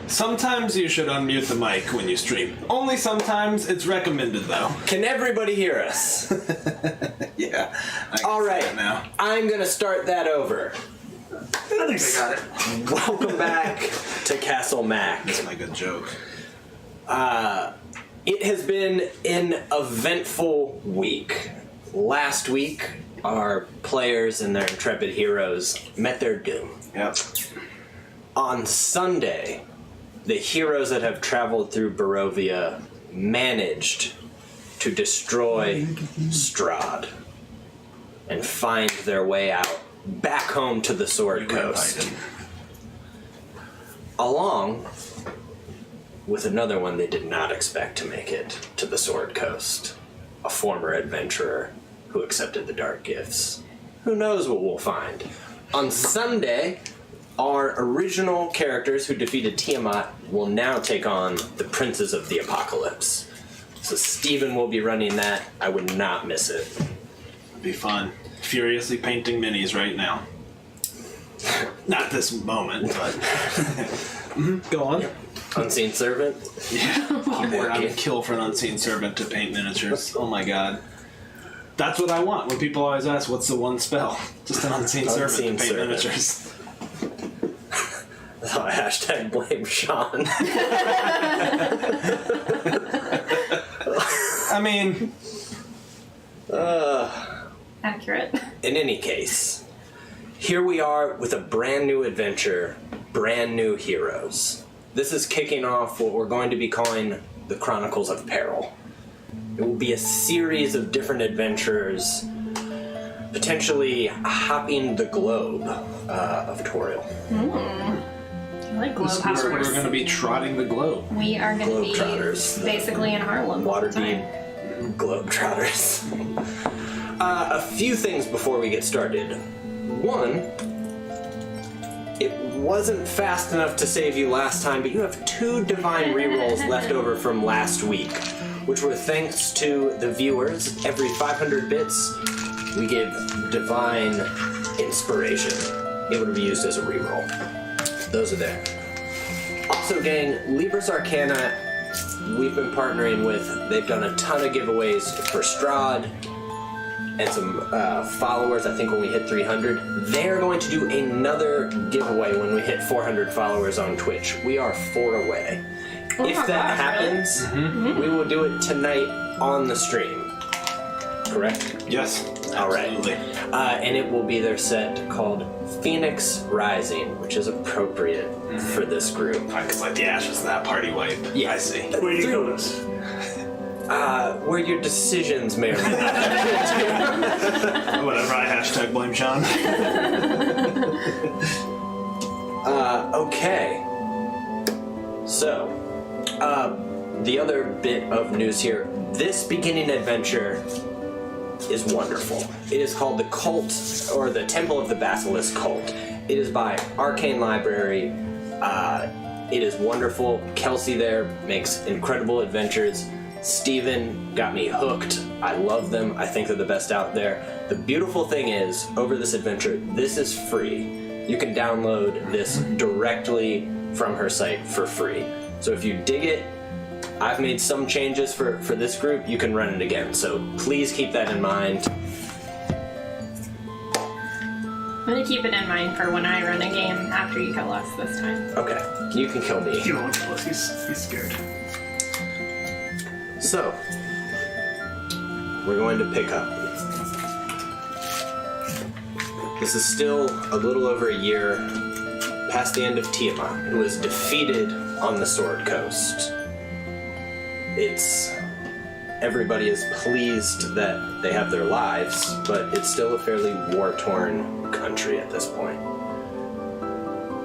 Sometimes you should unmute the mic when you stream. Only sometimes. It's recommended, though. Can everybody hear us? Yeah. All right. Now. I'm going to start that over. I think I got it. Welcome back to Castle Mac. That's my good joke. It has been an eventful week. Last week, our players and their intrepid heroes met their doom. Yep. On Sunday, the heroes that have traveled through Barovia managed to destroy Strahd and find their way out back home to the Sword Coast. Along with another one they did not expect to make it to the Sword Coast, a former adventurer who accepted the Dark Gifts. Who knows what we'll find? On Sunday, our original characters who defeated Tiamat will now take on the Princes of the Apocalypse. So Steven will be running that. I would not miss it. It'd be fun. Furiously painting minis right now. Not this moment, but... Go on. Unseen Servant? Yeah. I would kill for an Unseen Servant to paint miniatures. Oh my god. That's what I want. When people always ask, what's the one spell? Just an Unseen Servant to paint miniatures. Oh, hashtag blame Sean. I mean... Accurate. In any case, here we are with a brand new adventure, brand new heroes. This is kicking off what we're going to be calling the Chronicles of Peril. It will be a series of different adventures, potentially hopping the globe of Toril. I like globe hoppers. We're going to be trotting the globe. We are going to be Globetrotters. basically in Harlem all the time. Waterdeep Globetrotters. A few things before we get started. One, it wasn't fast enough to save you last time, but you have 2 divine rerolls left over from last week, which were thanks to the viewers. Every 500 bits, we give divine inspiration. It would be used as a reroll. Those are there. Also, gang, Libris Arcana, we've been partnering with. They've done a ton of giveaways for Strahd and some followers, I think when we hit 300. They're going to do another giveaway when we hit 400 followers on Twitch. We are 4 away. If that happens, we will do it tonight on the stream. Correct? Yes. All right. Absolutely. And it will be their set called Phoenix Rising, which is appropriate for this group. Because like the ashes of that party wipe. Yeah. I see. Where do you go this? Where your decisions may or may not. Whatever, I hashtag blame Sean. Okay. So, the other bit of news here. This beginning adventure is wonderful. It is called the Cult, or the Temple of the Basilisk Cult. It is by Arcane Library. It is wonderful. Kelsey there makes incredible adventures. Steven got me hooked. I love them. I think they're the best out there. The beautiful thing is, over this adventure, this is free. You can download this directly from her site for free. So if you dig it, I've made some changes for this group. You can run it again. So please keep that in mind. I'm going to keep it in mind for when I run a game after you kill us this time. Okay, you can kill me. He won't kill us. He's scared. So, we're going to pick up. This is still a little over a year past the end of Tiamat, who was defeated on the Sword Coast. Everybody is pleased that they have their lives, but it's still a fairly war-torn country at this point.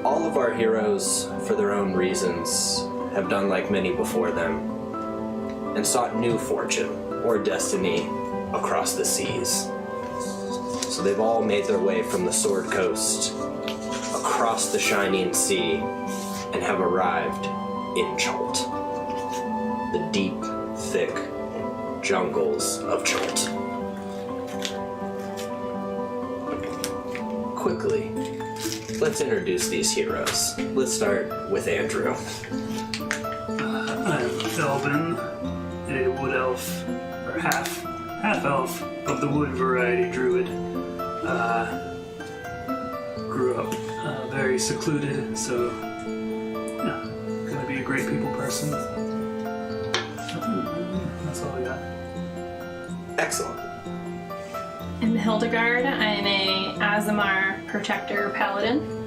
All of our heroes, for their own reasons, have done like many before them, and sought new fortune or destiny across the seas. So they've all made their way from the Sword Coast across the Shining Sea and have arrived in Chult, the deep, thick jungles of Chult. Quickly, let's introduce these heroes. Let's start with Andrew. I'm Elvin, a wood elf, or half elf of the wood variety druid. Grew up very secluded, so yeah, gonna be a great people person. That's all I got. Excellent. I'm Hildegard. I'm a Azamar Protector Paladin.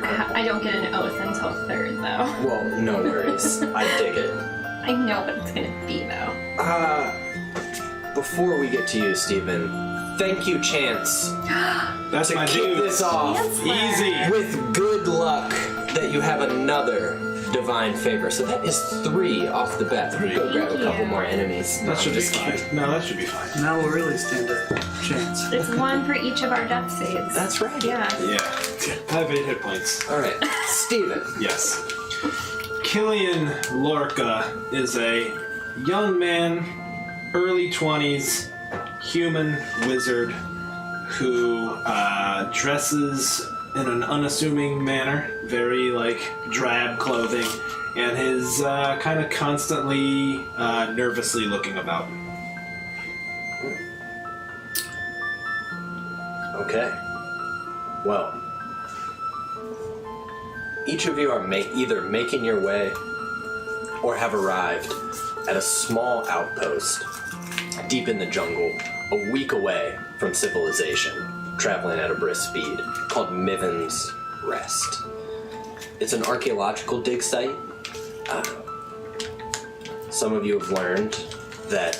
I don't get an oath until 3rd, though. Well, no worries. I dig it. I know what it's gonna be, though. Before we get to you, Stephen, thank you, Chance, That's to my kick dude. this off Easy. with good luck that you have another divine favor. So that is 3 off the bat. Let me go grab a couple more enemies. That should be just fine. kidding. No, that should be fine. Now we'll really stand a chance. It's 1 for each of our death saves. That's right. Yeah. Yeah. I have 8 hit points. All right, Stephen. Yes. Killian Lorca is a young man, early 20s, human wizard who dresses in an unassuming manner, very drab clothing, and is kind of constantly nervously looking about. Okay. Well, each of you are either making your way or have arrived at a small outpost deep in the jungle, a week away from civilization, traveling at a brisk speed, called Miven's Rest. It's an archaeological dig site. Some of you have learned that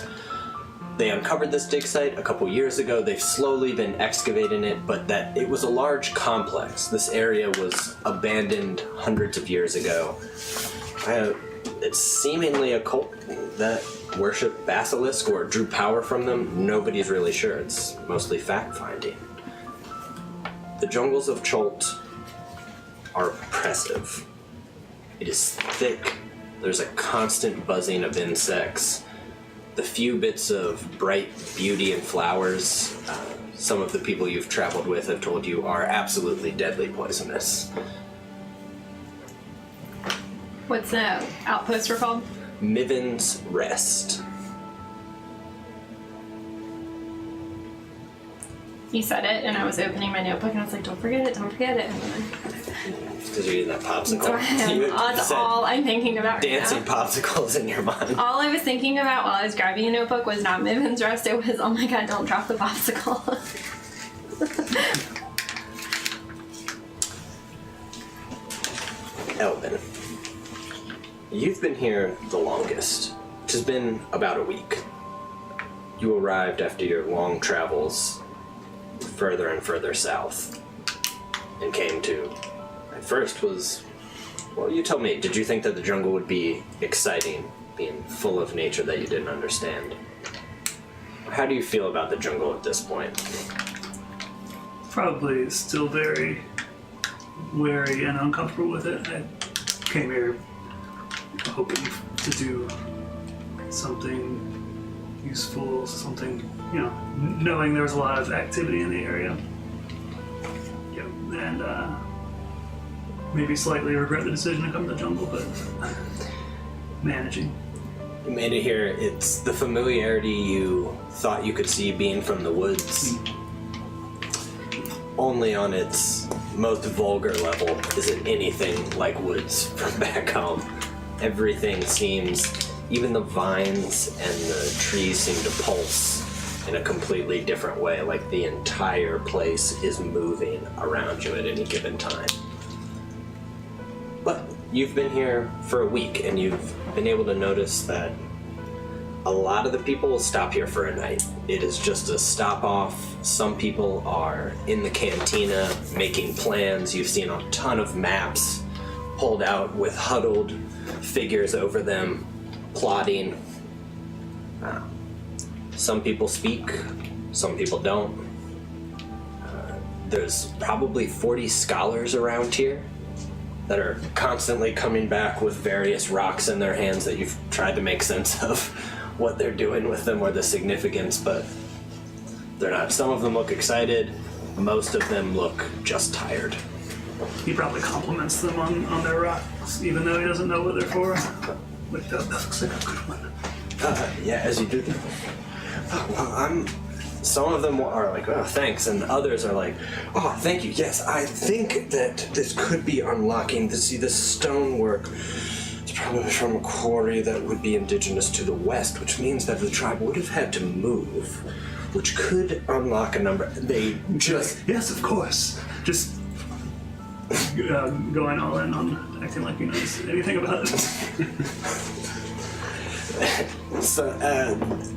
they uncovered this dig site a couple years ago. They've slowly been excavating it, but that it was a large complex. This area was abandoned hundreds of years ago. It's seemingly a cult that worship Basilisk or drew power from them. Nobody's really sure. It's mostly fact-finding. The jungles of Cholt are oppressive. It is thick. There's a constant buzzing of insects. The few bits of bright beauty and flowers some of the people you've traveled with have told you are absolutely deadly poisonous. What's the outpost we're called? Miven's Rest. You said it, and I was opening my notebook, and I was like, don't forget it, and then... Because you're eating that popsicle. So that's said all I'm thinking about right dancing now. popsicles in your mind. All I was thinking about while I was grabbing a notebook was not Miven's Rest, it was, oh my god, don't drop the popsicle. Elvin, you've been here the longest, which has been about a week. You arrived after your long travels further and further south and came to, at first was, well, you tell me, did you think that the jungle would be exciting, being full of nature that you didn't understand? How do you feel about the jungle at this point? Probably still very wary and uncomfortable with it. I came here hoping to do something useful, something, knowing there was a lot of activity in the area. Yeah, and maybe slightly regret the decision to come to the jungle, but managing. You made it here. It's the familiarity you thought you could see being from the woods. Only on its most vulgar level is it anything like woods from back home. Everything seems, even the vines and the trees seem to pulse in a completely different way, like the entire place is moving around you at any given time. But you've been here for a week, and you've been able to notice that a lot of the people will stop here for a night. It is just a stop off. Some people are in the cantina making plans. You've seen a ton of maps pulled out with huddled figures over them, plotting. Some people speak, some people don't. There's probably 40 scholars around here that are constantly coming back with various rocks in their hands that you've tried to make sense of what they're doing with them or the significance, but they're not. Some of them look excited, Most of them look just tired. He probably compliments them on their rocks, even though he doesn't know what they're for. Like, that looks like a good one. Yeah, as you do that. Some of them are like, oh, thanks, and others are like, oh, thank you, yes, I think that this could be unlocking. This stonework is probably from a quarry that would be indigenous to the west, which means that the tribe would have had to move, which could unlock a number. They just... Yes, of course. Just going all in on acting like he knows anything about it. So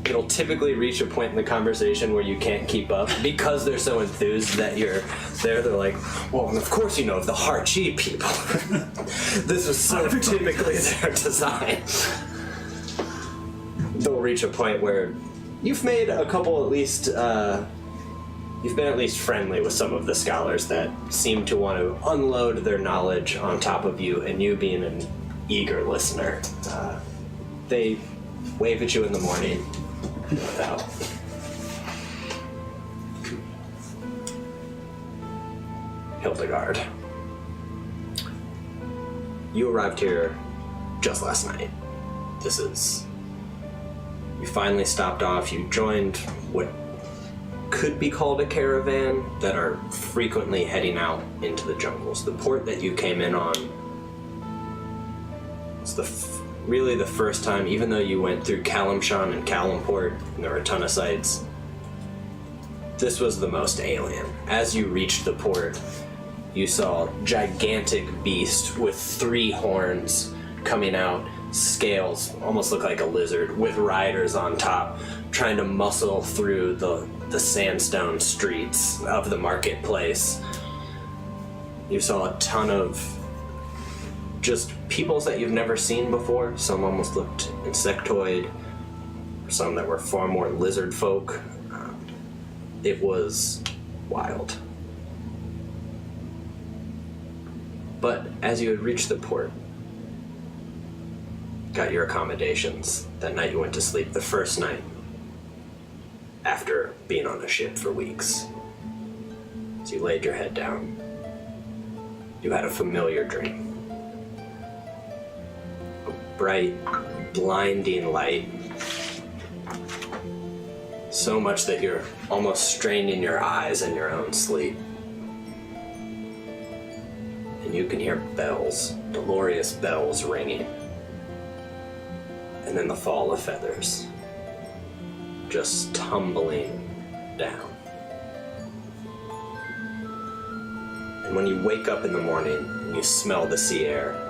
it'll typically reach a point in the conversation where you can't keep up because they're so enthused that you're there. They're like, well, and of course you know of the Harchi people. This was so typically their design. They'll reach a point where you've made a couple at least, you've been at least friendly with some of the scholars that seem to want to unload their knowledge on top of you, and you being an eager listener. They wave at you in the morning without. Hildegard. You arrived here just last night. You finally stopped off. You joined what could be called a caravan that are frequently heading out into the jungles. The port that you came in on was really the first time, even though you went through Kalimshan and Kalimport, and there were a ton of sites, this was the most alien. As you reached the port, you saw a gigantic beast with 3 horns coming out, scales, almost look like a lizard, with riders on top, trying to muscle through the sandstone streets of the marketplace. You saw a ton of just peoples that you've never seen before. Some almost looked insectoid, some that were far more lizard folk. It was wild. But as you had reached the port, got your accommodations, that night you went to sleep, the first night after being on a ship for weeks. As you laid your head down, you had a familiar dream. Bright, blinding light. So much that you're almost straining your eyes in your own sleep. And you can hear bells, glorious bells ringing. And then the fall of feathers, just tumbling down. And when you wake up in the morning and you smell the sea air,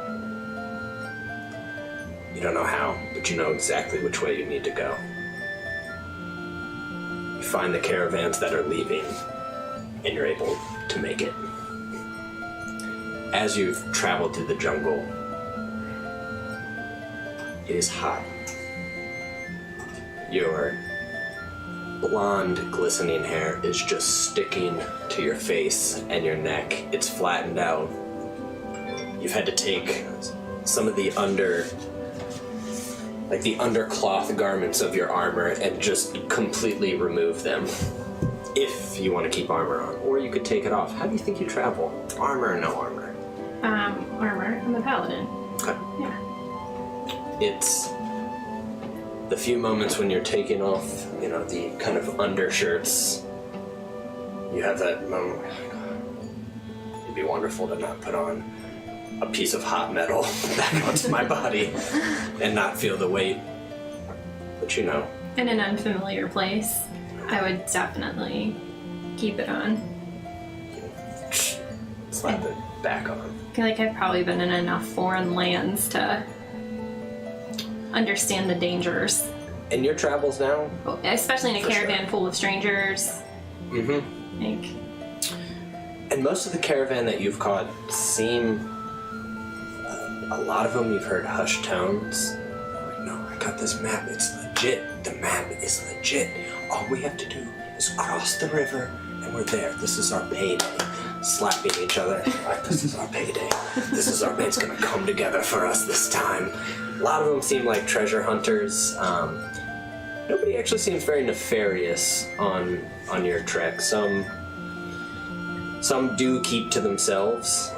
you don't know how, but you know exactly which way you need to go. You find the caravans that are leaving, and you're able to make it. As you've traveled through the jungle, it is hot. Your blonde, glistening hair is just sticking to your face and your neck. It's flattened out. You've had to take some of the undercloth garments of your armor and just completely remove them. If you want to keep armor on. Or you could take it off. How do you think you travel? Armor or no armor? Armor. I'm a paladin. Okay. Yeah. It's the few moments when you're taking off, the kind of undershirts. You have that moment where you're like, it'd be wonderful to not put on a piece of hot metal back onto my body and not feel the weight. But in an unfamiliar place, I would definitely keep it on. Slap it back on. I feel like I've probably been in enough foreign lands to understand the dangers. In your travels now? Especially in a caravan sure. full of strangers. Mm-hmm. And most of the caravan that you've caught seem... a lot of them you've heard hushed tones. Like, no, I got this map. It's legit. The map is legit. All we have to do is cross the river and we're there. This is our payday. Slapping each other. Like, this is our payday. This is our it's gonna come together for us this time. A lot of them seem like treasure hunters. Nobody actually seems very nefarious on your trek. Some Some do keep to themselves.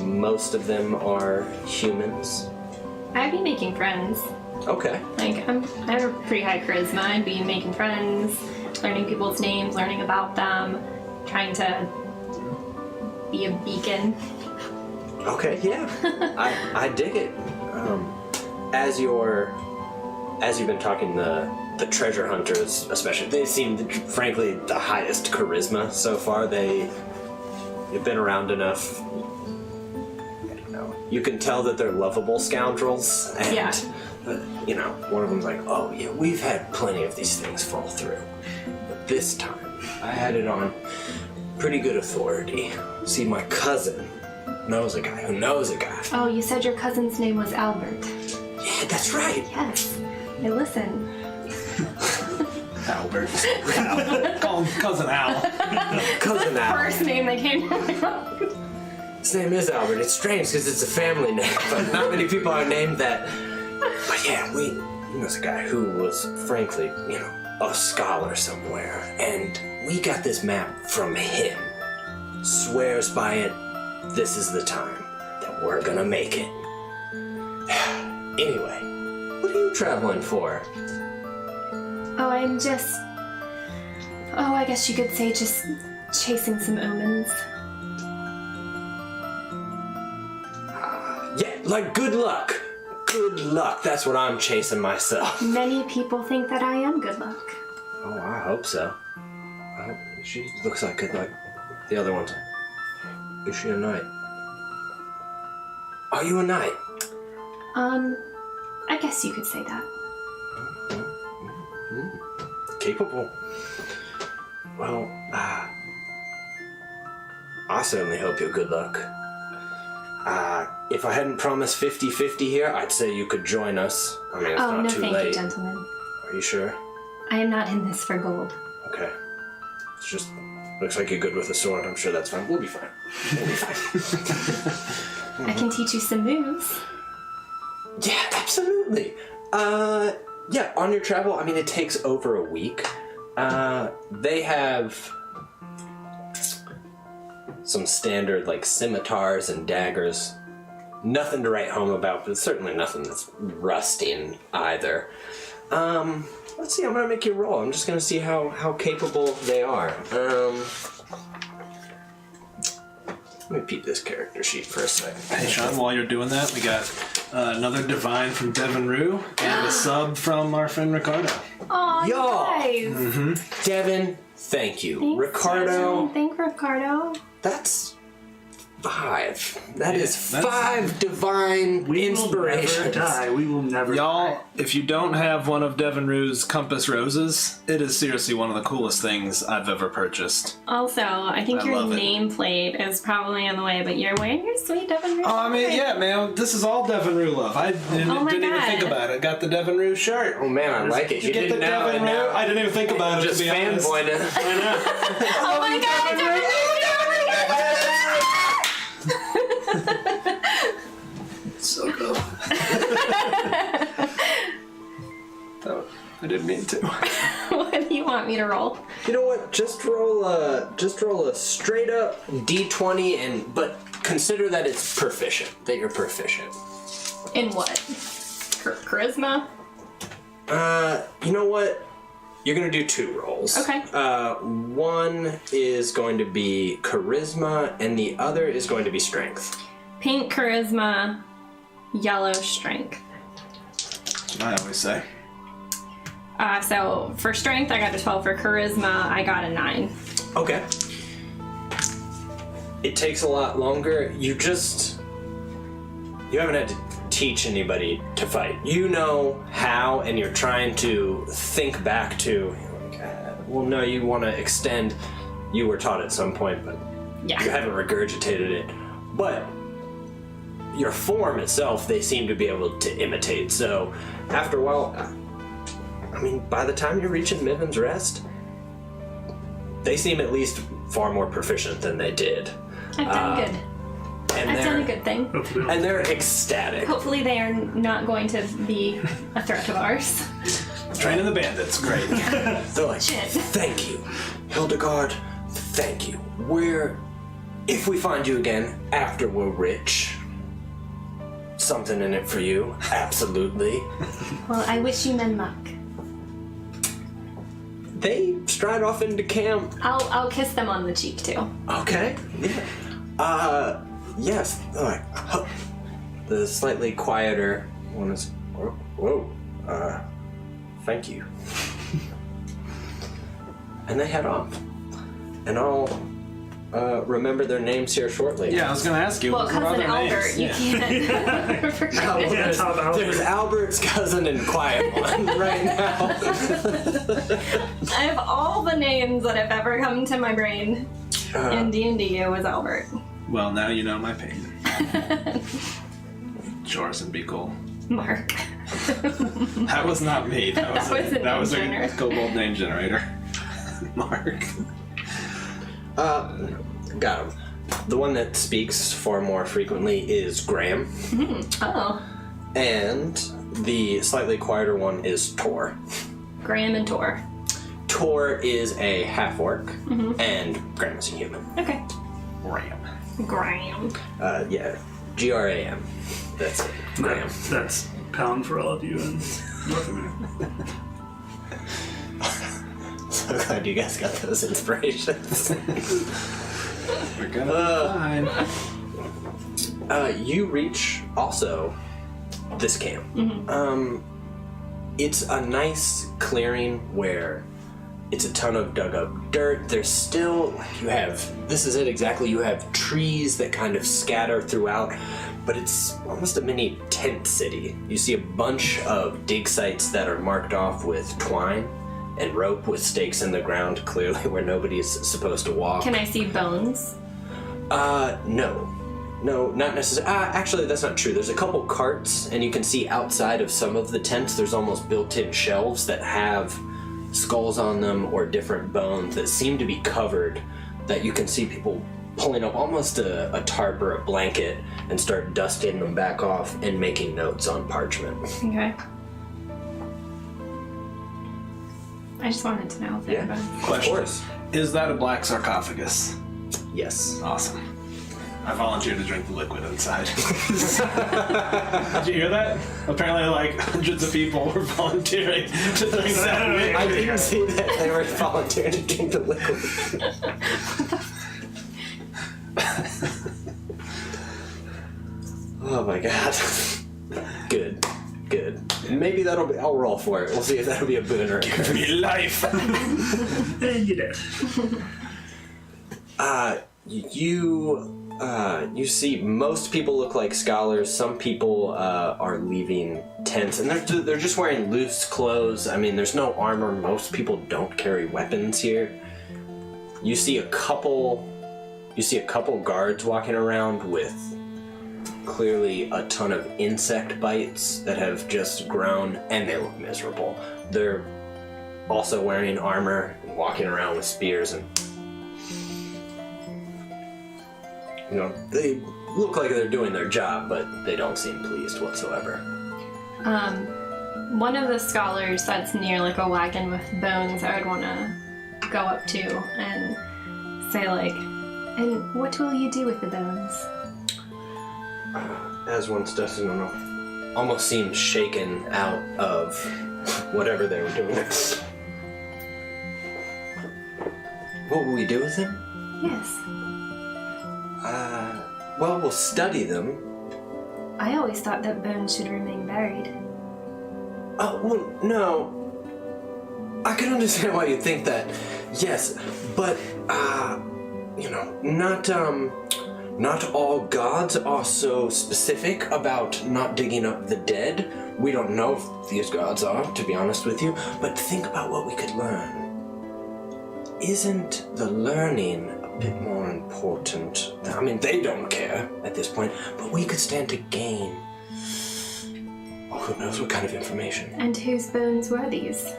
Most of them are humans. I'd be making friends. Okay. Like, I have a pretty high charisma. I'd be making friends, learning people's names, learning about them, trying to be a beacon. Okay, yeah. I dig it. As you've been talking, the treasure hunters, especially, they seem, frankly, the highest charisma so far. They've been around enough. You can tell that they're lovable scoundrels, and Yeah. One of them's like, "Oh yeah, we've had plenty of these things fall through, but this time I had it on pretty good authority. See, my cousin knows a guy who knows a guy. Oh, you said your cousin's name was Albert. Yeah, that's right. Yes. I listen. Albert. Call him Cousin Al. Cousin Al. First name that came to my mind. His name is Albert. It's strange because it's a family name, but not many people are named that. But yeah, he knows a guy who was, frankly, a scholar somewhere, and we got this map from him. Swears by it. This is the time that we're gonna make it. Anyway, what are you traveling for? Oh, I'm just... Oh, I guess you could say just chasing some omens. Yeah, like good luck. Good luck. That's what I'm chasing myself. Many people think that I am good luck. Oh, I hope so. She looks like good luck. The other one's... Is she a knight? Are you a knight? I guess you could say that. Capable. Well, I certainly hope you're good luck. If I hadn't promised 50-50 here, I'd say you could join us. I mean, it's Oh, not no too thank late. you, gentlemen. Are you sure? I am not in this for gold. Okay. It's just... Looks like you're good with a sword. I'm sure that's fine. We'll be fine. We'll be fine. I can teach you some moves. Yeah, absolutely. Yeah, on your travel, I mean, it takes over a week. They have some standard, like, scimitars and daggers. Nothing to write home about, but certainly nothing that's rusting either. Let's see, I'm gonna make you roll. I'm just gonna see how capable they are. Let me peep this character sheet for a second. Hey, Sean, while you're doing that, we got another divine from Devin Rue and a sub from our friend Ricardo. Aw, you Y'all. guys. Devin, thank you. Thanks, Ricardo, Jason. Thank Ricardo. that's 5. That is that's- 5 divine We will inspirations. never die. We will never Y'all, die. if you don't have one of Devin Rue's compass roses, it is seriously one of the coolest things I've ever purchased. Also, I think I your love it. nameplate is probably on the way, but you're wearing your sweet Devin Rue Oh, I mean, shirt. yeah, man, this is all Devin Rue love. I didn't, Oh my didn't even God. think about it. Got the Devin Rue shirt. Oh man, I like it. You Get the didn't know, Devin and Rue. now I didn't even think about it, just to be honest. fanboying. Oh my god, Devin Rue! So good. I didn't mean to. What do you want me to roll? You know what? Just roll a straight up D20, but consider that it's proficient. That you're proficient. In what? Charisma? You know what? You're gonna do 2 rolls. Okay. One is going to be charisma, and the other is going to be strength. Pink charisma, yellow strength. I always say. So for strength, I got a 12. For charisma, I got a 9. Okay. It takes a lot longer. You haven't had to teach anybody to fight. You know how, and you're trying to think back to, well, no, you want to extend. You were taught at some point, but Yeah. you haven't regurgitated it. But your form itself, they seem to be able to imitate. So after a while, I mean, by the time you're reaching Miven's Rest, they seem at least far more proficient than they did. I've done good. And I've they're, done a good thing. Hopefully don't- and they're ecstatic. Hopefully they are not going to be a threat of ours. Training the bandits, great. They're like, Shit. thank you, Hildegard. Thank you. If we find you again after we're rich, something in it for you, absolutely. Well, I wish you men luck. They stride off into camp. I'll kiss them on the cheek too. Okay. Yeah. Yes. All right. The slightly quieter one is. Whoa. Thank you. And they head off. And I'll remember their names here shortly. Yeah, I was gonna ask you. Well, what are cousin their Albert, names? you can't forget. Yeah, Top Albert. There's Albert's cousin and quiet one right now. I have all the names that have ever come to my brain in D&D. It was Albert. Well, now you know my pain. Jorson, be cool. Mark. That was not me. That was a kobold name generator. Mark. Got him. The one that speaks far more frequently is Graham. Oh. And the slightly quieter one is Tor. Graham and Tor. Tor is a half-orc, and Graham is a human. Okay. Graham. Graham. Yeah, Gram. That's it. Graham. That's pound for all of you in North America. So glad you guys got those inspirations. We're gonna be fine. You reach also this camp. It's a nice clearing where it's a ton of dug up dirt. There's still, this is it exactly, you have trees that kind of scatter throughout, but it's almost a mini tent city. You see a bunch of dig sites that are marked off with twine and rope with stakes in the ground, clearly where nobody's supposed to walk. Can I see bones? No, not necessarily. Actually, that's not true. There's a couple carts, and you can see outside of some of the tents, there's almost built-in shelves that have skulls on them or different bones that seem to be covered, that you can see people pulling up almost a tarp or a blanket and start dusting them back off and making notes on parchment. Okay. I just wanted to know if anybody... Of course. Is that a black sarcophagus? Yes. Awesome. I volunteer to drink the liquid inside. Did you hear that? Apparently, like, hundreds of people were volunteering to drink that liquid. I didn't see that they were volunteering to drink the liquid. Oh my god. Good. Maybe I'll roll for it. We'll see if that'll be a boon or a curse. Give me life! And you did. You see most people look like scholars. Some people are leaving tents, and they're just wearing loose clothes. I mean, there's no armor. Most people don't carry weapons here. You see a couple guards walking around with clearly a ton of insect bites that have just grown, and they look miserable. They're also wearing armor and walking around with spears, and they look like they're doing their job, but they don't seem pleased whatsoever. One of the scholars that's near like a wagon with bones, I would want to go up to and say like, and what will you do with the bones? As one's dusting them off, almost seemed shaken out of whatever they were doing. What will we do with them? Yes. Well, we'll study them. I always thought that bones should remain buried. Oh, well, no. I can understand why you think that. Yes, but, not all gods are so specific about not digging up the dead. We don't know if these gods are, to be honest with you, but think about what we could learn. Isn't the learning a bit more important? I mean, they don't care at this point, but we could stand to gain. Oh, who knows what kind of information. And whose bones were these?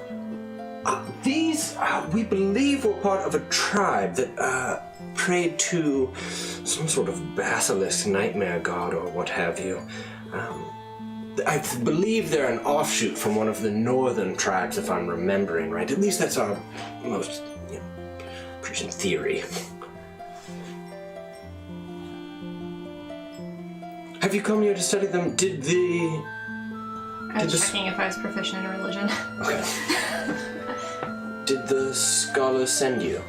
These, we believe, were part of a tribe that prayed to some sort of basilisk nightmare god or what have you. I believe they're an offshoot from one of the northern tribes, if I'm remembering right. At least that's our most present theory. Have you come here to study them? I was checking if I was proficient in religion. Okay. Did the scholars send you?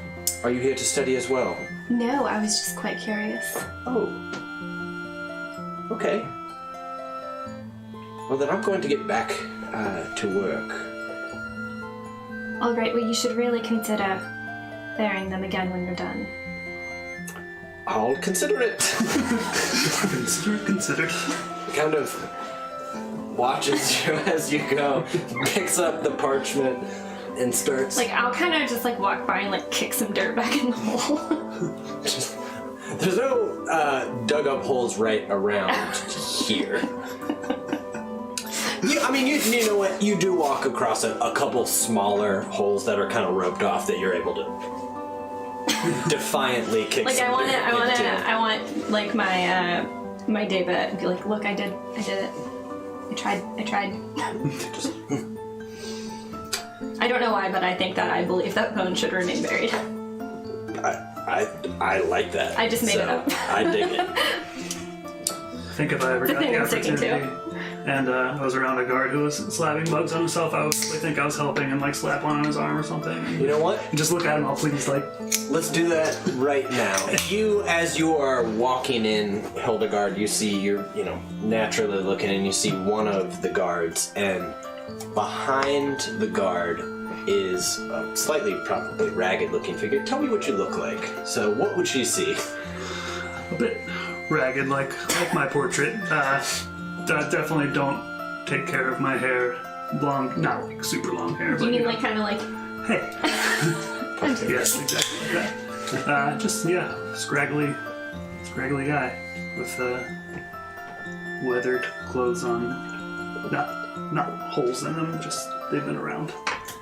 Are you here to study as well? No, I was just quite curious. Oh. Okay. Well, then I'm going to get back to work. All right, well, you should really consider bearing them again when you're done. I'll consider it. Consider. Kind of watches you as you go, picks up the parchment, and starts... Like, I'll kind of just, like, walk by and, like, kick some dirt back in the hole. There's no dug-up holes right around here. You know what? You do walk across a couple smaller holes that are kind of roped off that you're able to defiantly kick. Like, some I want like my day bet and be like, look, I did it. I tried. I don't know why, but I think that I believe that bone should remain buried. I like that. I just made it up. I dig it. I think if I ever It's a got thing the I'm sticking to. opportunity and I was around a guard who was slapping bugs on himself, I think I was helping him like slap one on his arm or something. You know what? And just look at him all pleased like... Let's do that right now. As you are walking in, Hildegard, you see, you're naturally looking and you see one of the guards, and behind the guard is a slightly probably ragged looking figure. Tell me what you look like. So what would she see? A bit ragged, like my portrait. I definitely don't take care of my hair. Long, not like super long hair, but You mean like kind of like... hey. Yes, exactly like that. Scraggly guy with weathered clothes on. Not holes in them, just they've been around.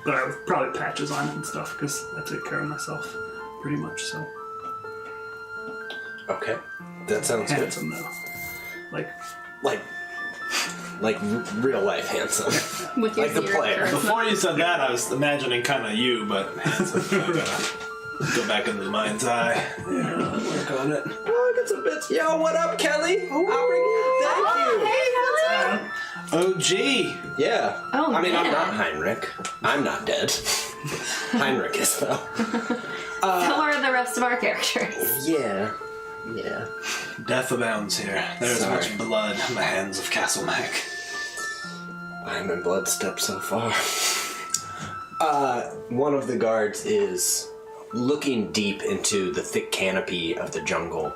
But I have probably patches on and stuff because I take care of myself pretty much. So Okay, that sounds handsome though, like real life handsome. With your Like the zero player. charisma. Before you said that, I was imagining kind of you, but handsome. Go back in the mind's eye. Yeah, work on it. Oh, get some bits. Yo, what up, Kelly? I'll bring you. Thank you. Oh, gee. Yeah. Oh, I mean, I'm man. not Heinrich. I'm not dead. Heinrich is though. So are the rest of our characters. Yeah. Death abounds here. There is Sorry. much blood in the hands of Castleneck. I'm in blood step so far. One of the guards is looking deep into the thick canopy of the jungle.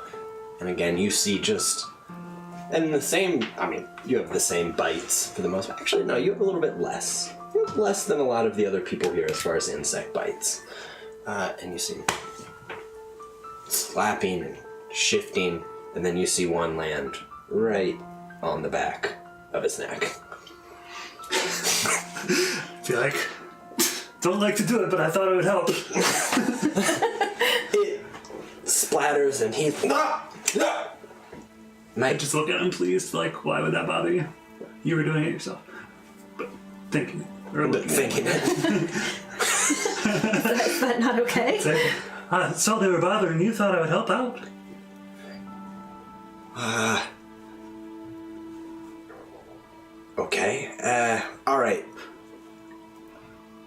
And again, you see just... And the same... you have the same bites for the most part. Actually, no, you have a little bit less. You have less than a lot of the other people here as far as insect bites. And you see slapping and shifting, and then you see one land right on the back of his neck. feel like don't like to do it, but I thought it would help. It splatters, and he's... I just look at him pleased, like, why would that bother you? You were doing it yourself. But thinking it. Or looking thinking it. Is that not okay? I saw they were bothering you, thought I would help out. Okay. Alright.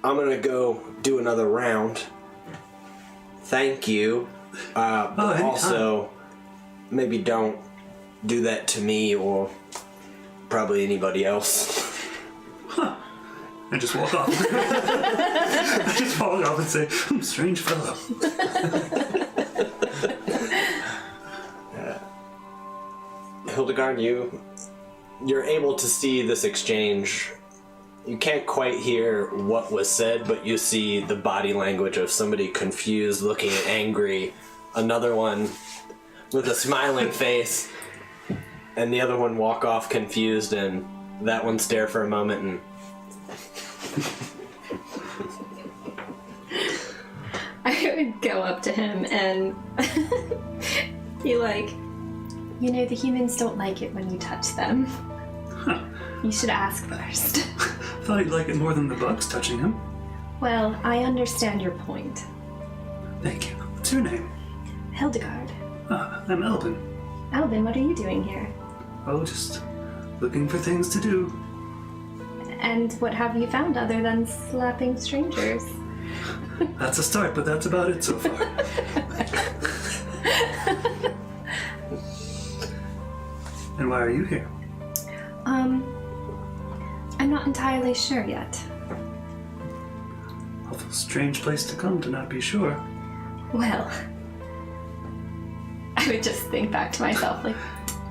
I'm gonna go do another round. Thank you. But anytime. also, maybe don't do that to me or probably anybody else. I just walk off. I just walk off and say, strange fellow. Hildegard, you're able to see this exchange. You can't quite hear what was said, but you see the body language of somebody confused, looking angry, another one with a smiling face, and the other one walk off confused, and that one stare for a moment and... I would go up to him and be like, the humans don't like it when you touch them. Huh. You should ask first. Thought he'd like it more than the bugs touching him. Well, I understand your point. Thank you. What's your name? Hildegard. I'm Elvin. Albin, what are you doing here? Oh, just looking for things to do. And what have you found other than slapping strangers? That's a start, but that's about it so far. And why are you here? I'm not entirely sure yet. Awful strange place to come to not be sure. Well, I would just think back to myself like,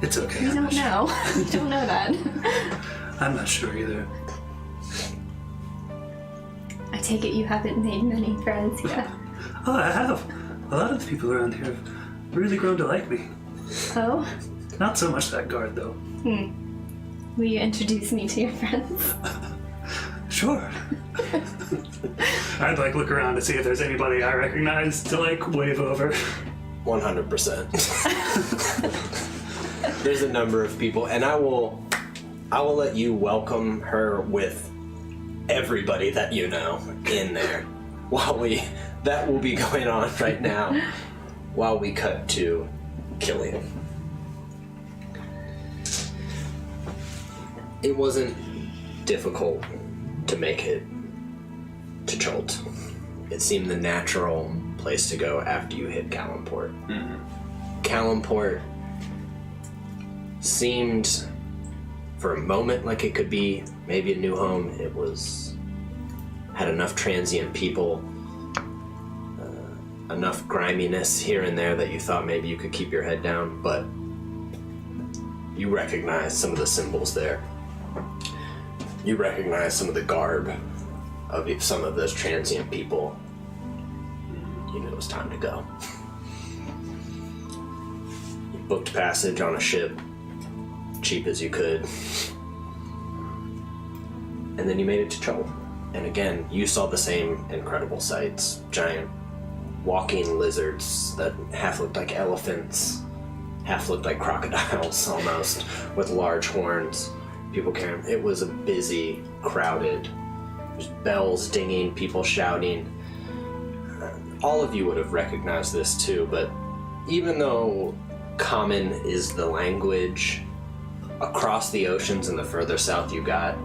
It's okay. you don't know. You don't know that. I'm not sure either. I take it you haven't made many friends yet. Oh, I have. A lot of the people around here have really grown to like me. Oh? Not so much that guard, though. Will you introduce me to your friends? Sure. I'd look around to see if there's anybody I recognize to wave over. 100%. There's a number of people, and I will let you welcome her with everybody that you know in there. That will be going on right now while we cut to Killian. It wasn't difficult to make it to Cholt. It seemed the natural place to go after you hit Calimport. Calimport seemed for a moment like it could be maybe a new home. It had enough transient people, enough griminess here and there that you thought maybe you could keep your head down, but you recognize some of the symbols there. You recognize some of the garb of some of those transient people. You knew it was time to go. You booked passage on a ship, cheap as you could. And then you made it to Chol. And again, you saw the same incredible sights. Giant walking lizards that half looked like elephants, half looked like crocodiles almost, with large horns. People carrying. It was a busy, crowded. There's bells dinging, people shouting. All of you would have recognized this too, but even though common is the language, across the oceans and the further south you got,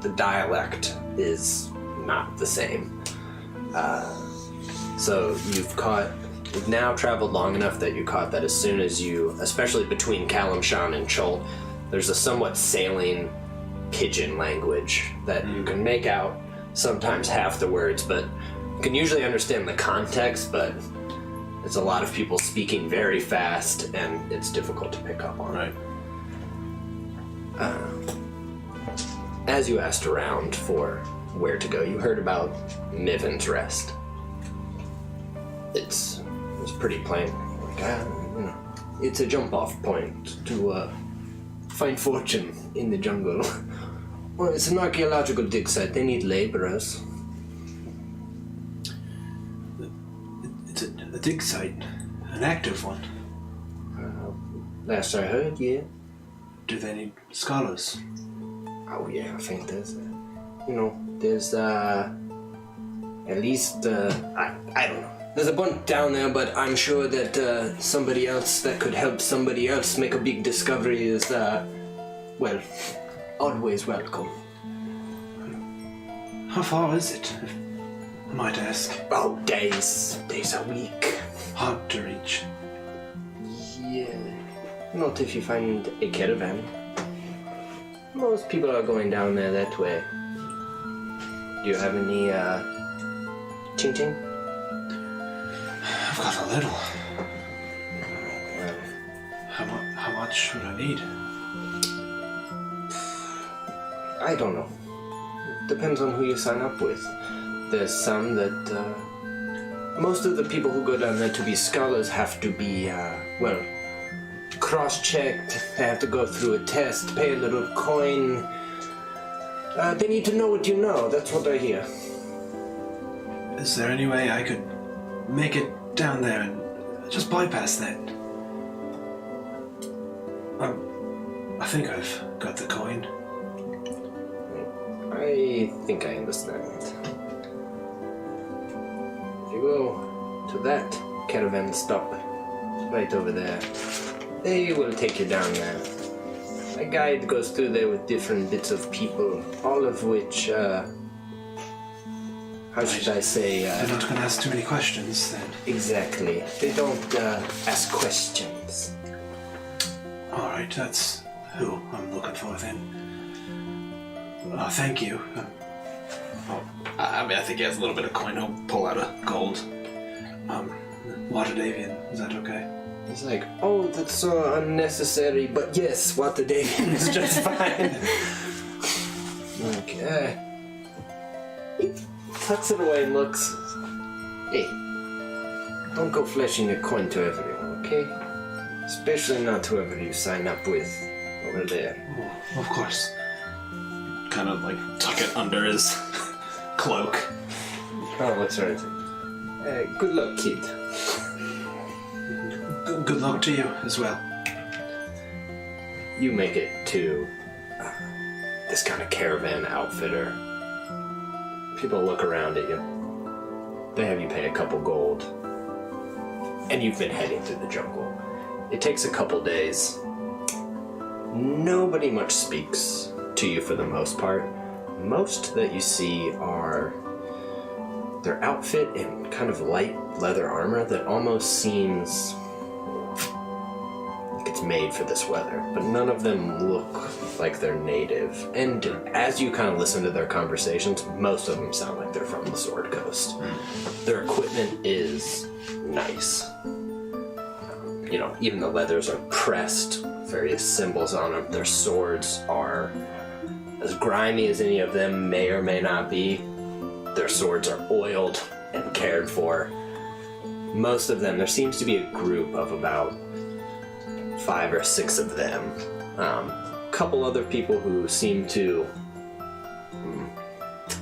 the dialect is not the same. So you've now traveled long enough that you caught that as soon as you, especially between Kalimshan and Chol, there's a somewhat sailing pidgin language that you can make out sometimes half the words, but you can usually understand the context, but it's a lot of people speaking very fast and it's difficult to pick up on. Right. As you asked around for where to go, you heard about Niven's Rest. It's pretty plain. It's a jump-off point to find fortune in the jungle. Well, it's an archaeological dig site. They need laborers. It's a dig site, an active one. Last I heard, yeah. Do they need scholars? Oh yeah, I think there's at least, I don't know. There's a bunch down there, but I'm sure that somebody else that could help somebody else make a big discovery is, always welcome. How far is it, if I might ask? Oh, days a week. Hard to reach. Yeah, not if you find a caravan. Most people are going down there that way. Do you have any, ching-ching? I've got a little. Well, How much should I need? I don't know. Depends on who you sign up with. There's some that, most of the people who go down there to be scholars have to be, cross-checked. They have to go through a test, pay a little coin. They need to know what you know. That's what I hear. Is there any way I could make it down there and just bypass that? I think I've got the coin. I think I understand. If you go to that caravan stop right over there, they will take you down there. My guide goes through there with different bits of people, all of which, how should I say, They're not going to ask too many questions, then. Exactly. They don't, ask questions. Alright, that's who I'm looking for, then. Thank you. I think he has a little bit of coin. He'll pull out a gold. Water Davian, is that okay? He's like, oh, that's so unnecessary, but yes, Water Davian is just fine. Okay. He tucks it away and looks. Hey, don't go flashing your coin to everyone, okay? Especially not whoever you sign up with over there. Oh, of course. Kind of like tuck it under his cloak. Oh, what's right? Good luck, kid. Good luck to you as well. You make it to this kind of caravan outfitter. People look around at you. They have you pay a couple gold. And you've been heading through the jungle. It takes a couple days. Nobody much speaks to you for the most part. Most that you see are their outfit in kind of light leather armor that almost seems like it's made for this weather, but none of them look like they're native. And as you kind of listen to their conversations, most of them sound like they're from the Sword Coast. Their equipment is nice. You know, even the leathers are pressed, various symbols on them. Their swords are as grimy as any of them may or may not be. Their swords are oiled and cared for. Most of them, there seems to be a group of about 5 or 6 of them. A couple other people who seem to,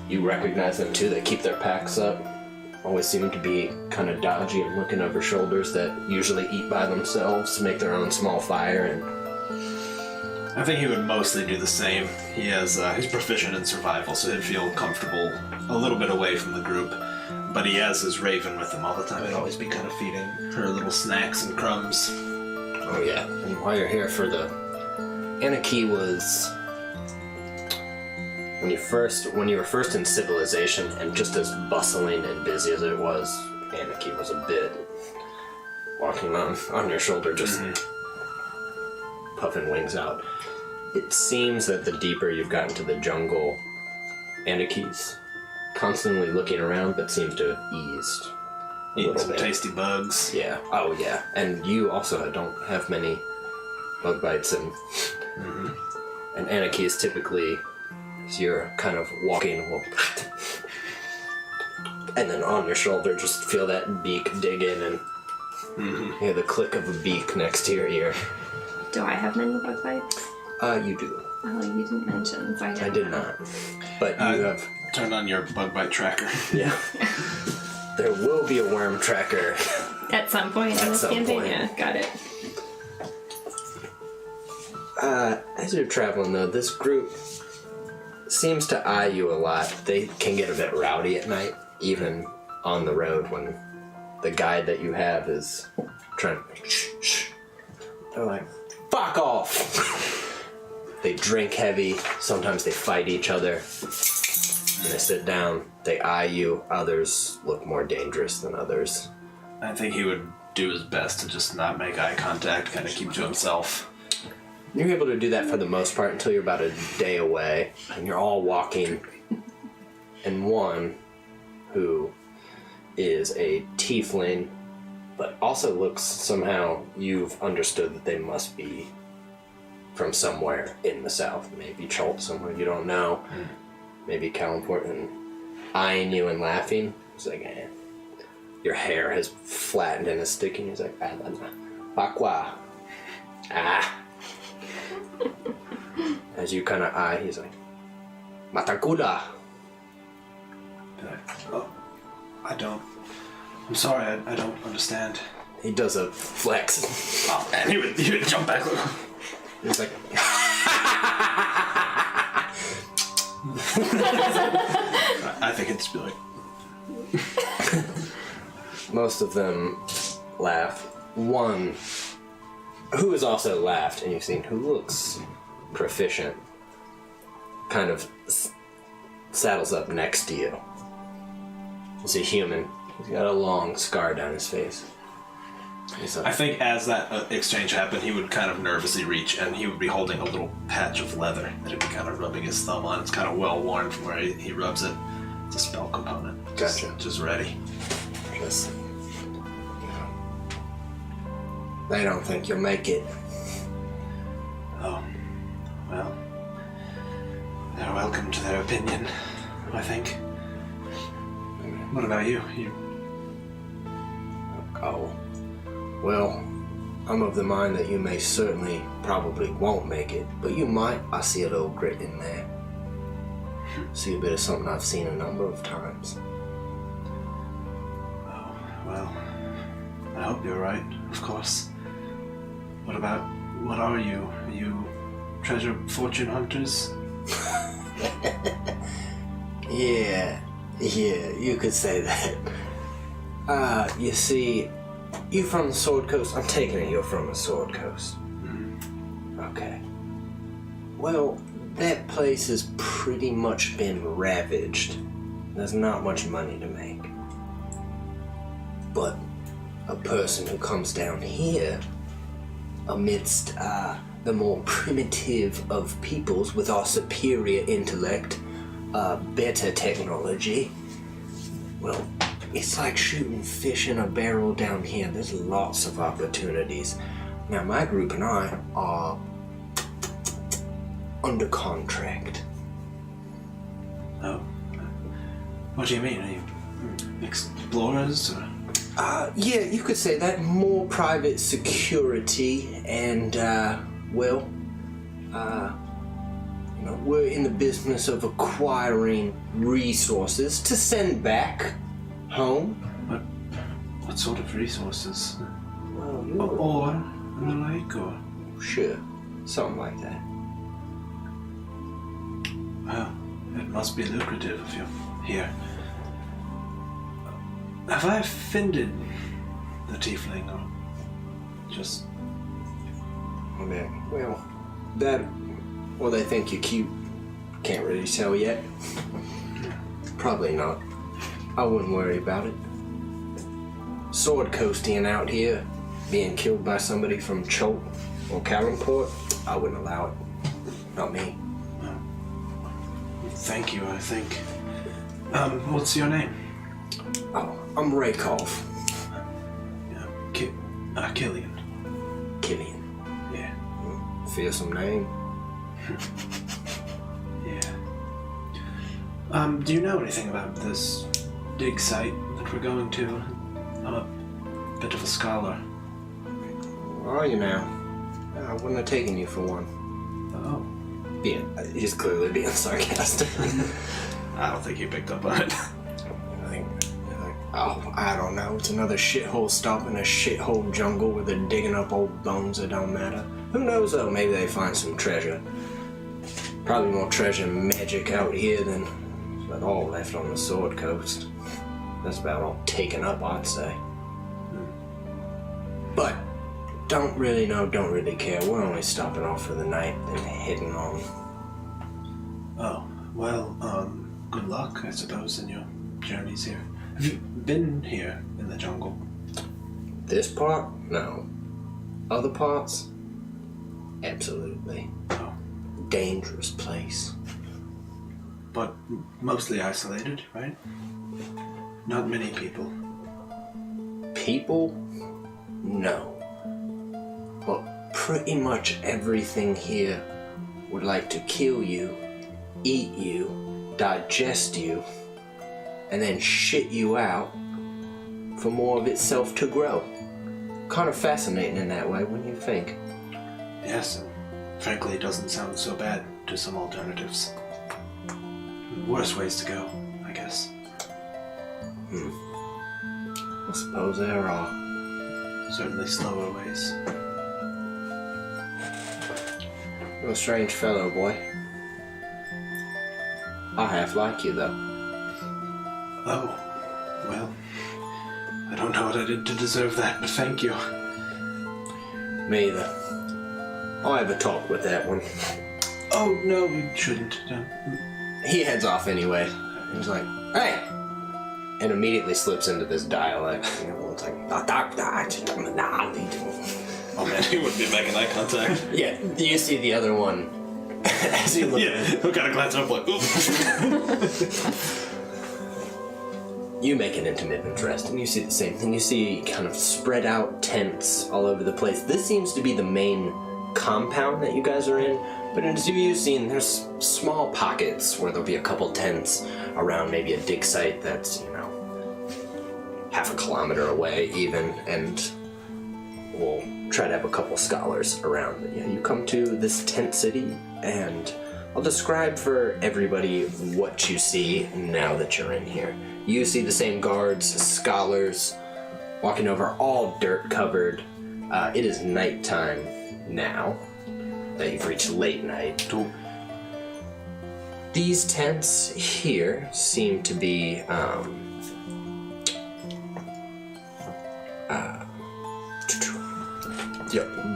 you recognize them too, they keep their packs up. Always seem to be kind of dodgy and looking over shoulders, that usually eat by themselves, make their own small fire. And I think he would mostly do the same. He has, he's proficient in survival, so he'd feel comfortable a little bit away from the group. But he has his raven with him all the time. He'd always be kind of feeding her little snacks and crumbs. oh yeah, and while you're here for the Anarchy was when you were first in civilization, and just as bustling and busy as it was, Anarchy was a bit walking on your shoulder, just puffing wings out. It seems that the deeper you've gotten to the jungle, Anarchy's constantly looking around, but seems to have eased. Eating some tasty bugs. Yeah. Oh, yeah. And you also don't have many bug bites, and and Anarchy is typically, as you're kind of walking, and then on your shoulder, just feel that beak dig in, and hear the click of a beak next to your ear. Do I have many bug bites? You do. Oh, you didn't mention, so I did not. But you have... Turn on your bug bite tracker. Yeah. There will be a worm tracker. At some point in this campaign, yeah, got it. As you're traveling, though, this group seems to eye you a lot. They can get a bit rowdy at night, even on the road when the guide that you have is trying to shh. They're like, fuck off! They drink heavy. Sometimes they fight each other. When they sit down, they eye you. Others look more dangerous than others. I think he would do his best to just not make eye contact, kind of keep to himself. You're able to do that for the most part until you're about a day away, and you're all walking. And one, who is a tiefling, but also looks somehow, you've understood that they must be from somewhere in the south. Maybe Chult somewhere you don't know. Maybe Calimport, and eyeing you and laughing. He's like, your hair has flattened and is sticking. He's like, Aqua. As you kind of eye, he's like, Matakula. Oh, I'm sorry, I don't understand. He does a flex. Oh man, he would jump back. He's like, I think it'd just be like... Most of them laugh. One, who has also laughed, and you've seen, who looks proficient, kind of saddles up next to you. It's a human. He's got a long scar down his face. He's I think as that exchange happened, he would kind of nervously reach, and he would be holding a little patch of leather that he'd be kind of rubbing his thumb on. It's kind of well worn from where he rubs it. It's a spell component. Gotcha. Just ready. just, they don't think you'll make it. Oh, well, they're welcome to their opinion, I think. What about you? Oh, well, I'm of the mind that you may certainly probably won't make it, but you might. I see a little grit in there. See a bit of something I've seen a number of times. Oh, well, I hope you're right, of course. What are you? Are you treasure fortune hunters? Yeah, you could say that. You see, you from the Sword Coast? I'm taking it you're from the Sword Coast. Okay. Well, that place has pretty much been ravaged. There's not much money to make. But a person who comes down here amidst the more primitive of peoples with our superior intellect, better technology, well, it's like shooting fish in a barrel down here. There's lots of opportunities. Now, my group and I are under contract. Oh, what do you mean? Are you explorers? Or? Yeah, you could say that. More private security and, we're in the business of acquiring resources to send back home. What sort of resources? Well, Or and the like, or? sure, something like that. Well, it must be lucrative if you're here. Have I offended the tiefling, or just... Oh man, well, that, well, they think you're cute. Can't really tell yet. Probably not. I wouldn't worry about it. Sword coasting out here, being killed by somebody from Cholt or Kalimport, I wouldn't allow it. Not me. Thank you, I think. What's your name? Oh, I'm Raykov. Killian. Killian. Yeah. Fearsome name. Yeah. Do you know anything about this dig site that we're going to? I'm a bit of a scholar. Where are you now? I wouldn't have taken you for one. Oh. He's clearly being sarcastic. I don't think you picked up on it. Oh, I don't know. It's another shithole stop in a shithole jungle where they're digging up old bones that don't matter. Who knows though? Maybe they find some treasure. Probably more treasure and magic out here than at all left on the Sword Coast. That's about all taken up, I'd say. But don't really know, don't really care. We're only stopping off for the night, then heading on. Oh, well, good luck, I suppose, in your journeys here. Have you been here in the jungle? This part? No. Other parts? Absolutely. Oh. Dangerous place. But mostly isolated, right? Not many people. People? No. But pretty much everything here would like to kill you, eat you, digest you, and then shit you out for more of itself to grow. Kind of fascinating in that way, wouldn't you think? Yes, and frankly, it doesn't sound so bad to some alternatives. Worse ways to go, I guess. I suppose there are. Certainly slower ways. You're a strange fellow, boy. I half like you, though. Oh, well, I don't know what I did to deserve that, but thank you. Me either. I'll have a talk with that one. Oh, no, you shouldn't. No. He heads off anyway. He's like, hey! And immediately slips into this dialect. It's like, Oh man, he wouldn't be making eye contact. yeah, you see the other one as you look. Yeah, who kind of glance up like, oops. You make an intimate interest, and you see the same thing. You see kind of spread out tents all over the place. This seems to be the main compound that you guys are in, but as you've seen, there's small pockets where there'll be a couple tents around maybe a dig site that's, half a kilometer away even, and we'll try to have a couple scholars around. But yeah, you come to this tent city, and I'll describe for everybody what you see now that you're in here. You see the same guards, scholars, walking over, all dirt covered. It is nighttime now that you've reached late night. These tents here seem to be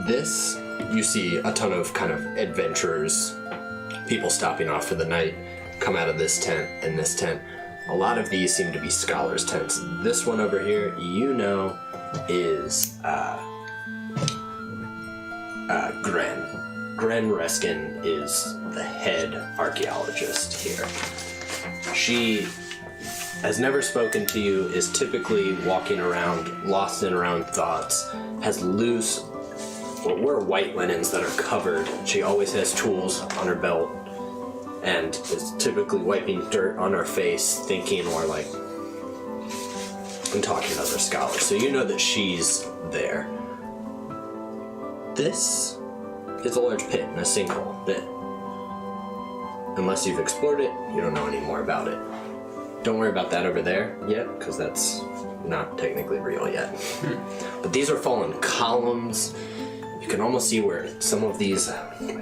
this, you see a ton of kind of adventurers, people stopping off for the night, come out of this tent and this tent. A lot of these seem to be scholars' tents. This one over here, is Gren. Gren Reskin is the head archaeologist here. She has never spoken to you, is typically walking around, lost in her own thoughts, has loose, wear white linens that are covered. She always has tools on her belt, and is typically wiping dirt on her face, thinking or and talking to other scholars. So you know that she's there. This is a large pit and a sinkhole that, unless you've explored it, you don't know any more about it. Don't worry about that over there yet, because that's not technically real yet. But these are fallen columns. You can almost see where some of these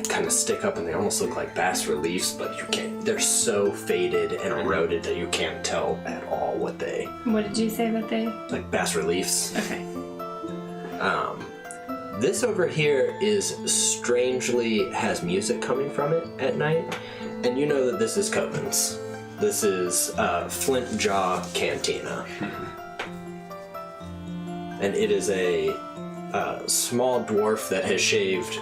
kind of stick up, and they almost look like bas reliefs, but you can't. They're so faded and eroded that you can't tell at all what they. What did you say that they? Like bas reliefs. Okay. This over here is strangely has music coming from it at night, and you know that this is Coven's. This is Flint Jaw Cantina, and it is a small dwarf that has shaved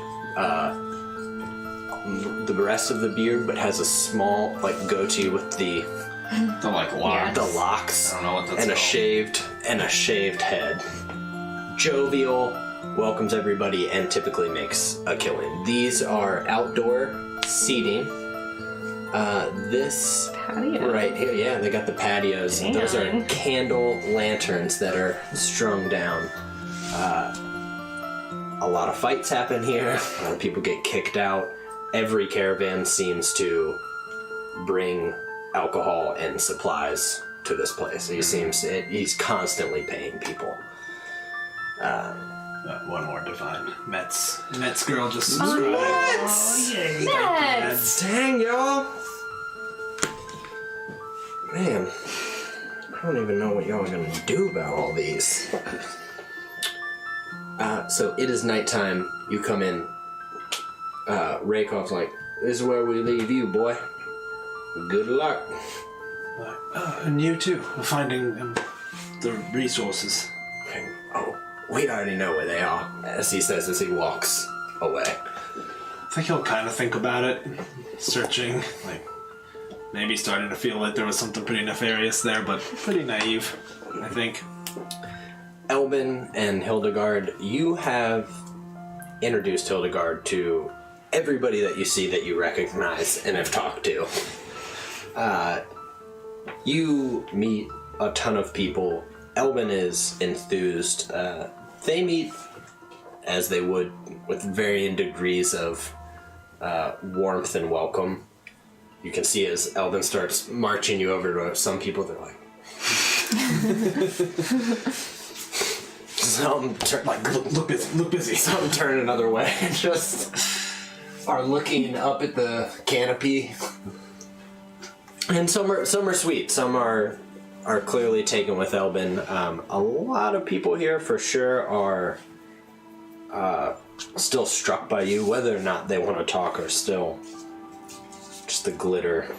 the rest of the beard, but has a small goatee with the locks. Yes. the locks I don't know what that's and called. a shaved head. Jovial, welcomes everybody, and typically makes a killing. These are outdoor seating. This Patio. right here, yeah, they got the patios. Damn. Those are candle lanterns that are strung down. A lot of fights happen here. A lot of people get kicked out. Every caravan seems to bring alcohol and supplies to this place. He's constantly paying people. One more divine. Met's girl just Oh, subscribed. Oh, yay. Yes. Dang, y'all! Man, I don't even know what y'all are gonna do about all these. So it is nighttime. You come in. Raykov's like, this is where we leave you, boy. Good luck. And you too, finding the resources. Oh, we already know where they are, as he says as he walks away. I think he'll kind of think about it, searching, maybe starting to feel like there was something pretty nefarious there, but pretty naive, I think. Elbin and Hildegard, you have introduced Hildegard to everybody that you see that you recognize and have talked to. You meet a ton of people. Elbin is enthused. They meet as they would, with varying degrees of warmth and welcome. You can see as Elbin starts marching you over to some people, they're like... Some turn, look busy. Some turn another way and just are looking up at the canopy. And some are sweet. Some are clearly taken with Elbin. A lot of people here for sure are still struck by you. Whether or not they want to talk are still Just the glitter,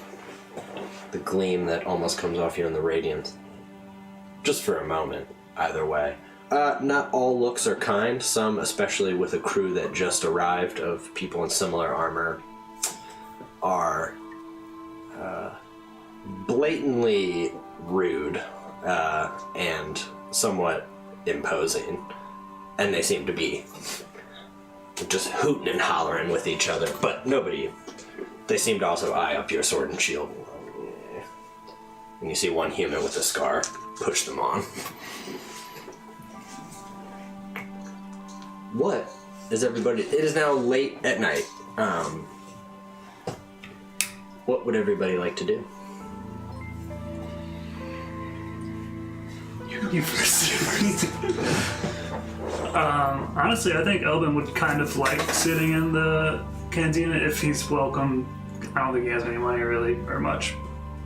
the gleam that almost comes off you in the radiance. Just for a moment, either way. Not all looks are kind. Some, especially with a crew that just arrived of people in similar armor, are blatantly rude and somewhat imposing. And they seem to be just hooting and hollering with each other. But nobody... They seem to also eye up your sword and shield. And you see one human with a scar push them on. What is everybody... It is now late at night. What would everybody like to do? You first. Honestly, I think Elvin would kind of like sitting in the cantina if he's welcome. I don't think he has any money really, or much.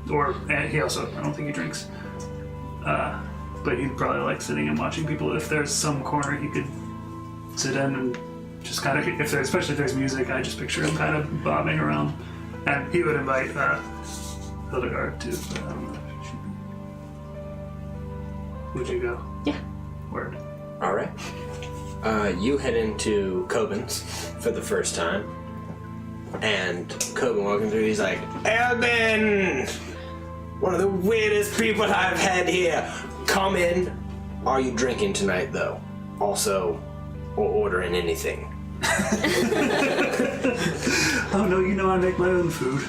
And he also, I don't think he drinks. But he'd probably like sitting and watching people. If there's some corner he could sit in and just kind of, especially if there's music, I just picture him kind of bobbing around. And he would invite Hildegard too. But I don't know if she would you go? Yeah. Word. All right. You head into Coben's for the first time. And Coben walking through, he's like, Elvin! One of the weirdest people I've had here. Come in. Are you drinking tonight, though? Also, or ordering anything? Oh no, you know I make my own food.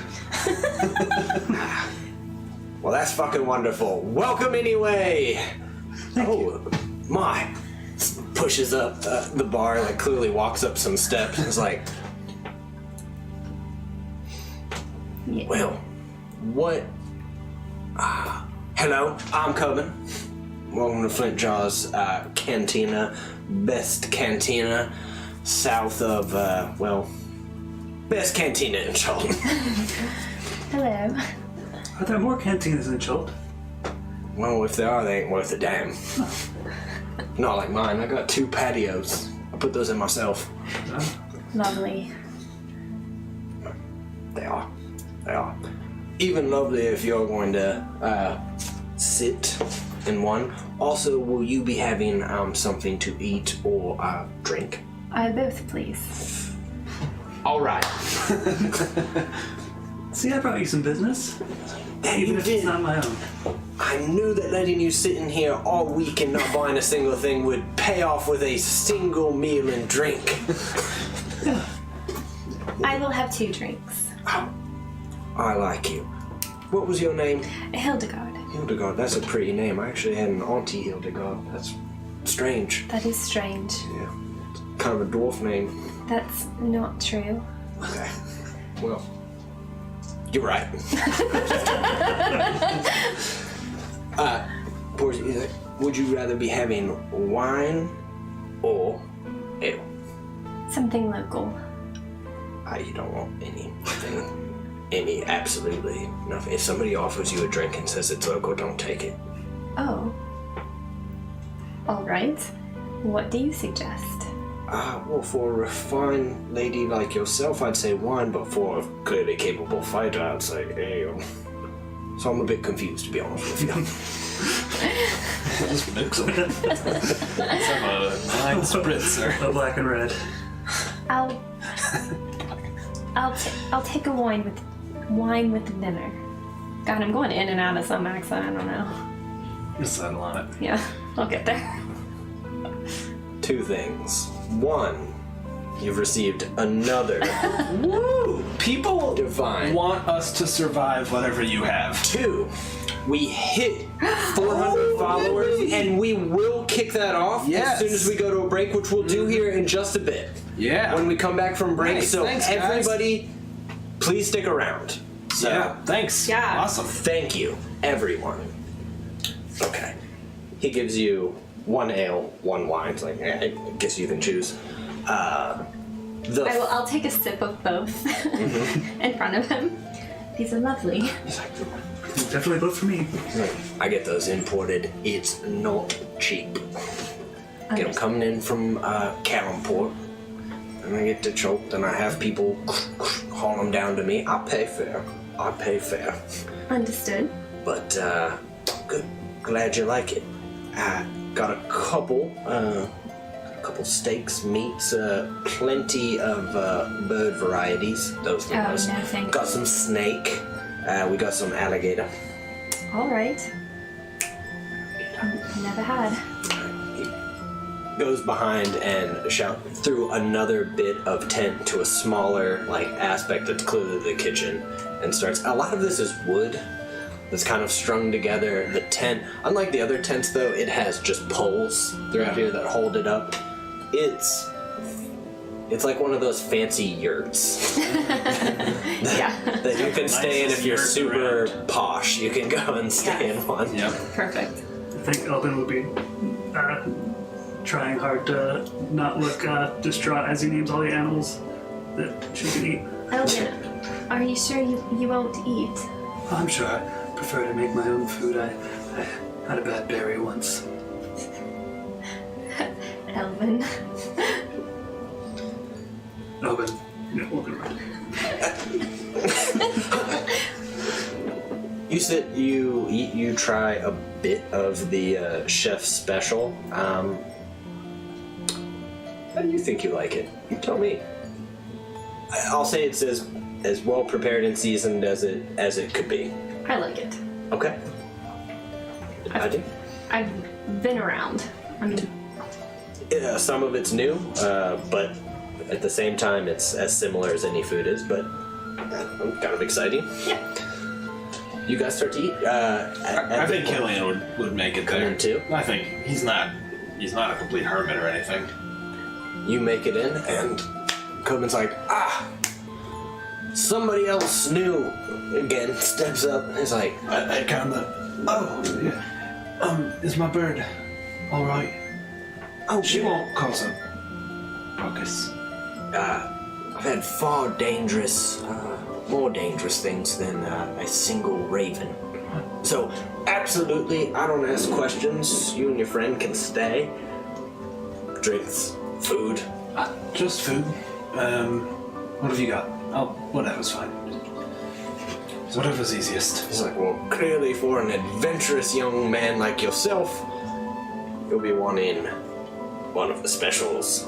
Well, that's fucking wonderful. Welcome anyway. My. Pushes up the bar, like clearly walks up some steps. It's like, Yeah. well, what? Hello, I'm Coben. Welcome to Flint Jaw's cantina, best cantina south of, best cantina in Charlton. Hello. Are there more cantinas in Chult? Well, if there are, they ain't worth a damn. Not like mine. I got 2 patios. I put those in myself. Lovely. They are. They are. Even lovely if you're going to sit in one. Also, will you be having something to eat or drink? Both, please. All right. See, I brought you some business. And Even you if did. it's not my own. I knew that letting you sit in here all week and not buying a single thing would pay off with a single meal and drink. I will have 2 drinks. I like you. What was your name? Hildegard. Hildegard. That's a pretty name. I actually had an auntie Hildegard. That's strange. That is strange. Yeah. Kind of a dwarf name. That's not true. Okay. Well, you're right. Porgy, would you rather be having wine or ale? Something local. You don't want anything. Absolutely nothing. If somebody offers you a drink and says it's local, don't take it. Oh. All right. What do you suggest? Well, for a refined lady like yourself, I'd say wine, but for a clearly capable fighter, I'd say ale. So I'm a bit confused, to be honest with you. Just mix them. Let's have a 9 spritzer. A black and red. I'll take a wine with dinner. God, I'm going in and out of some accent. I don't know. You'll settle on it. Yeah, I'll get there. 2 things. 1, you've received another Woo! People divine. want us to survive whatever you have. 2, we hit 400 followers, and we will kick that off Yes. as soon as we go to a break, which we'll do here in just a bit. Yeah. When we come back from break. Nice. So Thanks, guys. everybody, please stick around. So Yeah, thanks. Yeah. Awesome. thank you, everyone. Okay. He gives you 1 ale, 1 wine. It's like, I guess you can choose. I'll take a sip of both in front of him. These are lovely. He's like, Definitely both for me. I get those imported. It's not cheap. Get them coming in from Kalimport. And I get to choke, and I have people haul them down to me. I'll pay fair. Understood. But, good. Glad you like it. I got a couple steaks, meats, plenty of bird varieties. Those Oh, things. no, thank Got you. some snake. We got some alligator. All right. Never had. Goes behind and shout through another bit of tent to a smaller aspect that's clearly the kitchen, and starts. A lot of this is wood that's kind of strung together. The tent, unlike the other tents though, it has just poles throughout here that hold it up. It's like one of those fancy yurts Yeah. that you can stay in if you're Nicest super yurt posh. You can go and stay in one. Yep. Perfect. I think Elvin would be trying hard to not look distraught as he names all the animals that she can eat. Elvin, are you sure you won't eat? I'm sure I prefer to make my own food. I had a bad berry once. Elvin. Elvin, no, we'll be right. You said you try a bit of the chef's special. How do you think you like it? You tell me. I'll say it's as well prepared and seasoned as it could be. I like it. Okay. I do. I've been around. I mean, Some of it's new, but at the same time, it's as similar as any food is. But kind of exciting. yeah. You guys start to eat. I think Killian would make it Come there in too? I think he's not a complete hermit or anything. You make it in, and Coben's like, somebody else new again steps up. He's like, I kind of. Oh, yeah. Is my bird all right? oh, She won't cause a ruckus. I've had far more dangerous things than a single raven. So, absolutely, I don't ask questions. You and your friend can stay. Drinks, food. Just food. What have you got? Oh, whatever's fine. Whatever's easiest. He's like, well, clearly for an adventurous young man like yourself, you'll be wanting one of the specials.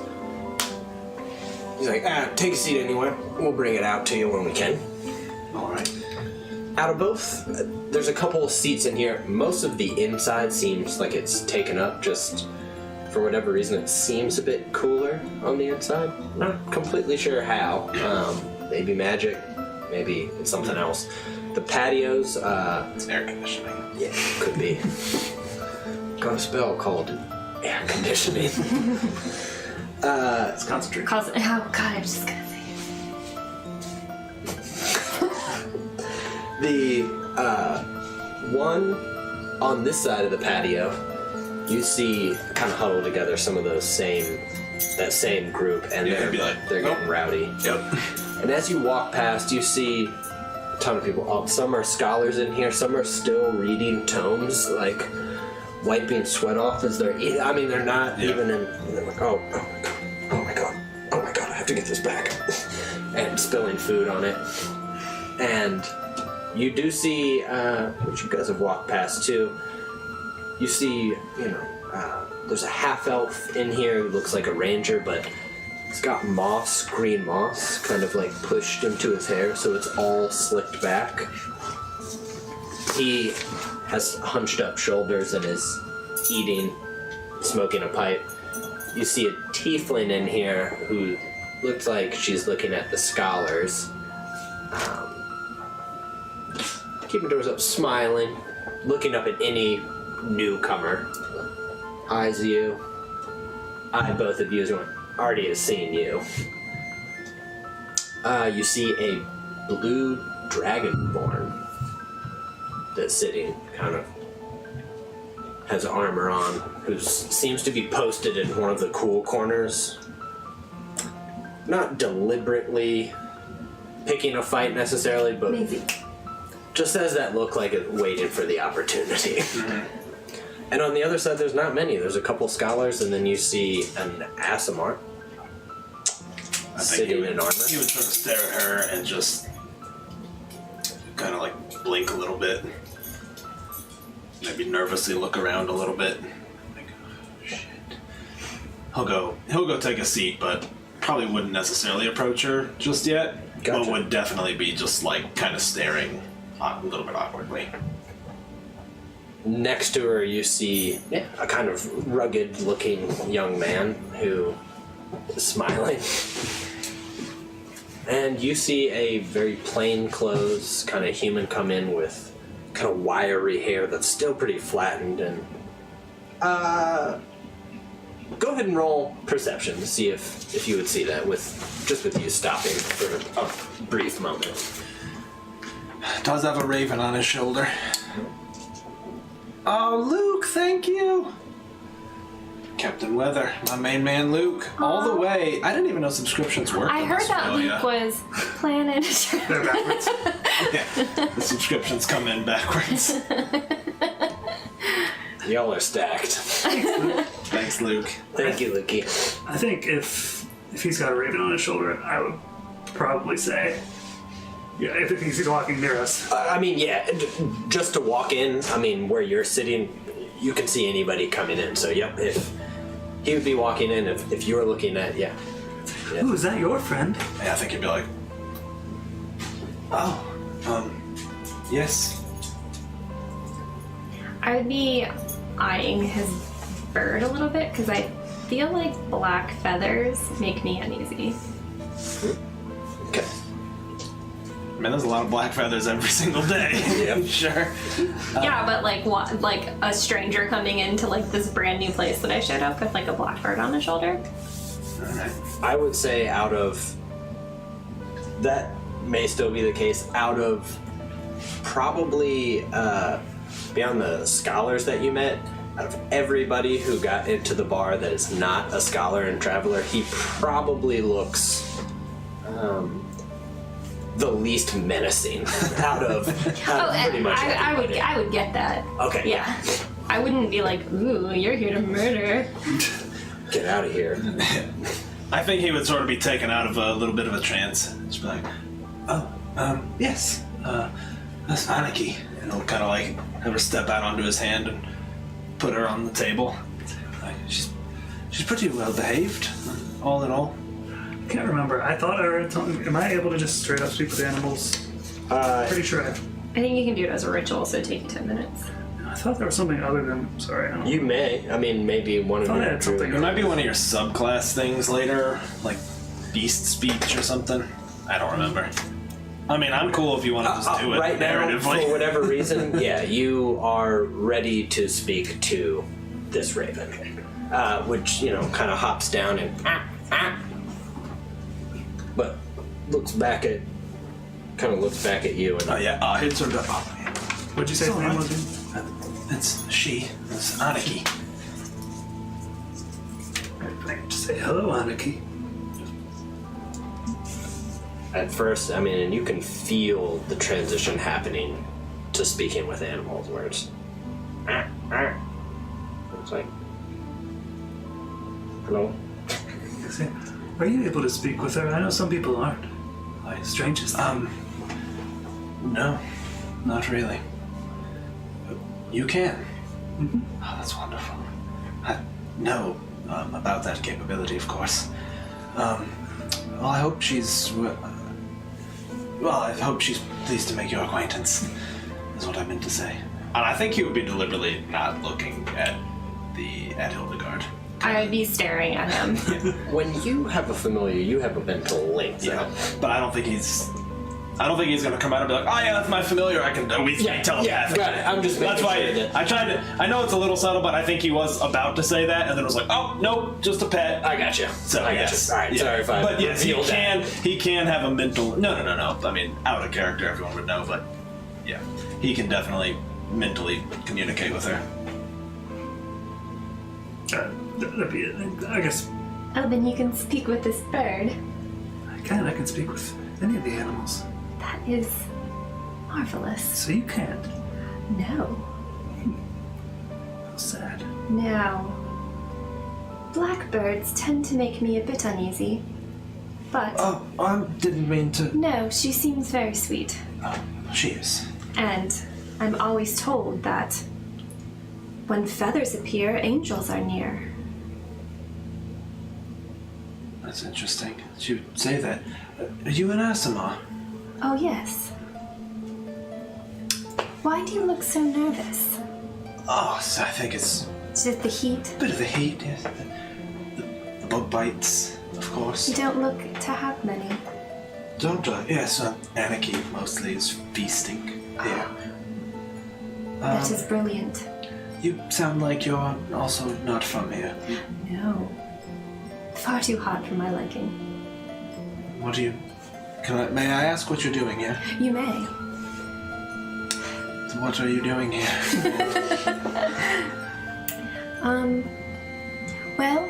He's like, take a seat anywhere. We'll bring it out to you when we can. All right. Out of both, there's a couple of seats in here. Most of the inside seems like it's taken up. Just for whatever reason, it seems a bit cooler on the inside. Not completely sure how. Maybe magic. Maybe it's something else. The patios, It's air conditioning. yeah, could be. Got a spell called air conditioning. It's concentrated. Oh God, I'm just gonna say it. The one on this side of the patio, you see kind of huddled together some of that same group, and Yeah, they're it'd be like, they're getting rowdy. Yep. And as you walk past, you see a ton of people. Some are scholars in here. Some are still reading tomes, like wiping sweat off as they're eating. I mean, they're not even in. They're like, oh my god, I have to get this back, and spilling food on it. And you do see, which you guys have walked past too. You see, there's a half elf in here who looks like a ranger, but it's got moss, green moss, kind of like pushed into his hair, so it's all slicked back. He has hunched up shoulders and is eating, smoking a pipe. You see a tiefling in here who looks like she's looking at the scholars. Keeping doors up, smiling, looking up at any newcomer. Eyes you. Eye both of you as one. Already has seen you. You see a blue dragonborn that's sitting, kind of has armor on, who seems to be posted in one of the cool corners. Not deliberately picking a fight necessarily, but Maybe. just has that look like it waited for the opportunity. And on the other side, there's not many. There's a couple scholars, and then you see an Asimar. I think sitting in armor. He would sort of stare at her and just kind of like blink a little bit. Maybe nervously look around a little bit. Like, oh, shit. He'll go take a seat, but probably wouldn't necessarily approach her just yet. Gotcha. But would definitely be just like kind of staring a little bit awkwardly. Next to her, you see a kind of rugged-looking young man who is smiling. And you see a very plain clothes kind of human come in with kind of wiry hair that's still pretty flattened. And go ahead and roll perception to see if you would see that with you stopping for a brief moment. Does have a raven on his shoulder. Oh, Luke, thank you. Captain Weather, my main man Luke, all the way. I didn't even know subscriptions worked. I on heard this that really, Luke was planning to They're backwards. Yeah, the subscriptions come in backwards. Y'all are stacked. Thanks, Luke. Thank you, Lukey. I think if he's got a raven on his shoulder, I would probably say, yeah, if he's walking near us. I mean, yeah, just to walk in, I mean, where you're sitting, you can see anybody coming in. So, yep, if he would be walking in, if you were looking at, yeah. Ooh, is that your friend? Yeah, I think he'd be like, oh, yes. I would be eyeing his bird a little bit because I feel like black feathers make me uneasy. Okay. I mean, there's a lot of black feathers every single day. Yep. Sure. Yeah, but like what? Like a stranger coming into like this brand new place that I showed up with like a blackbird on his shoulder. All right. I would say out of, that may still be the case, out of probably, beyond the scholars that you met, out of everybody who got into the bar that is not a scholar and traveler, he probably looks the least menacing out of pretty much everybody. I would get that. Okay. Yeah. I wouldn't be like, ooh, you're here to murder. Get out of here. I think he would sort of be taken out of a little bit of a trance. Just be like, oh, yes, that's Anarchy. And he'll kind of like have her step out onto his hand and put her on the table. Like, she's pretty well behaved, all in all. I can't remember. I thought I read something. Am I able to just straight up speak with animals? Pretty sure I think you can do it as a ritual, so take you 10 minutes. I thought there was something other than. Sorry, I don't know. You may. I mean, maybe one of Thought I your had something. It might be one of your subclass things later, like beast speech or something. I don't remember. I mean, I'm cool if you want to just do it right now, narratively. for whatever reason, yeah, you are ready to speak to this raven, which, you know, kind of hops down and but looks back at you and Oh yeah, it's sort of. What'd you say his name was? It's Anarchy. I can just say hello, Anarchy. at first, I mean, and you can feel the transition happening to speaking with animals, where it's like, hello? Are you able to speak with her? I know some people aren't. Strangest thing. No, not really. You can. Mm-hmm. Oh, that's wonderful. I know about that capability, of course. Well, I hope she's. Well, I hope she's pleased to make your acquaintance, is what I meant to say. And I think he would be deliberately not looking at Hildegard. I would be staring at him. When you have a familiar, you have a mental link. Yeah, but I don't think he's gonna come out and be like, "Oh yeah, that's my familiar. I can we tell." Yeah, got it. I'm just making that's why sure that I tried to. I know it's a little subtle, but I think he was about to say that, and then it was like, "Oh nope, just a pet." I got you. So I got yes, you. All right, yeah. sorry if I. But yes, he revealed that. can have a mental. No. I mean, out of character, everyone would know, but yeah, he can definitely mentally communicate with her. That'd be it. I guess Oh, then you can speak with this bird. I can. I can speak with any of the animals. That is marvelous. So you can't. No. How sad. Now, blackbirds tend to make me a bit uneasy. But Oh, I didn't mean to. no, she seems very sweet. Oh, she is. And I'm always told that when feathers appear, angels are near. That's interesting. Did you say that? Are you an Asima? Oh, yes. Why do you look so nervous? Oh, so I think it's Is it the heat? a bit of the heat, yes. The bug bites, of course. You don't look to have many. Don't I? Yes, anarchy mostly is feasting here. That is brilliant. You sound like you're also not from here. No. Far too hot for my liking. What do you... May I ask what you're doing here? You may. What are you doing here? Well,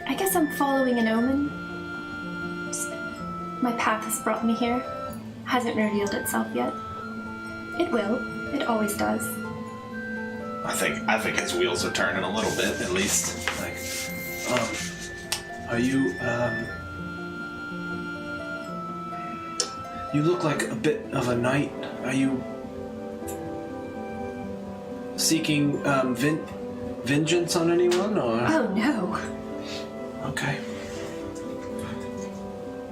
I guess I'm following an omen. My path has brought me here. Hasn't revealed itself yet. It will. It always does. I think his wheels are turning a little bit, at least. Like, are you, you look like a bit of a knight. Are you seeking, vengeance on anyone, or? Oh no. Okay.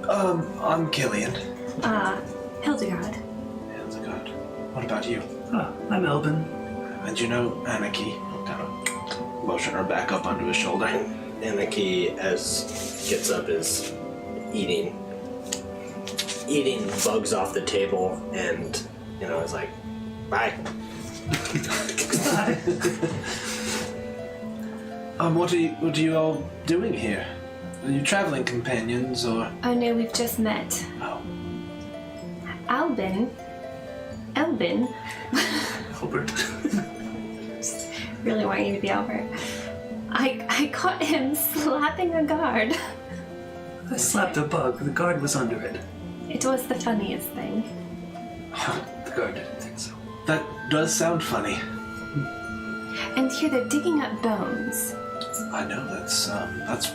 I'm Killian. Hildegard. Hildegard. What about you? I'm Elvin. And you know Anarchy? I'll kind of motion her back up onto his shoulder. Anarchy, as gets up, is eating bugs off the table, and is like, bye. What are you all doing here? Are you traveling companions, or? Oh no, we've just met. Oh. Elvin. Albert. Really want you to be Albert. I caught him slapping a guard. I slapped a bug. The guard was under it. It was the funniest thing. The guard didn't think so. That does sound funny. And here they're digging up bones. I know, that's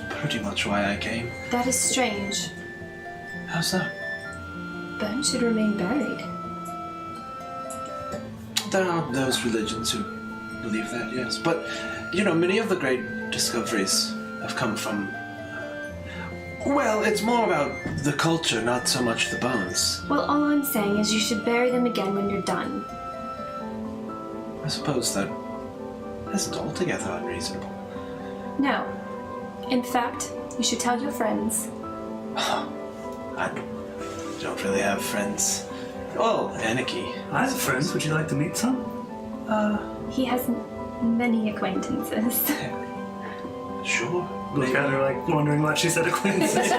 pretty much why I came. That is strange. How's that? Bones should remain buried. There are those religions who believe that, yes. But, many of the great discoveries have come from... Well, it's more about the culture, not so much the bones. Well, all I'm saying is you should bury them again when you're done. I suppose that isn't altogether unreasonable. No. In fact, you should tell your friends. I don't really have friends. Oh, Anarchy. I have friends. Would you like to meet some? He has many acquaintances. Sure. Look at her like wondering why she said acquaintances.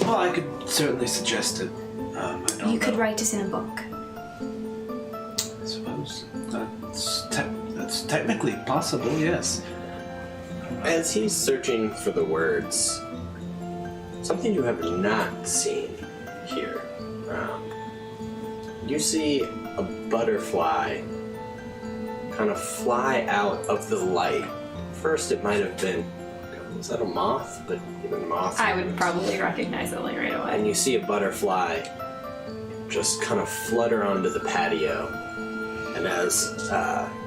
Well, I could certainly suggest it. I don't You could know. write it in a book. I suppose that's technically possible, yes. As he's searching for the words, something you have not seen here. You see a butterfly kind of fly out of the light. First, it might have been, was that a moth? But even moths. I would probably recognize it like right away. And you see a butterfly just kind of flutter onto the patio. And as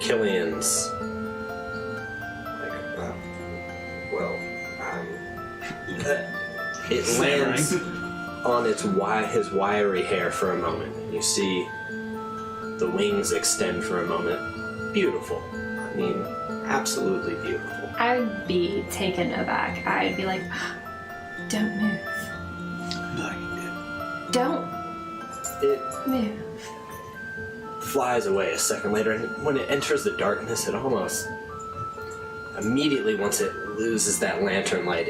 Killian's it lands on his wiry hair for a moment. You see the wings extend for a moment. Beautiful. I mean, absolutely beautiful. I would be taken aback. I'd be like, don't move. Don't It move. flies away a second later, and when it enters the darkness, it almost immediately, once it loses that lantern light,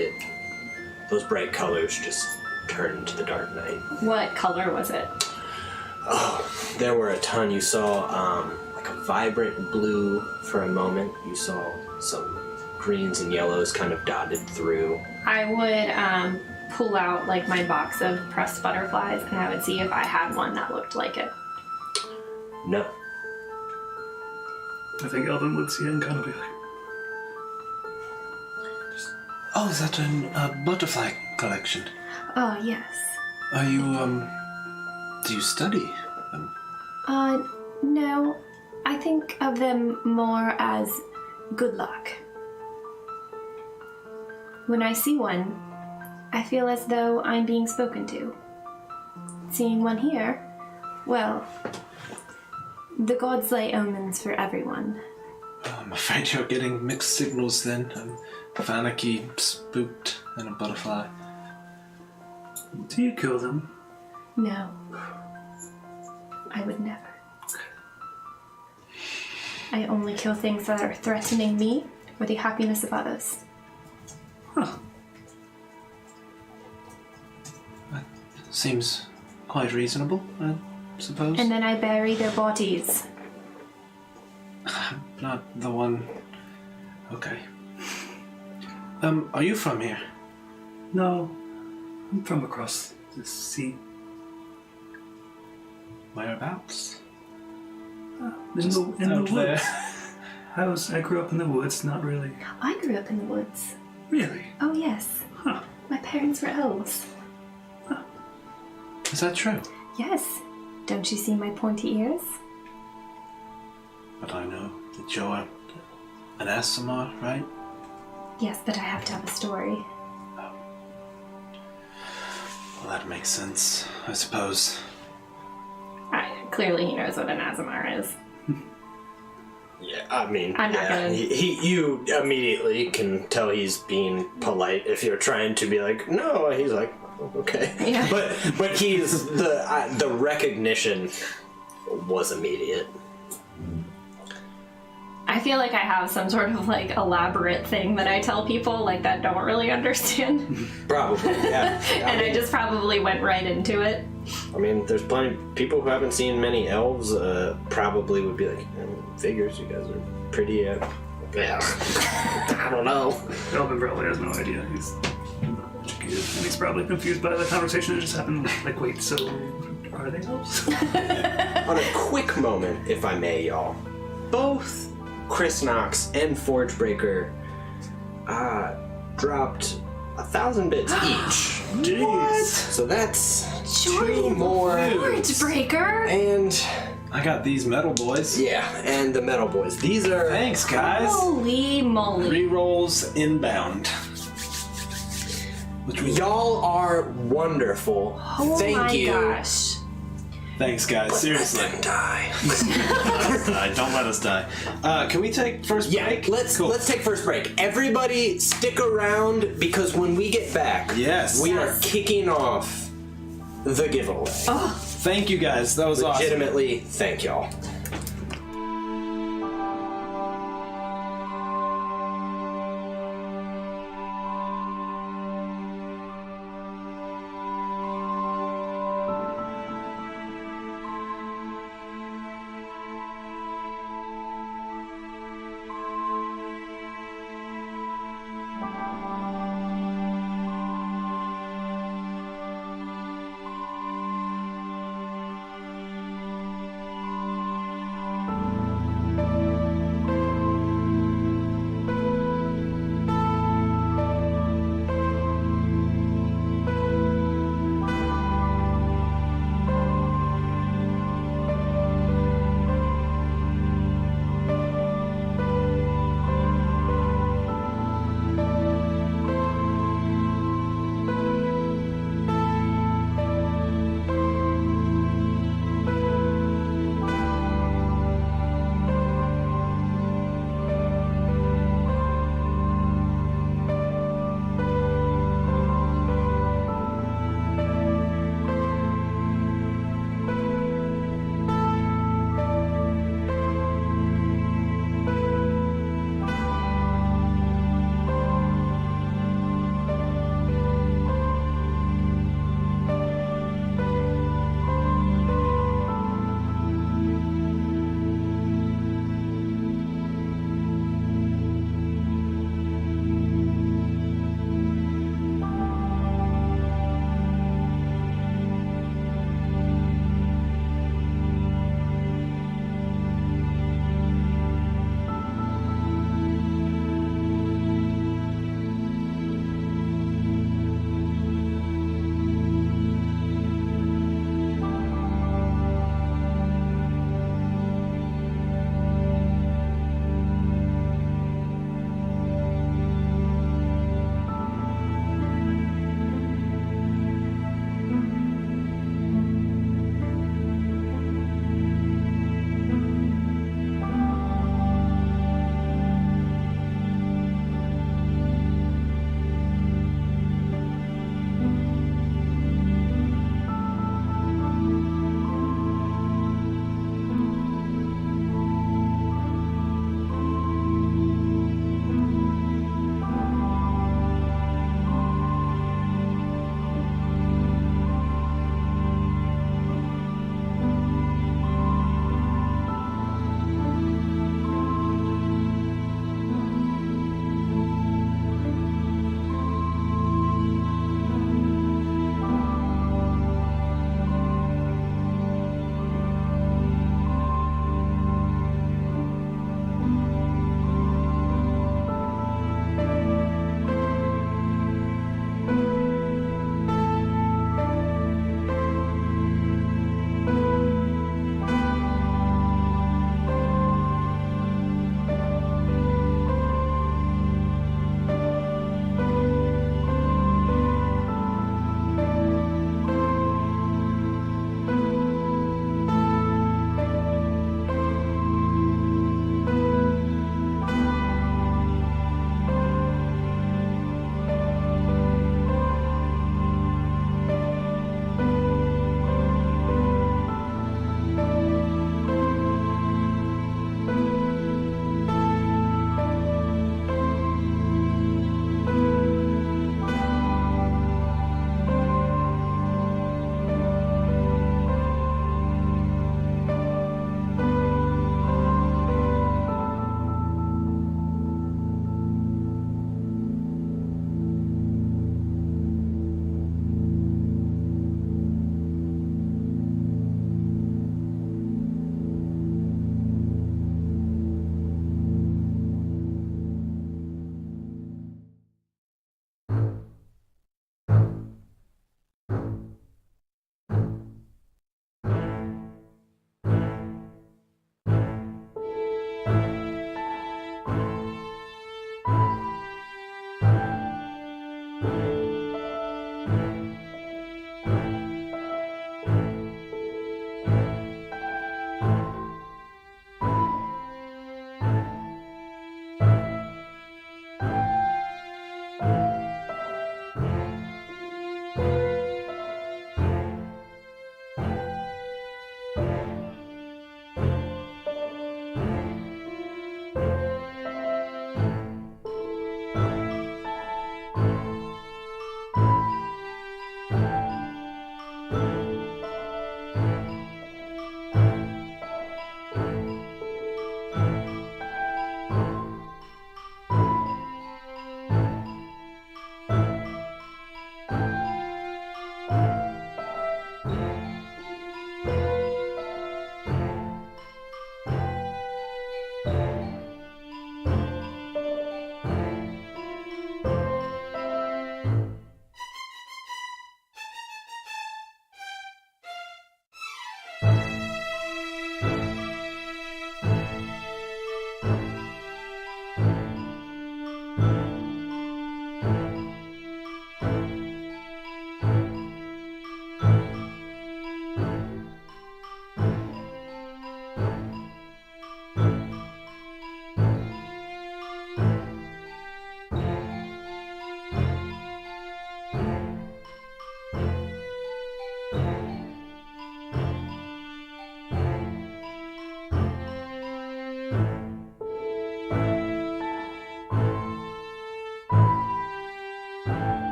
those bright colors just turn into the dark night. What color was it? Oh, there were a ton. You saw like a vibrant blue for a moment. You saw some greens and yellows kind of dotted through. I would pull out like my box of pressed butterflies and I would see if I had one that looked like it. No. I think Elvin would see it and kind of be like, Oh, is that a butterfly collection? Oh, yes. Are you, do you study them? No. I think of them more as good luck. When I see one, I feel as though I'm being spoken to. Seeing one here, well, the gods lay omens for everyone. I'm afraid you're getting mixed signals then. Fanicky, spooked, and a butterfly. Do you kill them? No. I would never. I only kill things that are threatening me or the happiness of others. Huh. That seems quite reasonable, I suppose. And then I bury their bodies. Not the one... Okay. Are you from here? No. I'm from across the sea. Whereabouts? In the out woods. there. I grew up in the woods, not really. I grew up in the woods. Really? Oh, yes. Huh. My parents were elves. Is that true? Yes. Don't you see my pointy ears? But I know that you're an Asimar, right? Yes, but I have to have a story. Well, that makes sense, I suppose. Clearly he knows what an Azamar is. Yeah, I mean, I'm not gonna- you immediately can tell he's being polite if you're trying to be like, no, he's like, okay. Yeah. But he's, the recognition was immediate. I feel like I have some sort of like elaborate thing that I tell people like that don't really understand. Probably, yeah. And I just probably went right into it. I mean, there's plenty people who haven't seen many elves. Probably would be like, figures. You guys are pretty. Yeah, I don't know. Elvin probably has no idea. He's not educated, and he's probably confused by the conversation that just happened. Like, wait, so are they elves? On a quick moment, if I may, y'all, both Chris Knox and Forgebreaker dropped 1,000 bits each. Jeez. So that's Jordan, two more. Breaker. And I got these metal boys. yeah, and the Metal Boys. These are Thanks, guys. Holy moly. Rerolls inbound. Which was... y'all are wonderful. Oh Thank my you. gosh. Thanks, guys. Seriously. Let them die. Don't let us die. Can we take first Yeah, break? let's Cool. take first break. Everybody stick around because when we get back, Yes. we are Yes. kicking off the giveaway. Thank you, guys. That was awesome. Legitimately, thank y'all.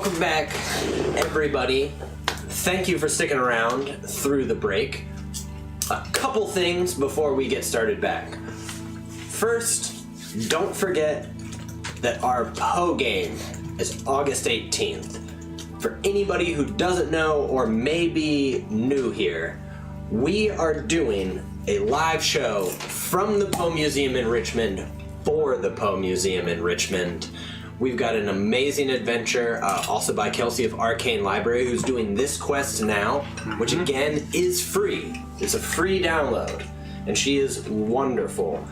welcome back, everybody. Thank you for sticking around through the break. A couple things before we get started back. First, don't forget that our Poe game is August 18th. For anybody who doesn't know or may be new here, we are doing a live show from the Poe Museum in Richmond for the Poe Museum in Richmond. We've got an amazing adventure, also by Kelsey of Arcane Library, who's doing this quest now, which again is free. It's a free download, and she is wonderful.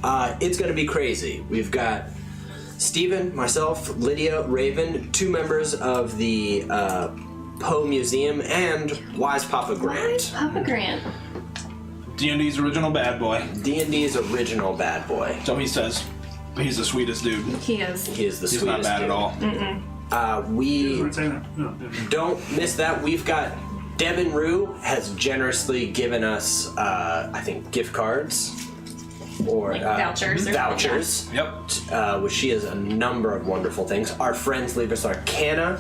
It's going to be crazy. We've got Steven, myself, Lydia, Raven, 2 members of the Poe Museum, and Wise Papa Grant. Papa Grant. D&D's original bad boy. D&D's original bad boy. So he says. He's the sweetest dude. He is. He is the He's sweetest not bad dude. at all. You We weren't saying that? No, never. don't miss that. We've got Devin Rue has generously given us, I think, gift cards or Like vouchers or vouchers. Yep. Which she has a number of wonderful things. Our friends Leavers Arcana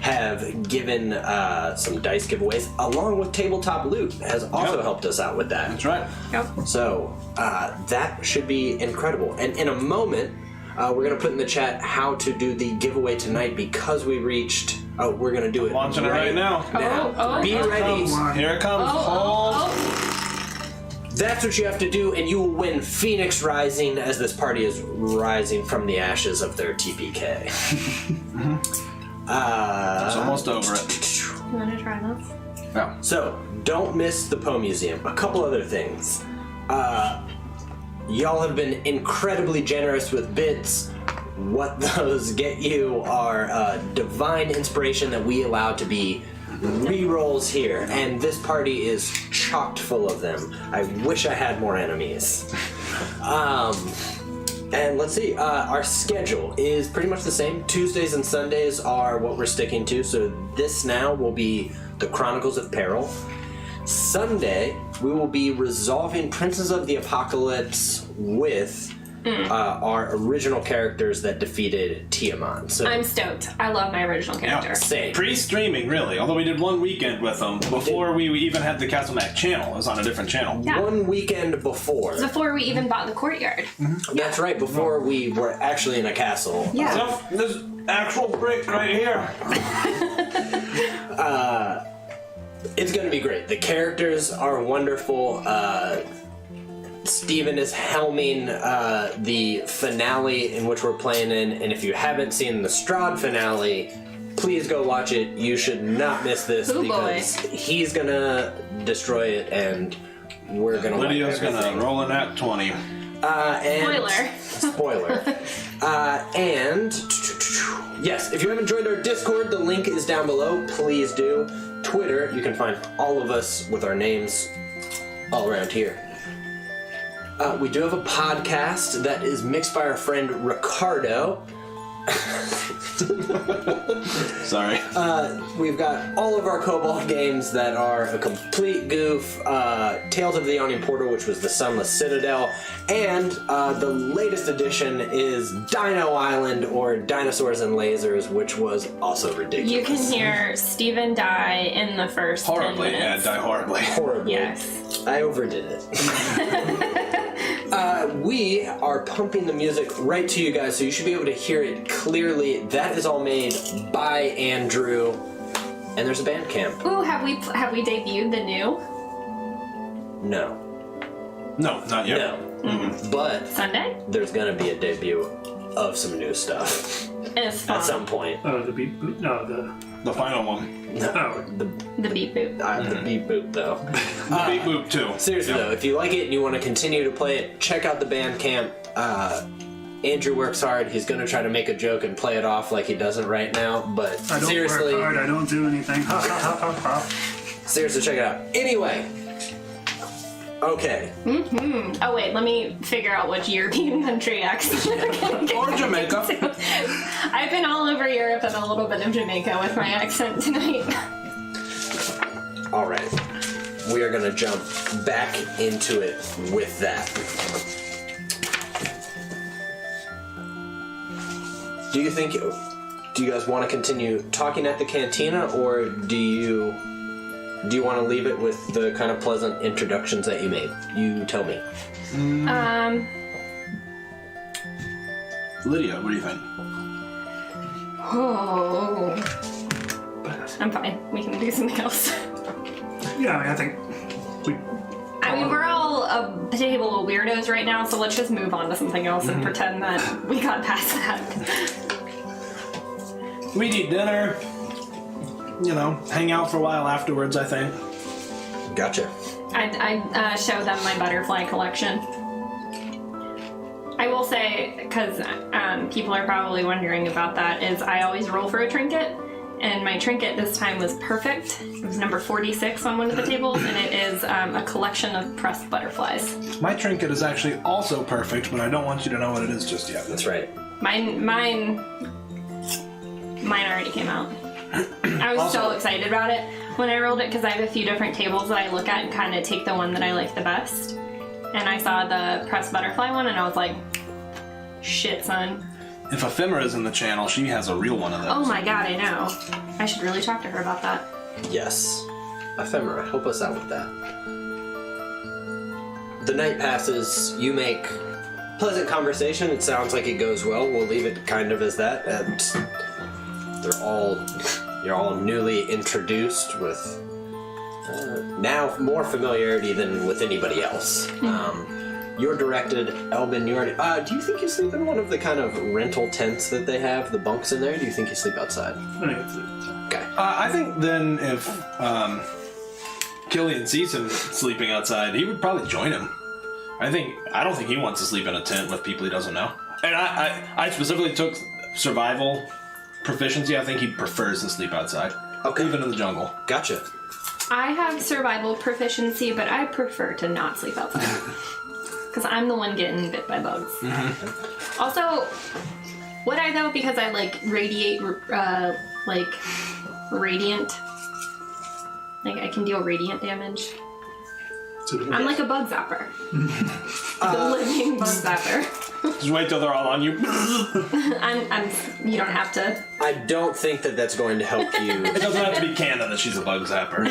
have given some dice giveaways, along with Tabletop Loot has also helped us out with that. That's right. Yep. So that should be incredible. And in a moment, we're going to put in the chat how to do the giveaway tonight because we reached... Oh, we're going to do it Launching it right now. Oh, Be ready. Here it comes. Oh. That's what you have to do, and you will win Phoenix Rising as this party is rising from the ashes of their TPK. It's almost over it. You want to try this? Yeah. So, don't miss the Poe Museum. A couple other things. Y'all have been incredibly generous with bits. What those get you are divine inspiration that we allow to be rerolls here, and this party is chocked full of them. I wish I had more enemies. And let's see, our schedule is pretty much the same. Tuesdays and Sundays are what we're sticking to, so this now will be the Chronicles of Peril. Sunday, we will be resolving Princes of the Apocalypse with our original characters that defeated Tiamat. So I'm stoked. I love my original character. same. Pre-streaming, really. Although we did one weekend with them before we even had the Castle Mac channel. It was on a different channel. Yeah. One weekend before. Before we even bought the courtyard. That's right, before we were actually in a castle. Yeah. So, this actual brick right here. It's going to be great. The characters are wonderful. Steven is helming the finale in which we're playing in, and if you haven't seen the Strahd finale, please go watch it. You should not miss this because he's going to destroy it, and we're going to Lydia's gonna roll in at 20. Spoiler. And yes, if you haven't joined our Discord, the link is down below. Please do. Twitter, you can find all of us with our names all around here. We do have a podcast that is mixed by our friend Ricardo. Sorry. We've got all of our Cobalt games that are a complete goof. Tales of the Yawning Portal, which was the Sunless Citadel. And the latest edition is Dino Island, or Dinosaurs and Lasers, which was also ridiculous. You can hear Steven die in the first 10 Horribly, minutes. die horribly. Horribly. Yes. I overdid it. We are pumping the music right to you guys, so you should be able to hear it clearly. That is all made by Andrew, and there's a Bandcamp. Ooh, have we debuted the new No. No, not yet. No. But Sunday? there's gonna be a debut of some new stuff It's fun. at some point. Oh, the beat boot? No, The final one. oh, The beat boot. The beat boot, though. The Beat Boop too. Seriously, though, if you like it and you want to continue to play it, check out the Bandcamp. Andrew works hard. He's going to try to make a joke and play it off like he doesn't right now, but I don't seriously, work hard, I don't do anything. Ha ha ha ha ha. seriously, check it out. Anyway, okay. Oh wait, let me figure out which European country accent. Or Jamaica. I've been all over Europe and a little bit of Jamaica with my accent tonight. All right. We are going to jump back into it with that. Do you think do you guys want to continue talking at the cantina, or do you want to leave it with the kind of pleasant introductions that you made? You tell me. Lydia, what do you think? Oh. I'm fine. We can do something else. Yeah, I mean, I think we. I mean, we're all a table of weirdos right now, so let's just move on to something else and pretend that we got past that. We'd eat dinner, hang out for a while afterwards, I think. Gotcha. I show them my butterfly collection. I will say, because people are probably wondering about that, is I always roll for a trinket, and my trinket this time was perfect. It was number 46 on one of the tables, and it is a collection of pressed butterflies. My trinket is actually also perfect, but I don't want you to know what it is just yet. That's right. Mine already came out. I was so excited about it when I rolled it, because I have a few different tables that I look at and kind of take the one that I like the best. And I saw the pressed butterfly one, and I was like, shit, son. If Ephemera's in the channel, she has a real one of those. Oh my god, I know. I should really talk to her about that. Yes. Ephemera, help us out with that. The night passes, you make pleasant conversation. It sounds like it goes well. We'll leave it kind of as that. And you're all newly introduced with now more familiarity than with anybody else. You're directed, Elbin, you already... do you think you sleep in one of the kind of rental tents that they have, the bunks in there? Do you think you sleep outside? I think it's Okay. I think then if Killian sees him sleeping outside, he would probably join him. I don't think he wants to sleep in a tent with people he doesn't know. And I specifically took survival proficiency. I think he prefers to sleep outside. Okay. Even in the jungle. Gotcha. I have survival proficiency, but I prefer to not sleep outside. Because I'm the one getting bit by bugs. Mm-hmm. Also, would I though? Because I radiate, radiant. I can deal radiant damage. I'm like a bug zapper. The living bug zapper. Just wait till they're all on you. You don't have to. I don't think that that's going to help you. It doesn't have to be canon that she's a bug zapper.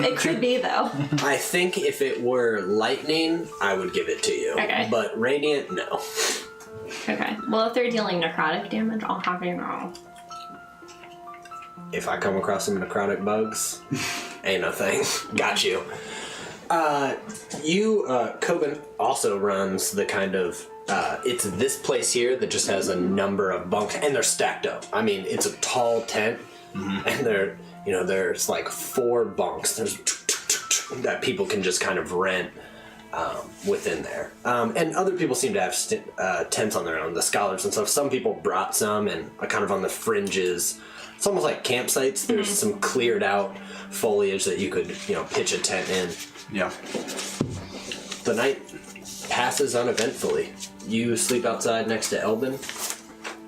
It could be, though. I think if it were lightning, I would give it to you. Okay. But radiant, no. Okay. Well, if they're dealing necrotic damage, I'll have you know. If I come across some necrotic bugs, ain't no thing. Got you. Coben also runs the kind of, it's this place here that just has a number of bunks, and they're stacked up. I mean, it's a tall tent, and there's like 4 bunks. There's that people can just kind of rent within there. And other people seem to have tents on their own, the scholars and stuff. Some people brought some and are kind of on the fringes. It's almost like campsites. There's some cleared out foliage that you could, pitch a tent in. Yeah. The night passes uneventfully. You sleep outside next to Elbin.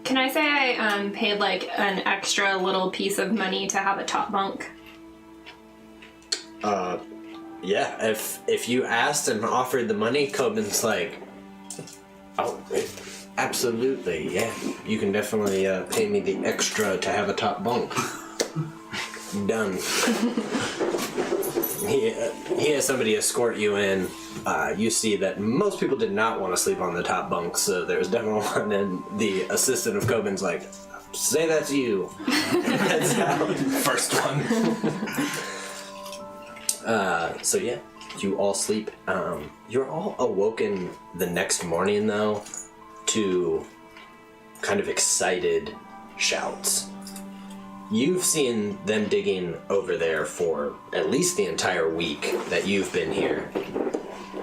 Can I say I paid an extra little piece of money to have a top bunk? Yeah. If you asked and offered the money, Coben's like, oh, absolutely, yeah. You can definitely pay me the extra to have a top bunk. Done. He has somebody escort you in. You see that most people did not want to sleep on the top bunk, so there's definitely one, and the assistant of Coben's like, say that's you. Heads out. First one. So yeah, you all sleep. You're all awoken the next morning, though, to kind of excited shouts. You've seen them digging over there for at least the entire week that you've been here.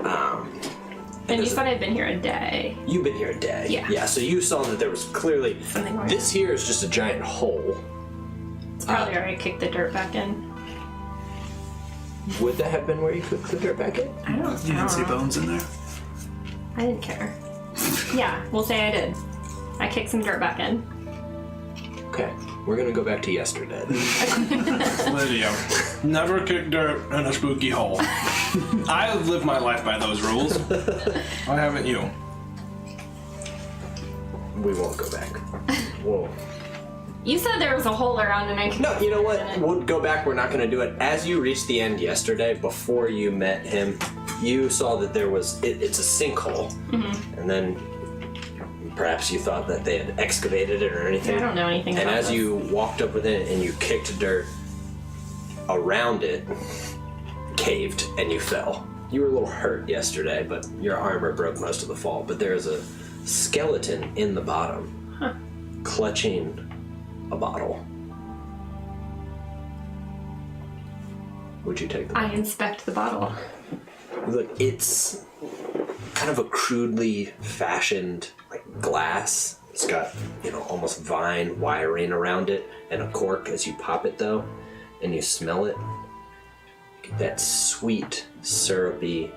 And you said I've been here a day. You've been here a day. Yeah. Yeah, so you saw that there was clearly... Something going on. This here is just a giant hole. It's probably where I kicked the dirt back in. Would that have been where you could put the dirt back in? I don't You didn't see know. bones in there? I didn't care. Yeah, we'll say I did. I kicked some dirt back in. Okay, we're gonna go back to yesterday. Lydia, never kick dirt in a spooky hole. I live my life by those rules. Why haven't you? We won't go back. We'll You said there was a hole around and I could... No, you know what? We'll go back. We're not going to do it. As you reached the end yesterday, before you met him, you saw that there was... It's a sinkhole. Mm-hmm. And then perhaps you thought that they had excavated it or anything. I don't know anything and about as this. you walked up with it and you kicked dirt around it, caved, and you fell. You were a little hurt yesterday, but your armor broke most of the fall. But there is a skeleton in the bottom, clutching a bottle. Would you take the bottle? I inspect the bottle. Look, it's kind of a crudely fashioned like glass. It's got, almost vine wiring around it and a cork as you pop it though, and you smell it. You get that sweet, syrupy,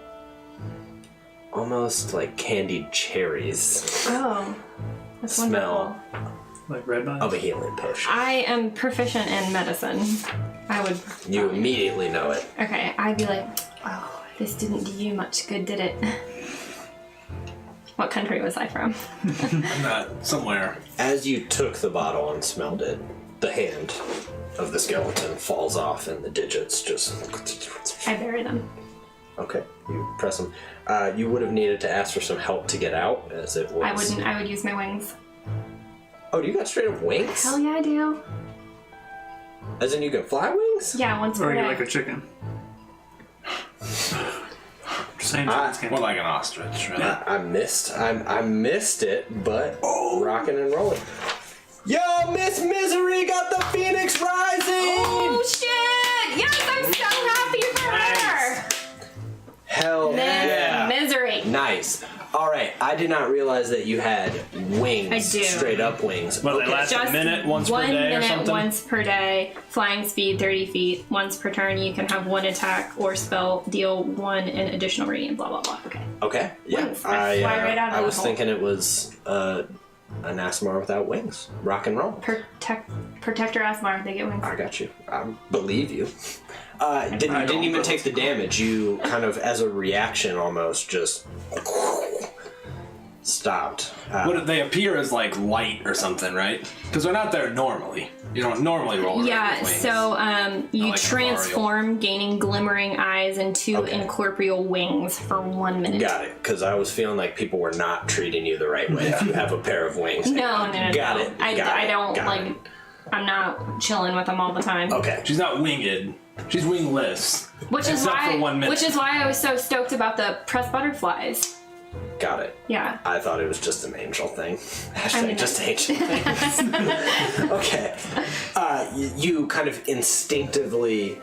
almost like candied cherries Oh, that's smell wonderful. Like red vines? of a healing potion. I am proficient in medicine. I would... You immediately know it. Okay, I'd be like, oh, this didn't do you much good, did it? What country was I from? I'm not somewhere. As you took the bottle and smelled it, the hand of the skeleton falls off and the digits just... I bury them. Okay, you press them. You would have needed to ask for some help to get out, as it was... I wouldn't. I would use my wings. Oh, you got straight up wings? Hell yeah, I do. As in you can fly wings? Yeah, once Or per are you day. like a chicken? Just saying chickens can't. More like an ostrich, right? I missed it, but rocking and rolling. Yo, Miss Misery got the Phoenix Rising! Oh shit! Yes, I'm so happy for her. Hell Miss yeah! Misery. Nice. All right, I did not realize that you had wings. I do. Straight up wings. Well, they Okay. last a minute once per 1 day or minute something? once per day. Flying speed 30 feet. Once per turn, you can have one attack or spell deal 1 in additional radiant. Blah blah blah. Okay. Okay. Yeah. Wings. I fly right out of I the was hole. thinking it was an Asmar without wings. Rock and roll. Protector Asmar. They get wings. I got you. I believe you. Didn't even take the damage. You kind of, as a reaction, almost just stopped. They appear as like light or something, right? Because they're not there normally. You don't normally roll around Yeah, with wings. so you like an transform, gaining glimmering eyes into Okay. incorporeal wings for 1 minute. Got it. Because I was feeling like people were not treating you the right way if you have a pair of wings. No. Got no. it. I don't Got like. it. I'm not chilling with them all the time. Okay. She's not winged. She's wingless. Which is Except why. for 1 minute. Which is why I was so stoked about the pressed butterflies. Got it. Yeah. I thought it was just an angel thing. Hashtag mean, just angel things. Okay. You kind of instinctively,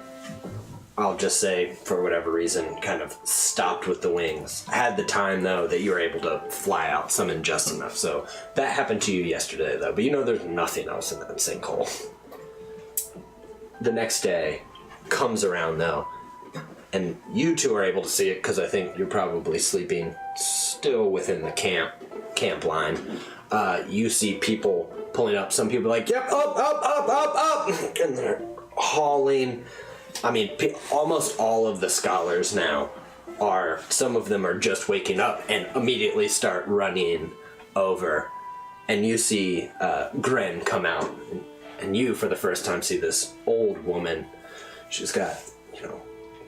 I'll just say, for whatever reason, kind of stopped with the wings. Had the time, though, that you were able to fly out some in just enough. So that happened to you yesterday, though. But there's nothing else in that sinkhole. The next day comes around, though. And you two are able to see it because I think you're probably sleeping still within the camp line. You see people pulling up. Some people are like, yep, up. And they're hauling. I mean, almost all of the scholars now some of them are just waking up and immediately start running over. And you see Gren come out. And you, for the first time, see this old woman. She's got,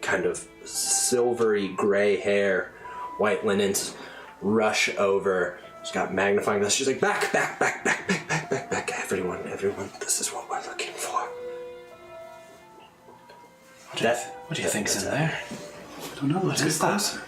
kind of silvery gray hair, white linens, rush over. She's got magnifying glass. She's like, back. Everyone, this is what we're looking for. What do you think's in there? I don't know. Let's get closer.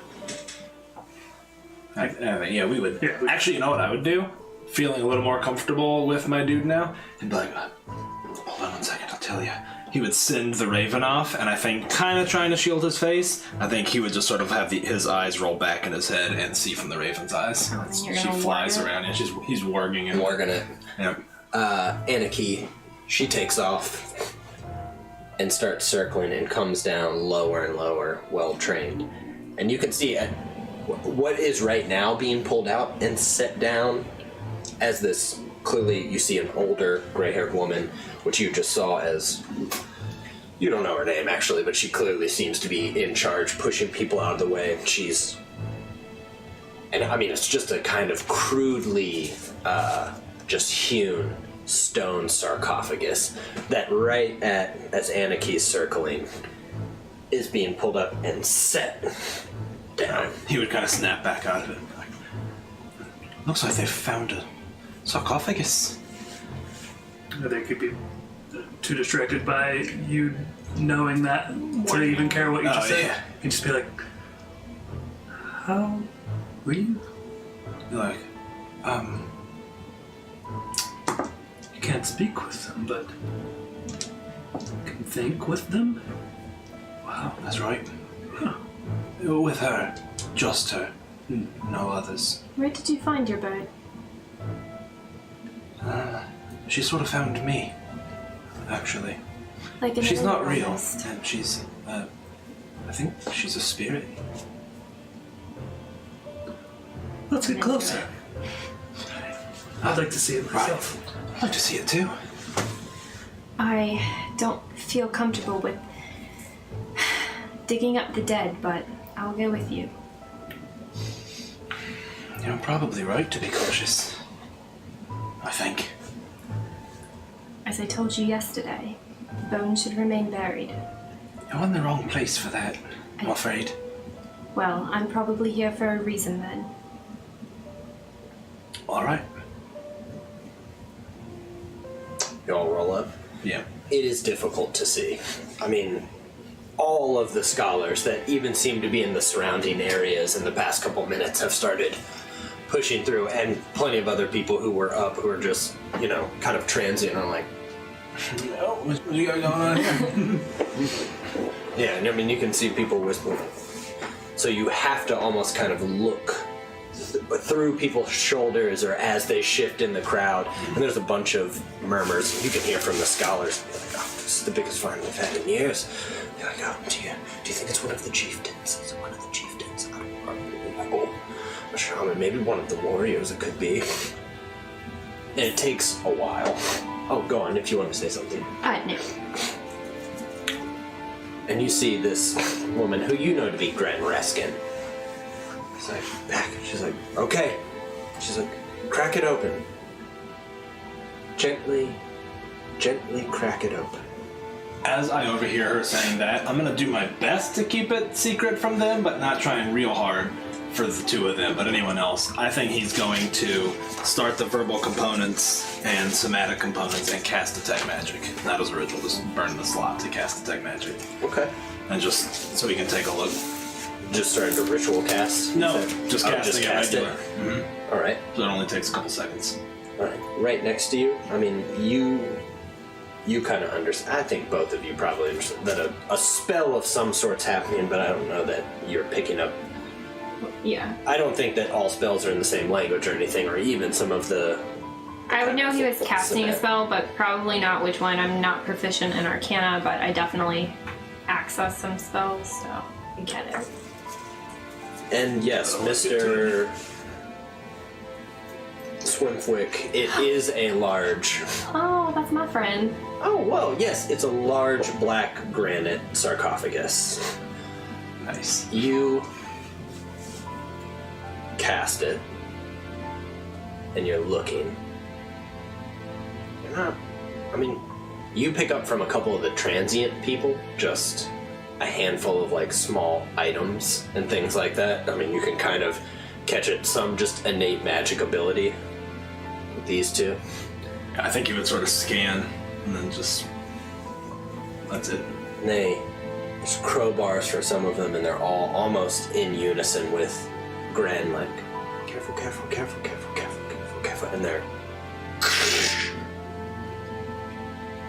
Yeah, we would. Yeah, Actually, you know what I would do? Feeling a little more comfortable with my dude now, and be like, hold on 1 second, I'll tell you. He would send the raven off, and I think, kind of trying to shield his face, I think he would just sort of have his eyes roll back in his head and see from the raven's eyes. You're She gonna flies warg it? around, and he's warging it. Warging it. Yeah. Anarchy, she takes off and starts circling and comes down lower and lower, well trained. And you can see what is right now being pulled out and set down as this. Clearly, you see an older, gray-haired woman, which you just saw as... You don't know her name, actually, but she clearly seems to be in charge, pushing people out of the way. She's... And, I mean, it's just a kind of crudely just hewn stone sarcophagus that right as Anaki's circling is being pulled up and set down. He would kind of snap back out of it. Like, looks like they found a sarcophagus. They could be too distracted by you knowing that to even care what you just said. Yeah. And just be like, how were you? You're like, You can't speak with them, but you can think with them? Wow. that's right. Huh. With her. Just her. No others. Where did you find your bird? She sort of found me, actually. Like in She's an not real, almost. and she's, I think she's a spirit. Let's get closer. I'd like to see it Right. myself. I'd like to see it too. I don't feel comfortable with digging up the dead, but I'll go with you. You're probably right to be cautious. I think. As I told you yesterday, the bones should remain buried. You're in the wrong place for that, I'm afraid. Well, I'm probably here for a reason then. Alright. You all roll up. Yeah. It is difficult to see. I mean, all of the scholars that even seem to be in the surrounding areas in the past couple minutes have started pushing through, and plenty of other people who were up who are just, kind of transient. I'm like, What you got going on here? yeah, and I mean, you can see people whispering. So you have to almost kind of look through people's shoulders or as they shift in the crowd, and there's a bunch of murmurs you can hear from the scholars. Be like, oh, this is the biggest find we've had in years. Be like, oh, do you think it's one of the chieftains? Is it one of the chieftains? I don't know. A shaman, maybe one of the warriors it could be. And it takes a while. Oh, go on if you want to say something. No. And you see this woman who you know to be Gren Reskin. She's like, back. She's like, okay. She's like, crack it open. Gently crack it open. As I overhear her saying that, I'm gonna do my best to keep it secret from them, but not trying real hard for the two of them, but anyone else. I think he's going to start the verbal components and somatic components and cast detect magic. That was a ritual, just burn the slot to cast detect magic. Okay. And just so we can take a look. Just starting to ritual cast? No, Is that- just oh, casting it cast regular. All right. So it only takes a couple seconds. All right. Right next to you. I mean, you kind of understand. I think both of you probably understand that a spell of some sort's happening, but I don't know that you're picking up. Yeah. I don't think that all spells are in the same language or anything, or even some of the. I would know he was casting a Somatic. spell, but probably not which one. I'm not proficient in Arcana, but I definitely access some spells, so I get it. And yes, Mr. Swimfwick, it is a large. Oh, that's my friend. Oh, well, yes, it's a large black granite sarcophagus. Nice. You cast it, and you're looking. You're not. I mean, you pick up from a couple of the transient people just a handful of like small items and things like that. I mean, you can kind of catch it. Some just innate magic ability with these two. I think he would sort of scan and then just. That's it. There's crowbars for some of them, and they're all almost in unison with Gren, like, careful, careful, careful, careful, careful, careful, careful, and they're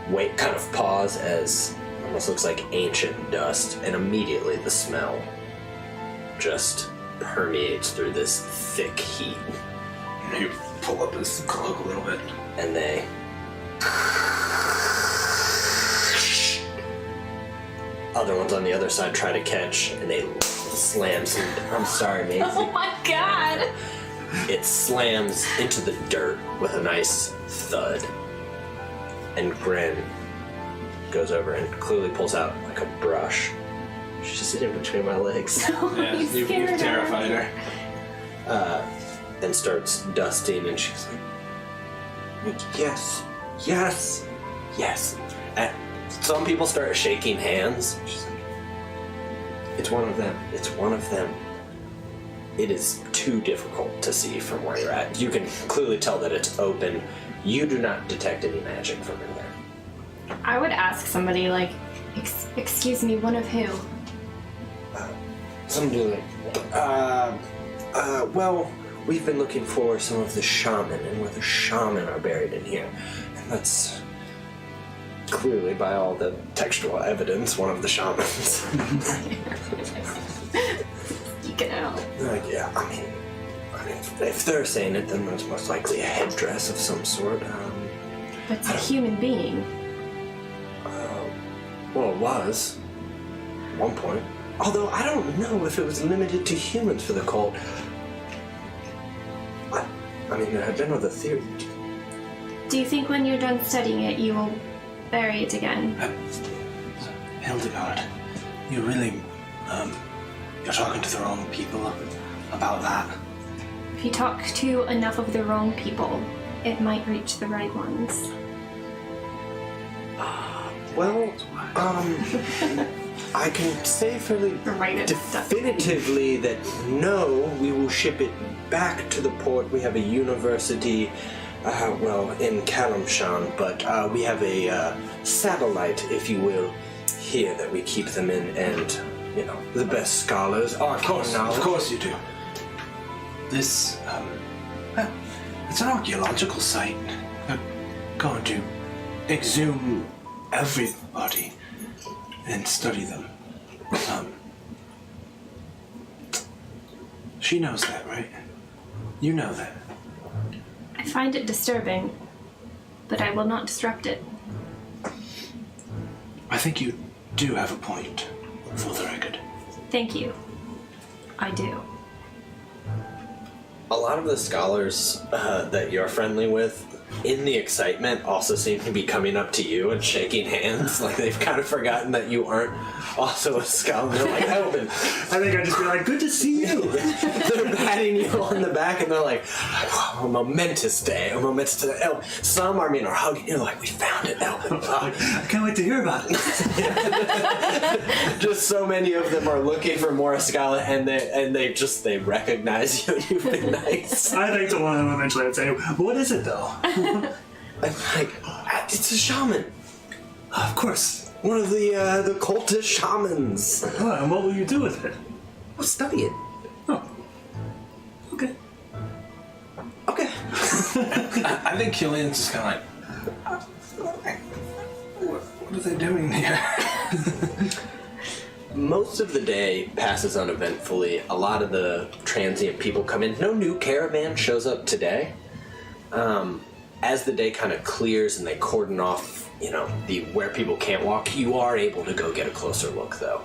wait, kind of pause as almost looks like ancient dust, and immediately the smell just permeates through this thick heat, He would pull up his cloak a little bit. and they other ones on the other side try to catch, and they slam some. I'm sorry, Maisie. Oh my god! It slams into the dirt with a nice thud. And Gren goes over and clearly pulls out like a brush. She's just sitting between my legs. Yeah, You you've scared her. terrified her. And starts dusting, and she's like, yes, Yes. Yes. And some people start shaking hands. She's like, it's one of them. It's one of them. It is too difficult to see from where you're at. You can clearly tell that it's open. You do not detect any magic from in there. I would ask somebody like, excuse me, one of who? Somebody like, well, we've been looking for some of the shaman, and where the shaman are buried in here. And that's clearly, by all the textual evidence, one of the shamans. You can out. Like, yeah, I mean, if they're saying it, then there's most likely a headdress of some sort. But it's a human being. Well, it was at one point. Although I don't know if it was limited to humans for the cult. I mean, there had been other theories. Do you think when you're done studying it, you will bury it again? Hildegard, you really, you're talking to the wrong people about that. If you talk to enough of the wrong people, it might reach the right ones. Well, I can say fairly Write it down. definitively that no, we will ship it back to the port. We have a university, in Kalimshan, but we have a satellite, if you will, here that we keep them in, and, you know, the best scholars are Of course you do. This, it's an archaeological site. We're going to exhume everybody and study them. She knows that, right? You know that. I find it disturbing, but I will not disrupt it. I think you do have a point, for the record. Thank you. I do. A lot of the scholars that you're friendly with, in the excitement, also seem to be coming up to you and shaking hands. Like they've kind of forgotten that you aren't also a scholar. They're like, Elvin. I think I'd just be like, good to see you. They're patting you on the back and they're like, wow, a momentous day. Elvin. Some are hugging you like, we found it, Elvin. I can't wait to hear about it. Just so many of them are looking for more Escala, and they recognize you. You've been nice. I think to one of them eventually I'd say, what is it though? I'm like, it's a shaman. Of course. One of the cultist shamans. Oh, and what will you do with it? I'll study it. Oh. Okay. Okay. I think Killian's just kind of like, what are they doing here? Most of the day passes uneventfully. A lot of the transient people come in. No new caravan shows up today. As the day kind of clears and they cordon off, where people can't walk, you are able to go get a closer look, though.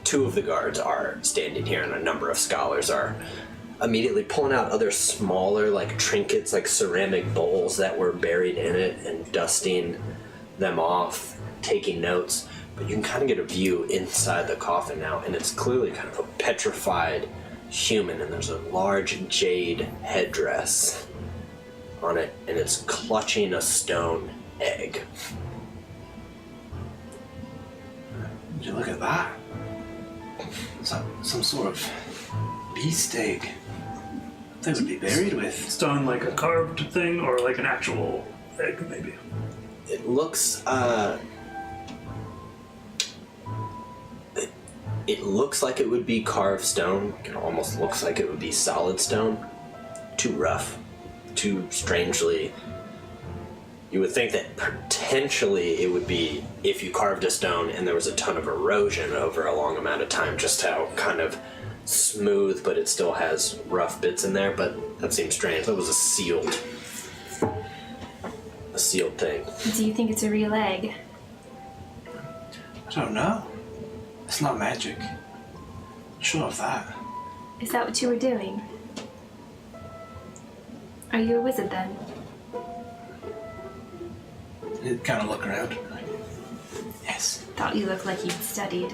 Two of the guards are standing here, and a number of scholars are immediately pulling out other smaller, like, trinkets, like ceramic bowls that were buried in it, and dusting them off, taking notes. But you can kind of get a view inside the coffin now, and it's clearly kind of a petrified human, and there's a large jade headdress on it, and it's clutching a stone egg. Would you look at that? Some sort of beast egg they would be buried with. Stone like a carved thing or like an actual egg, maybe? It looks, it looks like it would be carved stone. It almost looks like it would be solid stone. Too rough. Too strangely. You would think that potentially it would be if you carved a stone and there was a ton of erosion over a long amount of time, just how kind of smooth, but it still has rough bits in there. But that seems strange. That was a sealed thing. Do you think it's a real egg? I don't know. It's not magic. I'm sure of that. Is that what you were doing? Are you a wizard then? He'd kind of look around. Yes. Thought you looked like you'd studied.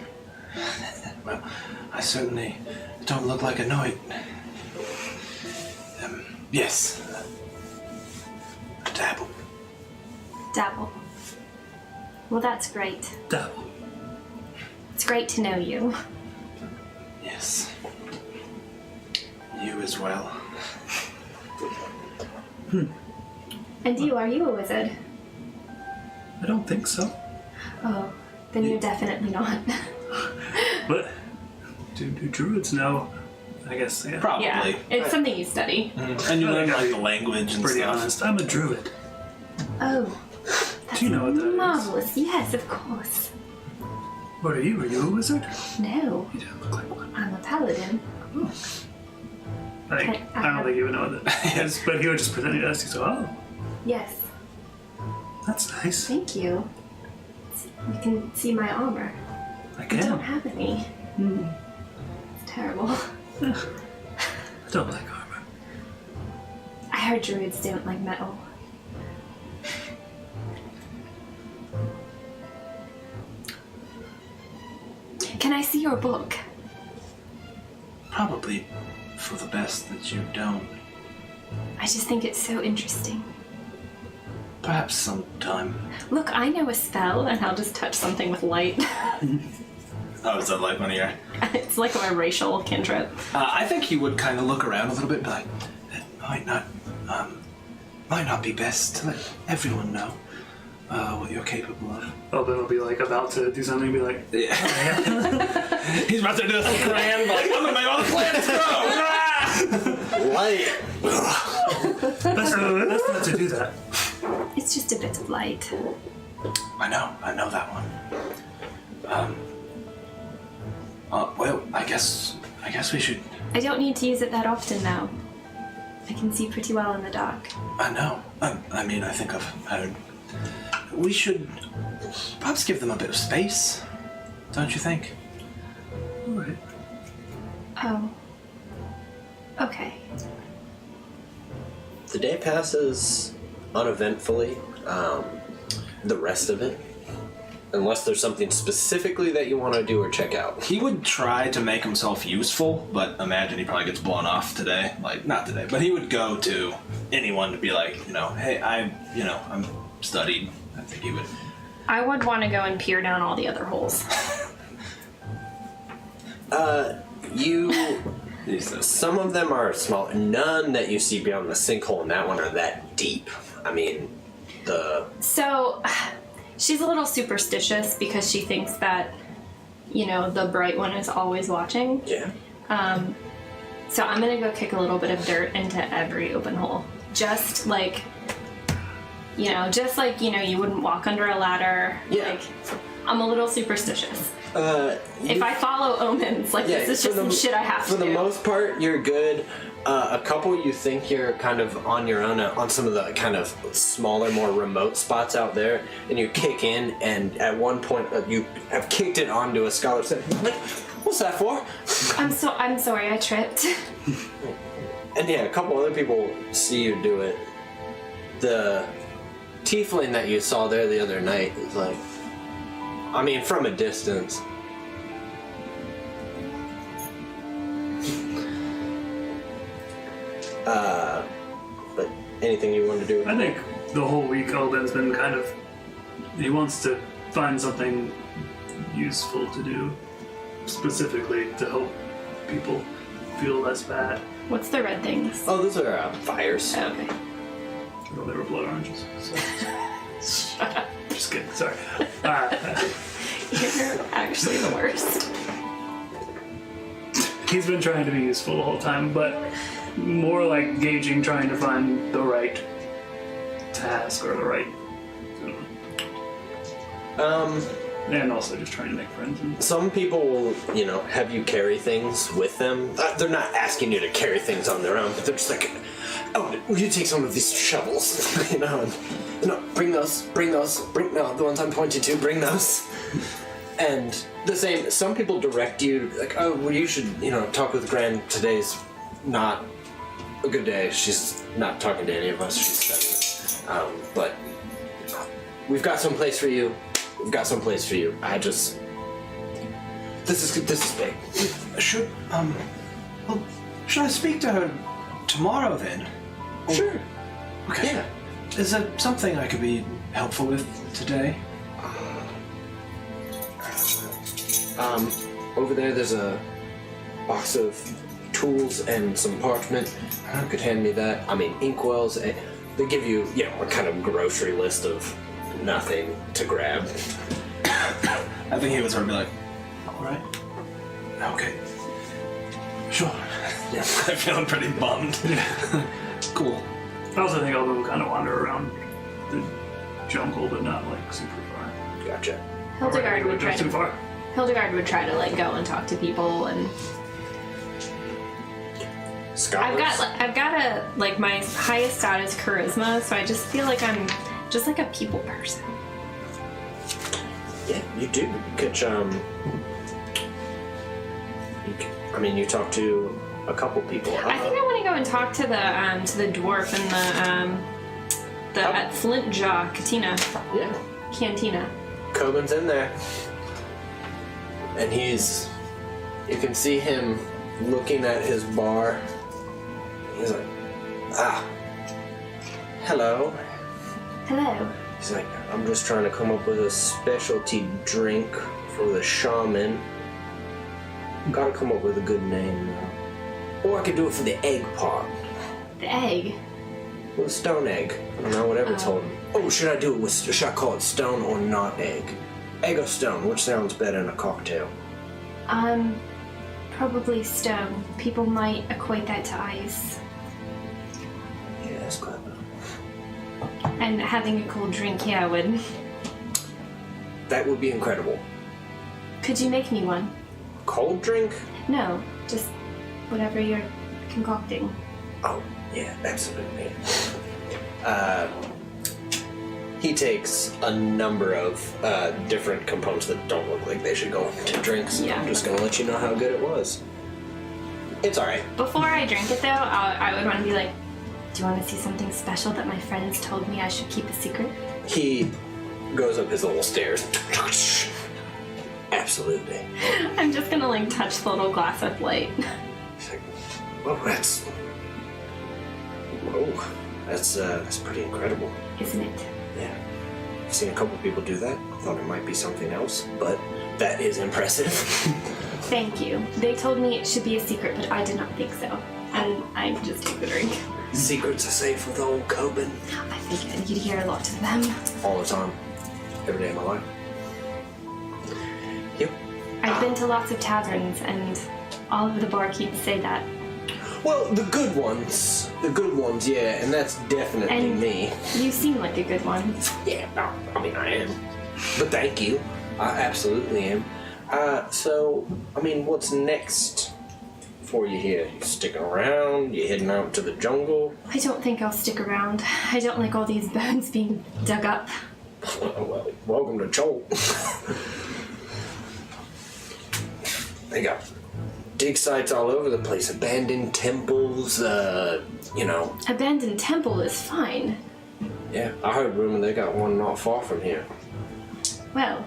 Well, I certainly don't look like a knight. Yes. dabble. Dabble. Well, that's great. Dabble. It's great to know you. Yes. You as well. And you, are you a wizard? I don't think so. Oh, then you're definitely not. But do druids know? I guess, yeah. Probably. Yeah, it's something you study. And you learn like the language and Pretty stuff. honest. I'm a druid. Oh, Do you know what that is? marvelous. Yes, of course. What are you? Are you a wizard? No, You don't look like one. I'm a paladin. I don't think he would know what that is, but he would just present it to us. He's like, oh, Yes, that's nice. thank you. You can see my armor. I I don't can. have any. It's terrible. I don't like armor. I heard druids don't like metal. Can I see your book? Probably for the best that you don't. I just think it's so interesting. Perhaps sometime. Look, I know a spell, and I'll just touch something with light. Oh, is that like one of your... It's like a racial cantrip. I think he would kind of look around a little bit, but it might not be best to let everyone know what you're capable of. Oh, then he'll be like about to do something and be like, Yeah. He's about to do this plan, like, I'm gonna make all the plans go! Light. that's not to do that. It's just a bit of light. I know that one. Well, I guess we should. I don't need to use it that often now. I can see pretty well in the dark. I know. I mean, I think I've heard. We should perhaps give them a bit of space, don't you think? All right. Oh. Okay. The day passes uneventfully. The rest of it, unless there's something specifically that you want to do or check out. He would try to make himself useful, but imagine he probably gets blown off today. Like, not today, but he would go to anyone to be like, hey, I'm studied. I think he would. I would want to go and peer down all the other holes. Some of them are small. None that you see beyond the sinkhole in that one are that deep. I mean, So, she's a little superstitious because she thinks that, the bright one is always watching. Yeah. So I'm gonna go kick a little bit of dirt into every open hole. Just like, you wouldn't walk under a ladder. Yeah. Like, I'm a little superstitious. If I follow omens, this is just some shit I have to do. For the most part, you're good. A couple you think you're kind of on your own on some of the kind of smaller, more remote spots out there, and you kick in, and at one point you have kicked it onto a scholar. Said, "What's that for?" I'm sorry, I tripped. And yeah, a couple other people see you do it. The tiefling that you saw there the other night is like, I mean, from a distance. But anything you want to do? I think the whole week Alden's been kind of, he wants to find something useful to do, specifically to help people feel less bad. What's the red things? Oh, those are fires. Oh, okay. Well, they were blood oranges. So. Shut up. Just kidding, sorry. You're actually the worst. He's been trying to be useful the whole time, but more like gauging, trying to find the right task or the right, and also just trying to make friends. Some people will, have you carry things with them. They're not asking you to carry things on their own, but they're just like, "Oh, will you take some of these shovels?" No, bring those, no, the ones I'm pointing to, bring those. And the same, some people direct you, like, "Oh, well, you should, talk with Gran. Today's not a good day. She's not talking to any of us. She's studying. But we've got some place for you. This is big." Should I speak to her tomorrow then? Sure. Okay. Yeah. Is there something I could be helpful with today? Over there, there's a box of tools and some parchment. You could hand me that. I mean, inkwells. They give you, a kind of grocery list of nothing to grab. I think he would sort of be like, all right. Okay. Sure. Yeah, I'm feeling pretty bummed. Cool. I also think Elvin will kind of wander around the jungle, but not like super far. Gotcha. Hildegard would try too to. far. Hildegard would try to like go and talk to people, and Scholars? I've got a like my highest stat is charisma, so I just feel like I'm just like a people person. Yeah, you do. You talk to a couple people. I think I want to go and talk to the dwarf and the Flint Jaw Cantina. Yeah. Cantina. Coben's in there. And you can see him looking at his bar. He's like, hello. Hello. He's like, I'm just trying to come up with a specialty drink for the shaman. Gotta come up with a good name now. Or I could do it for the egg part. The egg. With a stone egg. I don't know, whatever told him. Oh, should I call it stone or not egg? Egg or stone, which sounds better in a cocktail? Probably stone. People might equate that to ice. Yeah, that's clever. And having a cold drink, would. That would be incredible. Could you make me one? Cold drink? No, just whatever you're concocting. Oh, yeah, absolutely. He takes a number of different components that don't look like they should go into drinks. Yeah. I'm just gonna let you know how good it was. It's alright. Before I drink it, though, I would want to be like, do you want to see something special that my friends told me I should keep a secret? He goes up his little stairs. Absolutely. I'm just gonna like touch the little glass of light. He's like, whoa, that's pretty incredible. Isn't it? Yeah. I've seen a couple people do that. Thought it might be something else, but that is impressive. Thank you. They told me it should be a secret, but I did not think so. And I just took the drink. Secrets are safe with old Coben. I figured you'd hear a lot of them. All the time. Every day of my life. Yep. I've been to lots of taverns, and all of the barkeeps say that. Well, the good ones, yeah, and that's definitely And me. you seem like a good one. Yeah, I mean, I am. But thank you. I absolutely am. What's next for you here? You sticking around? You heading out to the jungle? I don't think I'll stick around. I don't like all these bones being dug up. Well, welcome to Chol. They got dig sites all over the place, abandoned temples, Abandoned temple is fine. Yeah, I heard rumor they got one not far from here. Well,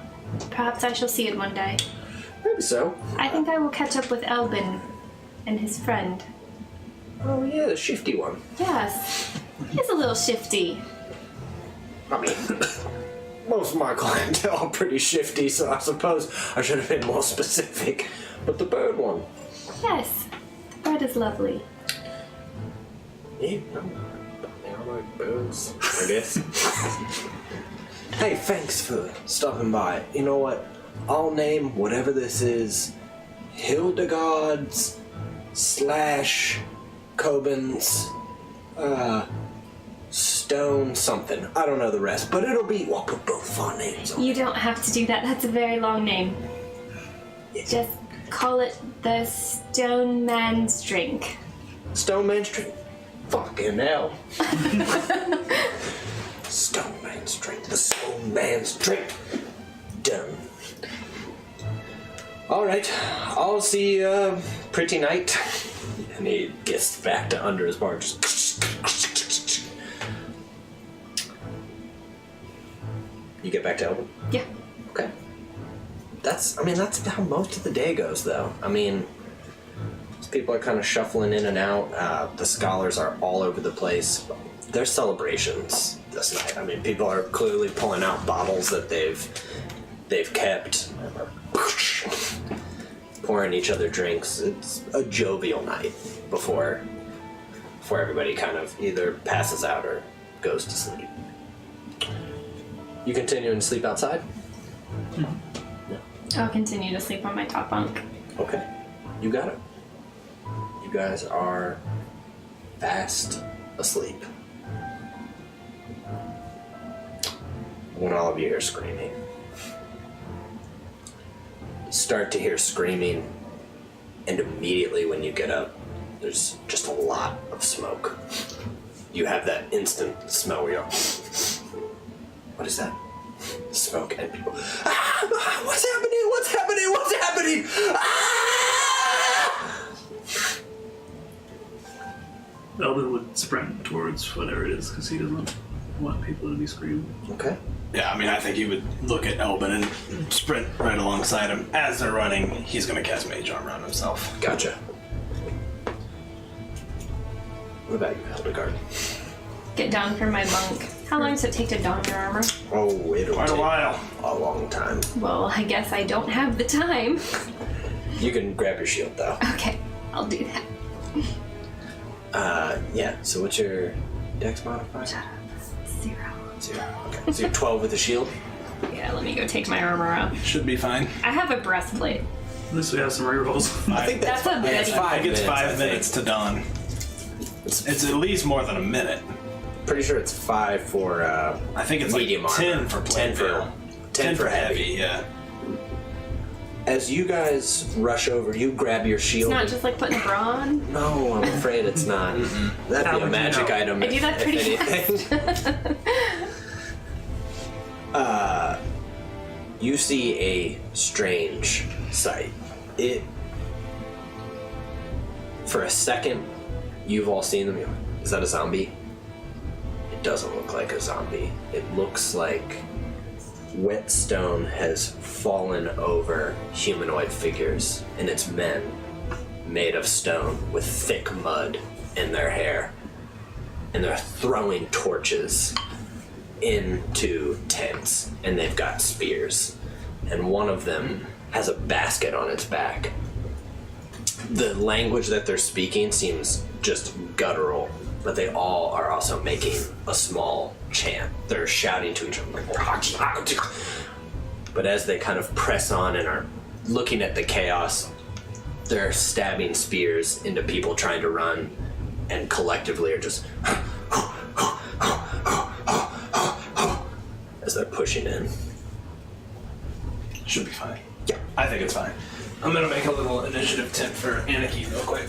perhaps I shall see it one day. Maybe so. I think I will catch up with Elbin and his friend. Oh yeah, the shifty one. Yes, he's a little shifty. I mean, most of my clientele are pretty shifty, so I suppose I should have been more specific. But the bird one. Yes, the bird is lovely. Yeah, I like birds, I guess. Hey, thanks for stopping by. You know what? I'll name whatever this is Hildegard's / Coben's Stone something. I don't know the rest, but it'll be, we'll put both of our names on. You don't have to do that. That's a very long name. Just call it the Stone Man's Drink. Stone Man's Drink. Fucking hell. Stone Man's Drink. The Stone Man's Drink. Done. Alright, I'll see you pretty night. And he gets back to under his bar. Just... You get back to Elvin? Yeah. Okay. That's how most of the day goes, though. I mean, people are kind of shuffling in and out. The scholars are all over the place. There's celebrations this night. I mean, people are clearly pulling out bottles that they've kept, pouring each other drinks. It's a jovial night before everybody kind of either passes out or goes to sleep. You continue to sleep outside? I'll continue to sleep on my top bunk. Okay, you got it. You guys are fast asleep. When all of you hear screaming. You start to hear screaming, and immediately when you get up, there's just a lot of smoke. You have that instant smell where you're, what is that? Smoke, and people, what's happening? What's happening? What's happening? Elvin would sprint towards whatever it is because he doesn't want people to be screaming. Okay. Yeah, I mean, I think he would look at Elbin and sprint right alongside him. As they're running, he's going to cast Mage Armor on himself. Gotcha. What about you, Hildegard? Get down from my bunk. How long does it take to don your armor? Oh, it'll Quite a take while. a long time. Well, I guess I don't have the time. You can grab your shield, though. Okay, I'll do that. Yeah, so what's your dex modifier? 0. 0. Okay, so you're 12 with the shield? Yeah, let me go take my armor off. Should be fine. I have a breastplate. At least we have some rerolls. I think That's a bit. it's I 5 think it's minutes. 5 minutes to dawn. It's at least more than a minute. Pretty sure it's 5 for I think it's medium like armor. 10 for 10 for Plainville. 10 for heavy. yeah. As you guys rush over, you grab your It's shield. not just like putting a bra on. No, I'm afraid it's not. That'd How be a would you magic know? item. I do that pretty anything. You see a strange sight. For a second, you've all seen them. You're like, is that a zombie? It doesn't look like a zombie. It looks like wet stone has fallen over humanoid figures, and it's men made of stone with thick mud in their hair. And they're throwing torches into tents, and they've got spears. And one of them has a basket on its back. The language that they're speaking seems just guttural, but they all are also making a small chant. They're shouting to each other like, but as they kind of press on and are looking at the chaos, they're stabbing spears into people trying to run, and collectively are just as they're pushing in. Should be fine. Yeah. I think it's fine. I'm going to make a little initiative tip for Anarchy real quick.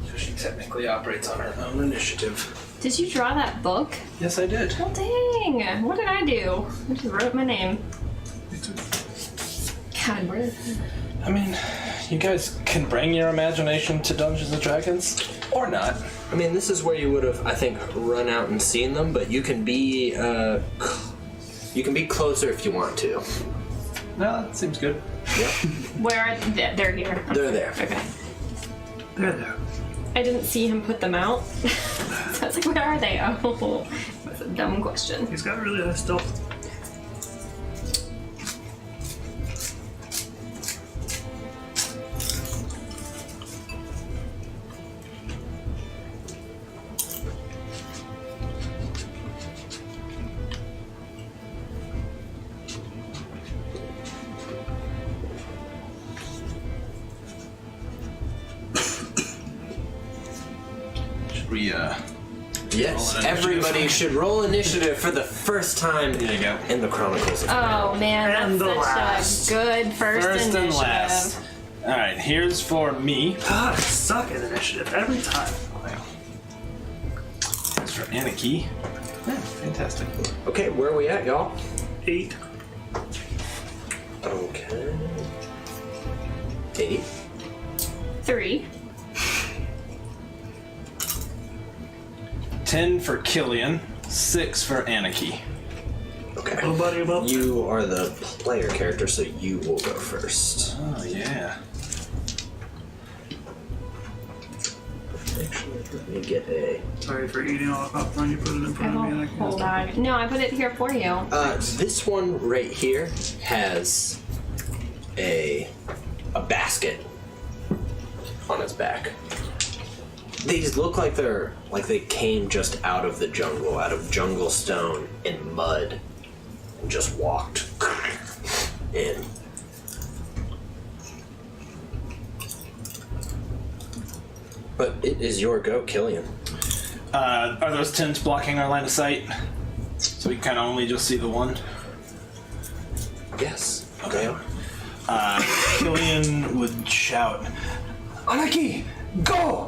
So she technically operates on her own initiative. Did you draw that book? Yes, I did. Well, dang. What did I do? I just wrote my name. God, where is it? I mean, you guys can bring your imagination to Dungeons and Dragons, or not. I mean, this is where you would have, I think, run out and seen them, but you can be closer if you want to. No, that seems good. Where are they? They're here. They're there. Okay. They're there. I didn't see him put them out. So I was like, where are they? Oh, that's a dumb question. He's got really high stealth. Should we, Yes, Roll initiative. everybody should roll initiative for the first time There you go. in the Chronicles of Oh man, And the that's last. such a good first First initiative. and last. Alright, here's for me. God, I suck at initiative every time. Here's for Anarchy. Yeah, fantastic. Okay, where are we at, y'all? 8. Okay. 80. 3. 10 for Killian, 6 for Anarchy. Okay. Nobody above. You are the player character, so you will go first. Oh, yeah. Actually, Let me get a... Sorry for eating all the popcorn you put it in front of me. Like, Hold on. No, I put it here for you. This one right here has a basket on its back. These look like they came just out of the jungle, out of jungle stone and mud, and just walked in. But it is your go, Killian. Are those tents blocking our line of sight? So we can only just see the one? Yes. Okay. Killian would shout, Anaki, go!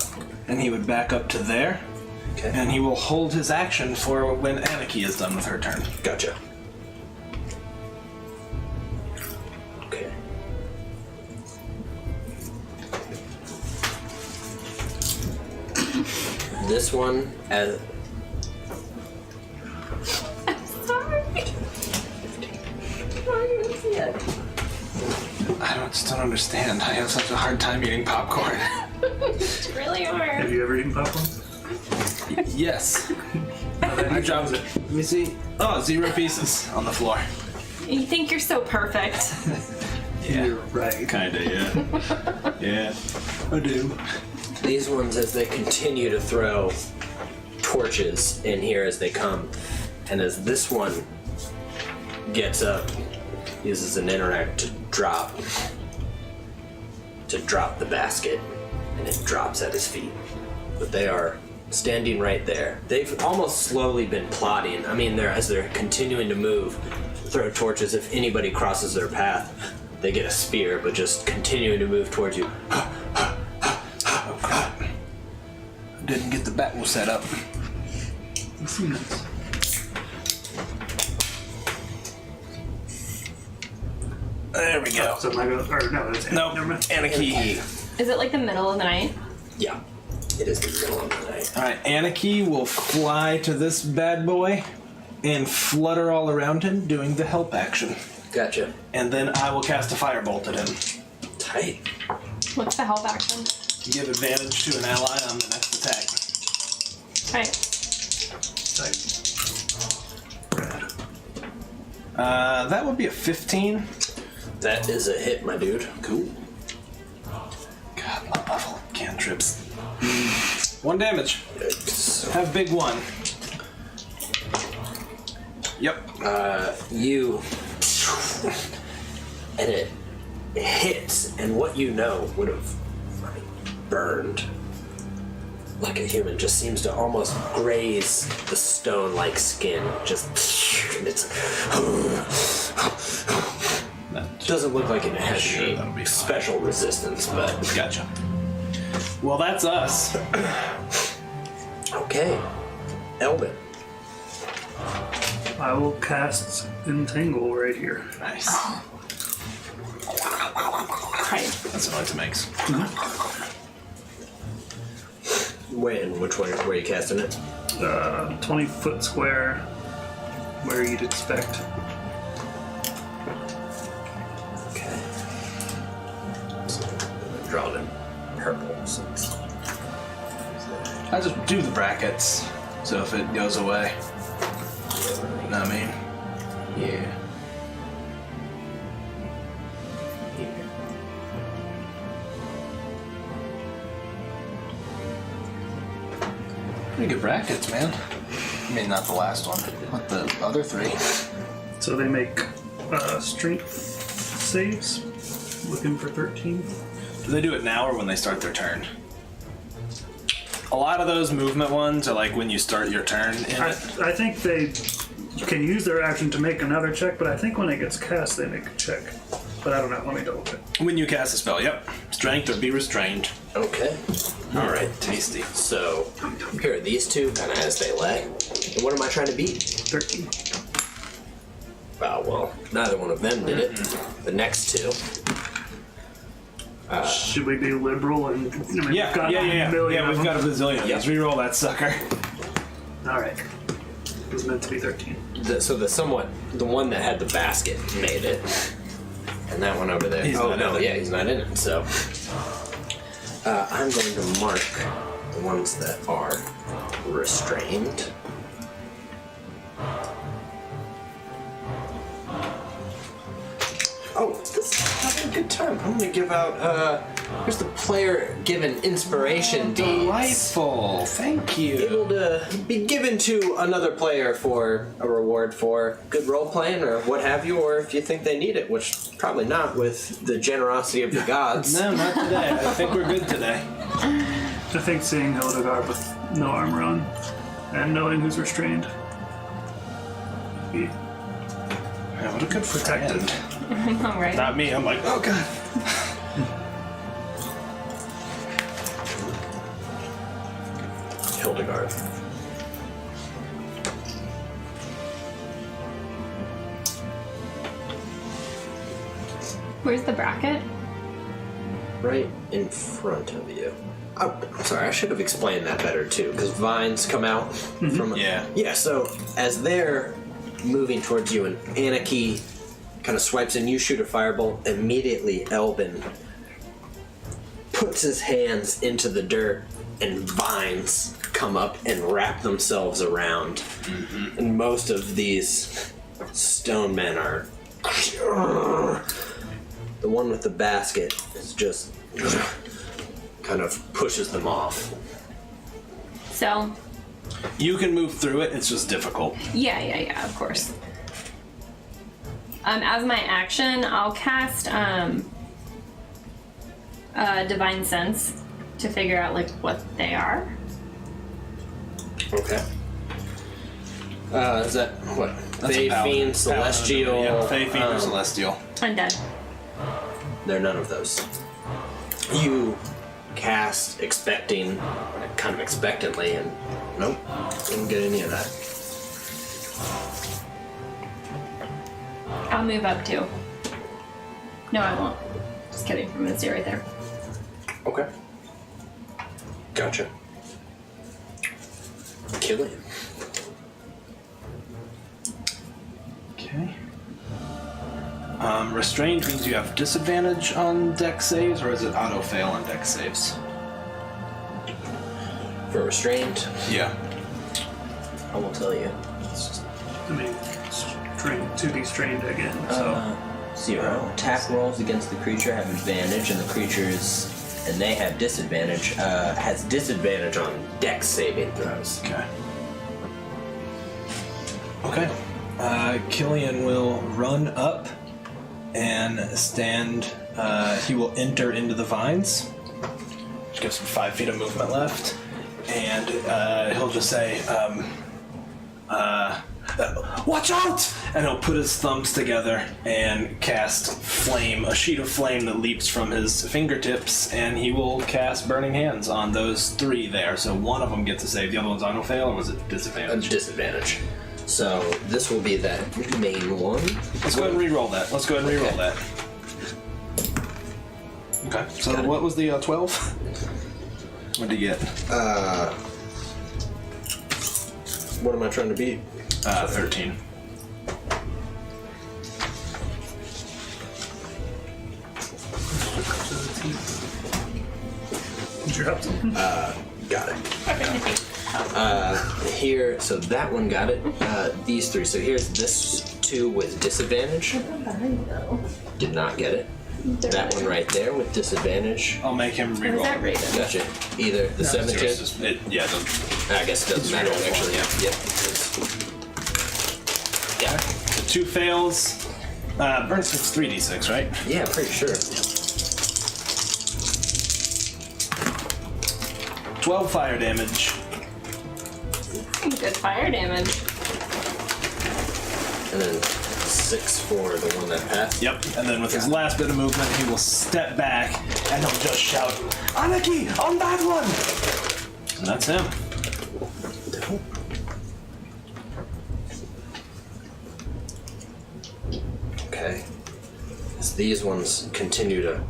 And he would back up to there. Okay. And he will hold his action for when Anaki is done with her turn. Gotcha. Okay. This one, as Sorry. I just don't understand. I have such a hard time eating popcorn. It's really have hard. you ever eaten popcorn? Yes. I I dropped it. Let me see. Oh, 0 pieces on the floor. You think you're so perfect. You're right. Kinda, yeah. Yeah, I do. these ones, as they continue to throw torches in here as they come, and as this one gets up, uses an interact to drop the basket, and it drops at his feet. But they are standing right there. They've almost slowly been plotting. I mean, as they're continuing to move, throw torches. If anybody crosses their path, they get a spear, but just continuing to move towards you. Oh crap. Didn't get the battle set up. That's nice. There we go. So am I go? Or no, it's Nope. Never mind. Anarchy. Is it like the middle of the night? Yeah, it is the middle of the night. Alright, Anarchy will fly to this bad boy and flutter all around him, doing the help action. Gotcha. And then I will cast a firebolt at him. Tight. What's the help action? Give advantage to an ally on the next attack. Right. Rad. That would be a 15. That is a hit, my dude. Cool. God, low level cantrips. 1 damage. Yikes. Have big one. Yep. You and it hits, and what you know would have burned like a human just seems to almost graze the stone-like skin. Just and it's doesn't look like it has Sure, that'll any be fine. special resistance, but Gotcha. Well, that's us. okay. Elvin. I will cast Entangle right here. Nice. Right. That's what it makes. Which one? Where are you casting it? 20-foot square, where you'd expect. Okay. So I'm gonna draw it in purple since. I just do the brackets, so if it goes away, you know what I mean? Yeah. Pretty good brackets, man. I mean, not the last one, but the other 3. So they make strength saves, looking for 13. Do they do it now or when they start their turn? A lot of those movement ones are like when you start your turn in it. I think they can use their action to make another check, but I think when it gets cast, they make a check. But I don't know. Let me double check. When you cast a spell, yep. Strength or be restrained. Okay. All right. Tasty. So here are these two, kind of as they lay. And what am I trying to beat? 13. Well, neither one of them did it. The next two. Should we be liberal and? I mean, Yeah, we've got yeah. a million Yeah, we've of got a them. bazillion of Yep. these. Reroll that sucker. All right. It was meant to be 13. The one that had the basket made it. And that one over there. He's oh, not no, in it. yeah, he's not in it. So I'm going to mark the ones that are restrained. Oh, this is having a good time. I'm gonna give out, here's the player given inspiration deeds. Delightful. Thank you. Able to be given to another player for a reward for good role playing or what have you, or if you think they need it, which probably not with the generosity of the gods. No, not today. I think we're good today. I think seeing Hildegard with no armor on and knowing who's restrained would be Yeah, what a good protected. friend. All right. Not me. I'm like, oh god. Hildegard. Where's the bracket? Right in front of you. Oh, sorry, I should have explained that better too, because vines come out from. Yeah. Yeah, so as they're moving towards you, and Anarchy kind of swipes and you shoot a firebolt, immediately Elbin puts his hands into the dirt and vines come up and wrap themselves around. And most of these stone men are. The one with the basket is just kind of pushes them off. So, You can move through it. It's just difficult. yeah, of course. As my action, I'll cast Divine Sense to figure out like what they are. Okay. Is that what? That's Fey a paladin. Fiend, Celestial. Yeah, Fey Fiend or Celestial. Undead. They're none of those. You cast expecting, kind of expectantly, and nope, didn't get any of that. I'll move up too. No, I won't. Just kidding. I'm gonna stay right there. Okay. Gotcha. Killian. Okay. Restrained means you have disadvantage on dex saves, or is it auto fail on dex saves? For restrained, Yeah. I will tell you. It's just I mean, to be strained again, so. 0. Attack rolls against the creature have advantage, and the creatures, and they have disadvantage, has disadvantage on dex saving throws. Okay. Okay. Killian will run up and stand. He will enter into the vines. Just gives him 5 feet of movement left. And he'll just say, watch out! And he'll put his thumbs together and cast flame, a sheet of flame that leaps from his fingertips, and he will cast Burning Hands on those 3 there. So one of them gets a save, the other one's auto fail, or was it disadvantage? Disadvantage. So this will be that main one. Let's go ahead and re-roll that. Okay. Okay, so Got it. what was the 12? What did you get? What am I trying to beat? 13. Did you have something? Got it. Here, so that one got it. These 3. So here's this 2 with disadvantage. Did not get it. That one right there with disadvantage. I'll make him What is re-roll. that rated? Gotcha. Either the 17. Yeah, I guess it doesn't matter re-roll actually. one, Yep. Yeah. So 2 fails. Burn 6, 3d6, right? Yeah, I'm pretty sure. 12 fire damage. Good fire damage. And then 6 for the one that passed. Yep, and then with his last bit of movement, he will step back and he'll just shout, Anarchy, on that one! And that's him. Okay. As these ones continue to.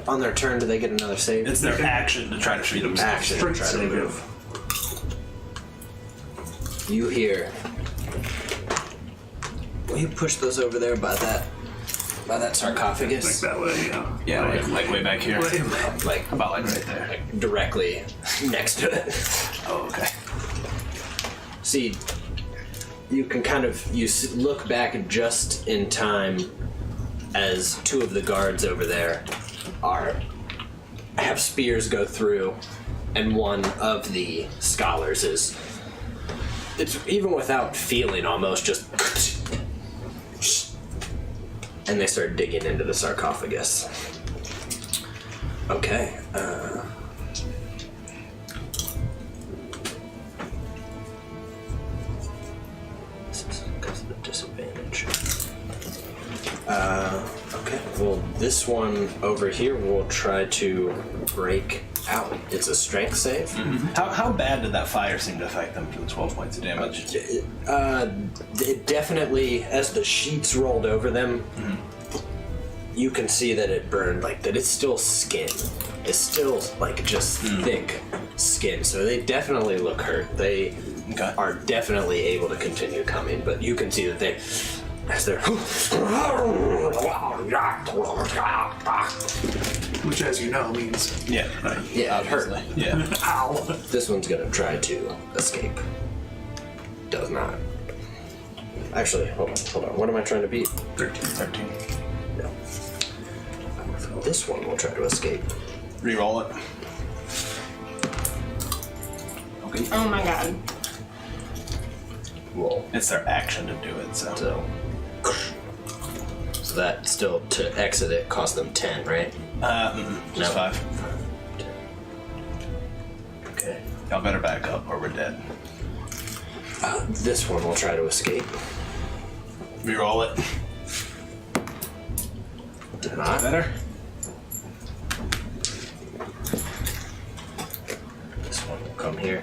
On their turn, do they get another save? It's their action to try to shoot him. action to Strength try to save. move. You hear. Will you push those over there by that by that sarcophagus. Like that way, yeah. Yeah, like way back here. Like About like right there. like directly next to it. Oh, okay. See, you can kind of look back just in time as two of the guards over there have spears go through, and one of the scholars it's even without feeling, almost just, and they start digging into the sarcophagus. Okay. This is because of the disadvantage. Okay. Well, this one over here will try to break out. It's a strength save. How bad did that fire seem to affect them for the 12 points of damage? It definitely, as the sheets rolled over them, you can see that it burned, like that it's still skin. It's still like just thick skin. So they definitely look hurt. They are definitely able to continue coming, but you can see that they, as they're Which, as you know, means Yeah. Right. yeah, it hurt. Yeah. ow. This one's gonna try to escape. Does not. Actually, hold on. What am I trying to beat? 13. No. This one will try to escape. Reroll it. Okay. Oh my god. Roll. It's their action to do it, so. So that still, to exit it, cost them 10, right? Just 5. Okay. Y'all better back up or we're dead. This one will try to escape. Reroll it. Did not. Better? This one will come here.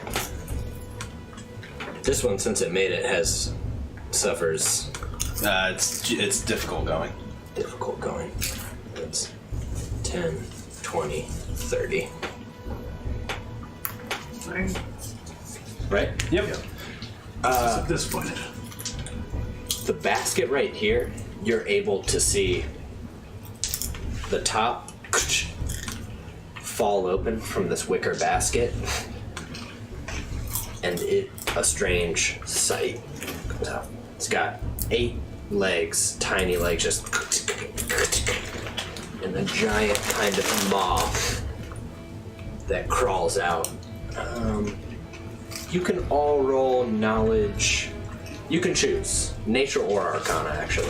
This one, since it made it, suffers It's difficult going. difficult going. It's 10, 20, 30. I'm Right? Yep. disappointed. The basket right here, you're able to see the top fall open from this wicker basket, and a strange sight comes out. It's got 8 legs, tiny legs, just, and a giant kind of maw that crawls out. You can all roll knowledge. You can choose nature or arcana, actually.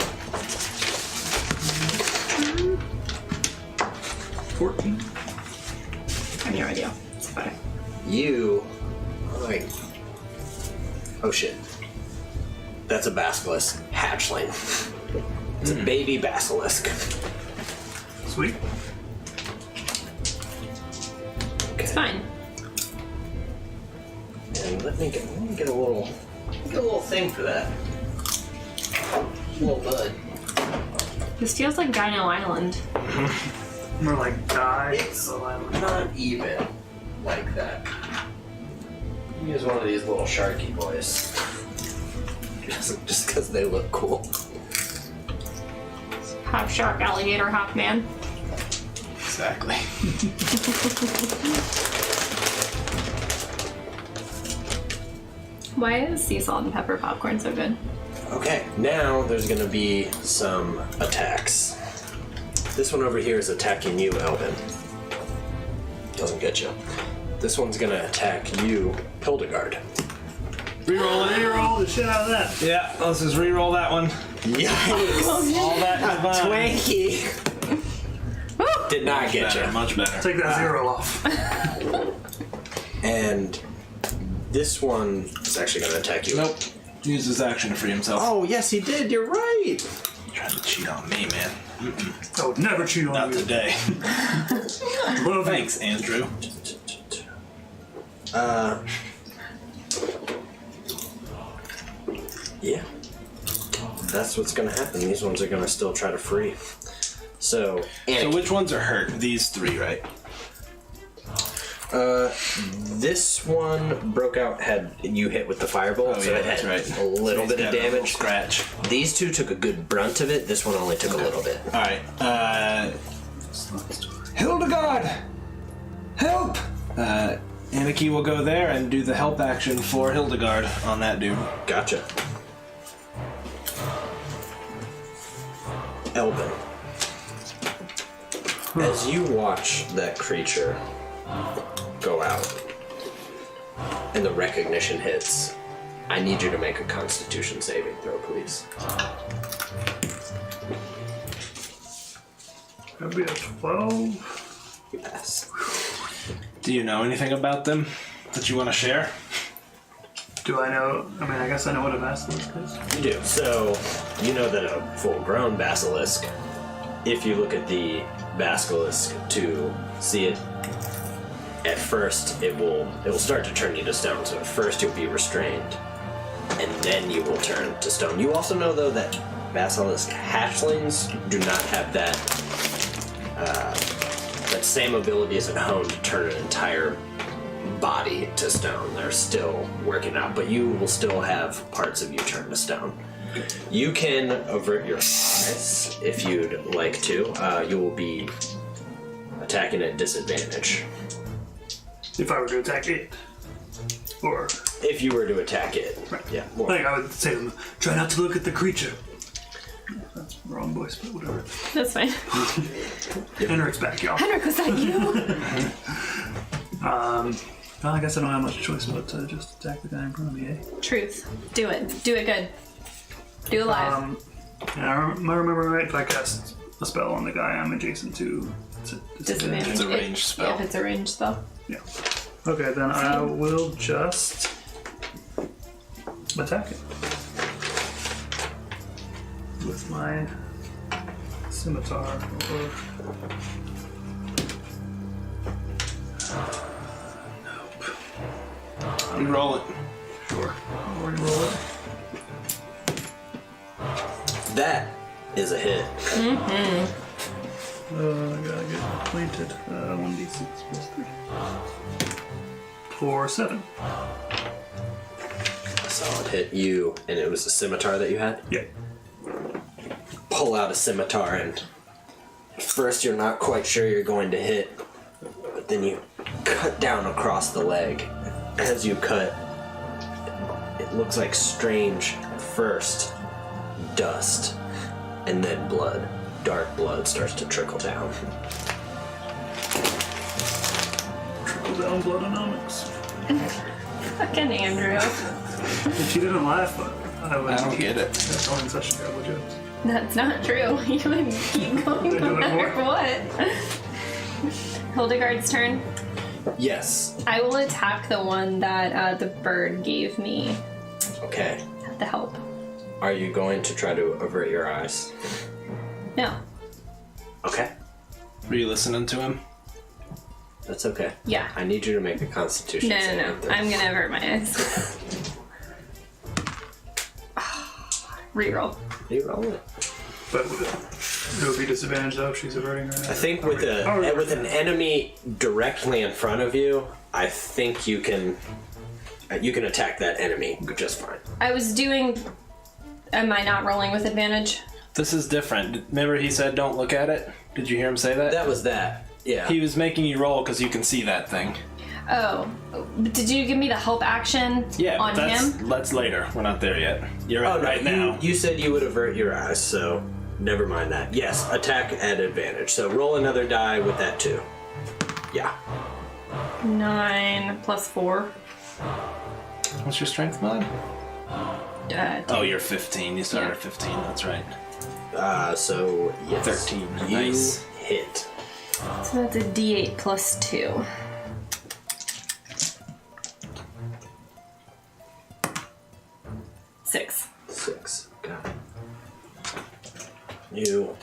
14. I have no idea. It's fine. You, like, oh shit, that's a basilisk hatchling. It's a baby basilisk. Sweet. Okay. It's fine. And let me get a little thing for that. A little bud. This feels like Dino Island. More like die. It's not even like that. Use one of these little sharky boys. Just because they look cool. Half shark, alligator, half man. Exactly. Why is sea salt and pepper popcorn so good? Okay, now there's gonna be some attacks. This one over here is attacking you, Elvin. Doesn't get you. This one's gonna attack you, Hildegard. Reroll it. Reroll the shit out of that. Yeah, let's just reroll that one. Yikes! All that combined. Twanky! Did not get you. Much better. Take that 0 off. And this one is actually gonna attack you. Nope. Use his action to free himself. Oh, yes, he did. You're right. Trying to cheat on me, man. I would never cheat on Not you. today. Love Thanks, Andrew. Yeah. That's what's gonna happen. These ones are gonna still try to free. So, So which ones are hurt? These 3, right? This one broke out, had you hit with the firebolt, so it had a little bit of damage. Scratch. These two took a good brunt of it. This one only took a little bit. Alright, Hildegard! Help! Aniki will go there and do the help action for Hildegard on that dude. Gotcha. Elvin. As you watch that creature go out and the recognition hits, I need you to make a Constitution saving throw, please. That'd be a 12. You pass. Do you know anything about them that you want to share? Do I know? I mean, I guess I know what a basilisk is. You do. So, you know that a full-grown basilisk, if you look at the basilisk to see it, at first it will start to turn you to stone. So at first you'll be restrained, and then you will turn to stone. You also know, though, that basilisk hatchlings do not have that same ability as a hone to turn an entire body to stone. They're still working out, but you will still have parts of you turn to stone. You can avert your eyes if you'd like to. You will be attacking at disadvantage. If I were to attack it. Or... If you were to attack it. Right. Yeah. I think I would say to them, try not to look at the creature. That's the wrong voice, but whatever. That's fine. Henrik's back, y'all. Henrik, was that you? Well, I guess I don't have much choice but to just attack the guy in front of me, eh? Truth. Do it. Do it good. Do it live. Yeah, I remember right, if I cast a spell on the guy I'm adjacent to, it's a Disadvantage. It's a ranged spell. Yeah, if it's a ranged spell. Yeah. Okay, then I will just attack it with my scimitar. Nope. You roll it. Sure. I'll re-roll it. That is a hit. I gotta get acquainted. 1d6 plus 3. For 7. Solid hit. You, and it was a scimitar that you had? Yeah. Pull out a scimitar, and first you're not quite sure you're going to hit, but then you cut down across the leg. As you cut, it looks like strange, first dust, and then blood. Dark blood starts to trickle down. Trickle down bloodonomics. Fucking Andrew. If she didn't laugh, I would. I don't get it. Telling such terrible jokes. That's not true. You would keep going They do no it matter more? what. Hildegard's turn. Yes. I will attack the one that the bird gave me Okay. the help. Are you going to try to avert your eyes? No. Okay. Were you listening to him? That's okay. Yeah. I need you to make a Constitution No. saving throw. I'm gonna avert my eyes. Reroll. Reroll it. But it would be disadvantage though if she's averting her. I think with an enemy directly in front of you, I think you can attack that enemy just fine. I was doing. Am I not rolling with advantage? This is different. Remember he said don't look at it? Did you hear him say that? That was that. Yeah. He was making you roll because you can see that thing. Oh. Did you give me the help action Yeah, on but him? that's later. We're not there yet. You're Oh, at no, right now. You said you would avert your eyes, so never mind that. Yes, attack at advantage. So roll another die with that too. Yeah. 9 plus 4. What's your strength mod? 10. Oh, you're 15. You started Yeah. at 15. That's right. So yes. 13. You Nice. hit. So that's a D8 plus 2. Six. 6. Got it. You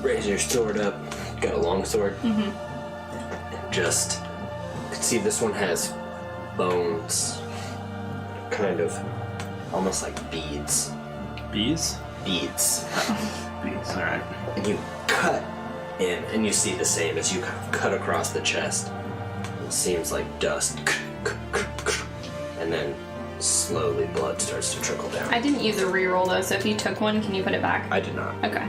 raise your sword up. Got a long sword. Mm-hmm. Just you can see this one has bones, kind of almost like beads. Bees? Beads. Bees. All right. And you cut in, and you see the same as you cut across the chest. it seems like dust. And then slowly blood starts to trickle down. I didn't use a reroll though, so if you took one, can you put it back? I did not. Okay.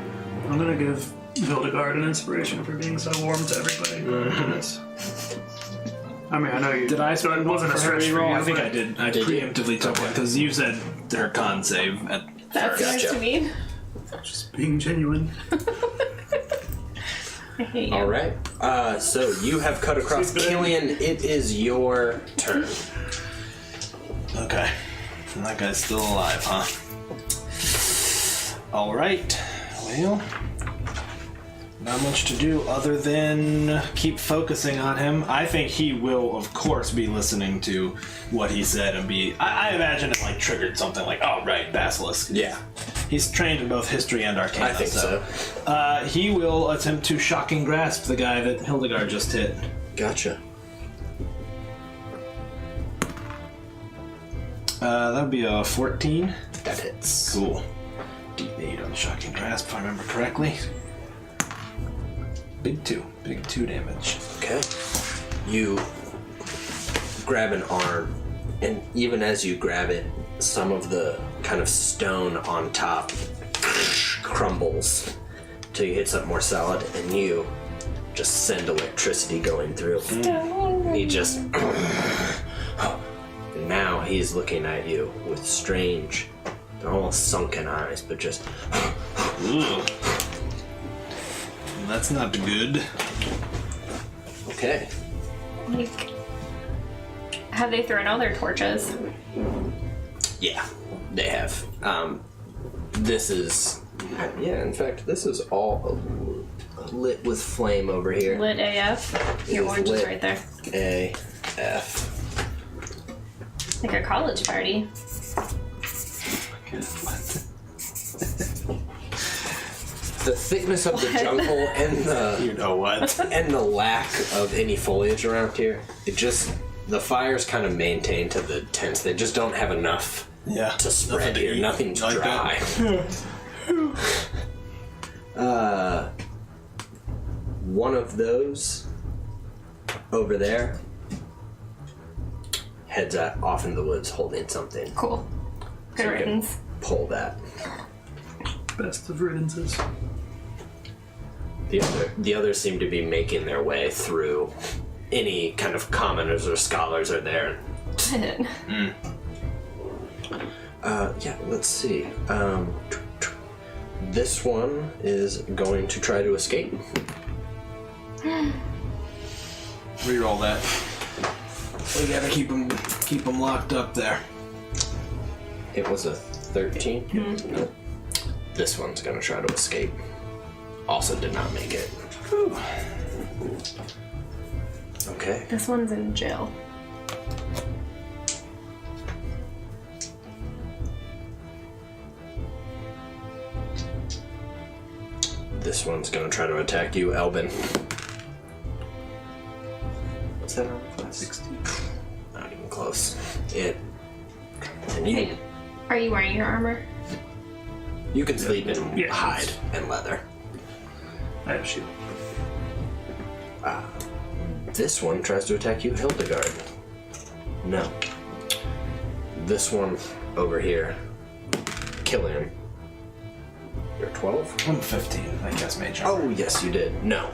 I'm gonna give Hildegard an inspiration for being so warm to everybody. I mean, I know you. Did I So it wasn't a for her stretch for reroll? you. I think but I did. I Did you? preemptively took one because you said her con save at That's first. nice Gotcha. to me. Just being genuine. I hate you. All right. So you have cut across Killian. It is your turn. Okay. And that guy's still alive, huh? Alright. Well, not much to do other than keep focusing on him. I think he will, of course, be listening to what he said and be... I imagine it, like, triggered something like, oh, right, Basilisk. Yeah. He's trained in both history and arcana. I think so. He will attempt to shocking grasp the guy that Hildegard just hit. Gotcha. That would be a 14. That hits. Cool. D8 on the shocking grasp, if I remember correctly. Big 2 damage. Okay. You grab an arm, and even as you grab it, some of the kind of stone on top crumbles till you hit something more solid, and you just send electricity going through. He just... And now he's looking at you with strange, they're almost sunken eyes, but just... Ugh. That's not good. Okay. Like, have they thrown all their torches? Yeah, they have. This is... Yeah, in fact, this is all lit with flame over here. Lit AF? Your It's orange is lit. right there. AF. Like a college party. The thickness of the jungle and You know what? the lack of any foliage around here, the fires kind of maintain to the tents. They just don't have enough Yeah. to spread here. eat. Nothing's Like dry. One of those over there heads off into the woods holding something. Cool. Good So you can riddance. pull that. Best of riddances. The others seem to be making their way through. Any kind of commoners or scholars are there. Yeah, let's see. This one is going to try to escape. Reroll that. We gotta keep him locked up there. It was a 13. No. This one's gonna try to escape. Also did not make it. Whew. Okay. This one's in jail. This one's gonna try to attack you, Elbin. What's that armor class? 16. Not even close. And you, Hey, are you wearing your armor? you can sleep in Yeah. hide and leather. I have shield. This one tries to attack you, Hildegard. No. This one over here, Killian. You're 12? I'm 15, I guess, Major. Oh, yes, you did. No.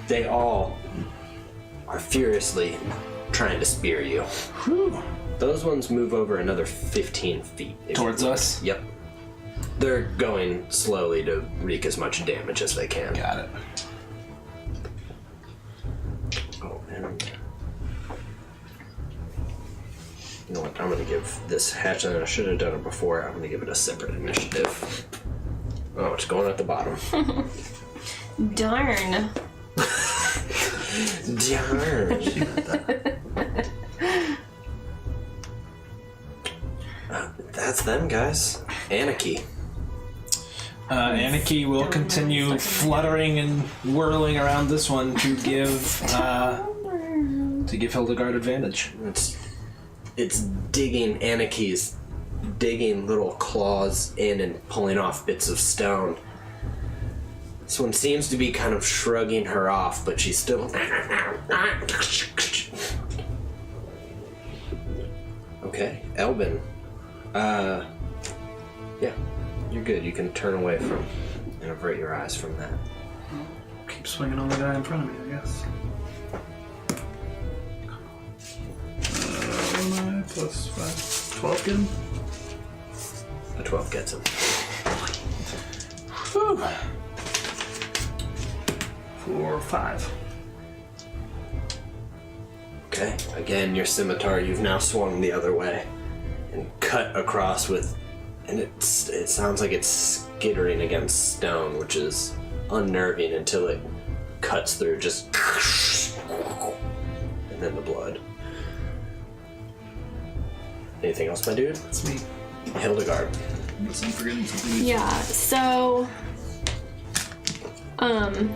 They all are furiously trying to spear you. Whew. Those ones move over another 15 feet. Towards us? Yep. They're going slowly to wreak as much damage as they can. Got it. Oh, and... You know what? I'm going to give this hatch, and I should have done it before. I'm going to give it a separate initiative. Oh, it's going at the bottom. Darn. Darn. That's them, guys. Anarchy. Anarchy will continue fluttering and whirling around this one to give Hildegard advantage. It's digging. Anarchy's digging little claws in and pulling off bits of stone. This one seems to be kind of shrugging her off, but she's still Okay, Elvin. Yeah, you're good. You can turn away from and avert your eyes from that. Keep swinging on the guy in front of me, I guess. What am I? Plus 5. 12 get him? A 12 gets him. Whew. 4, 5. Okay, again, your scimitar, you've now swung the other way and cut across with, and it sounds like it's skittering against stone, which is unnerving until it cuts through, just, and then the blood. Anything else, my dude? That's me. Hildegard. Unless I'm forgetting something. Yeah, so I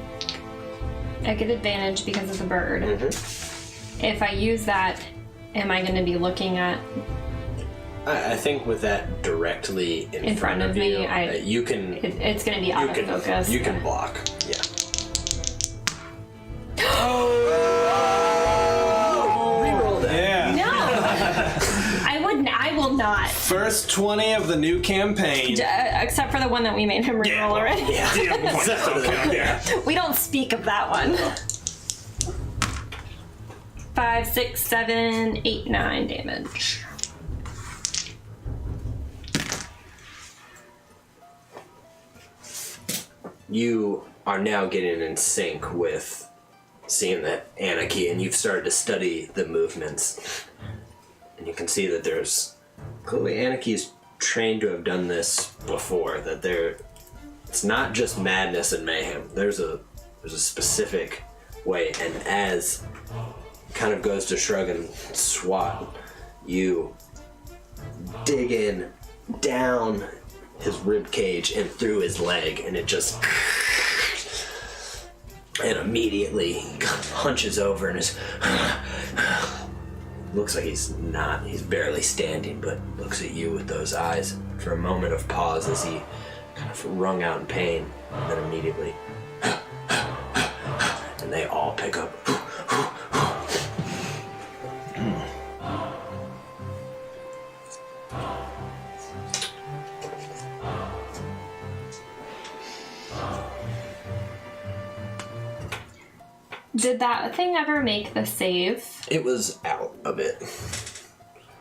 get advantage because of the bird. If I use that, am I going to be looking at I think with that directly in front of you, you can. it's going to be out of focus? You can block. Yeah. Reroll that. Yeah. No, I wouldn't. I will not. First 20 of the new campaign. Except for the one that we made him reroll already. Yeah. Yeah. We don't speak of that one. 5, 6, 7, 8, 9 damage. You are now getting in sync with seeing that Anarchy, and you've started to study the movements. And you can see that there's clearly Anarchy's trained to have done this before. That it's not just madness and mayhem. There's a specific way, and as kind of goes to shrug and swat, you dig in down his rib cage and through his leg, and it just and immediately hunches over and is looks like he's barely standing, but looks at you with those eyes for a moment of pause as he kind of wrung out in pain, and then immediately and they all pick up. Did that thing ever make the save? It was out of it.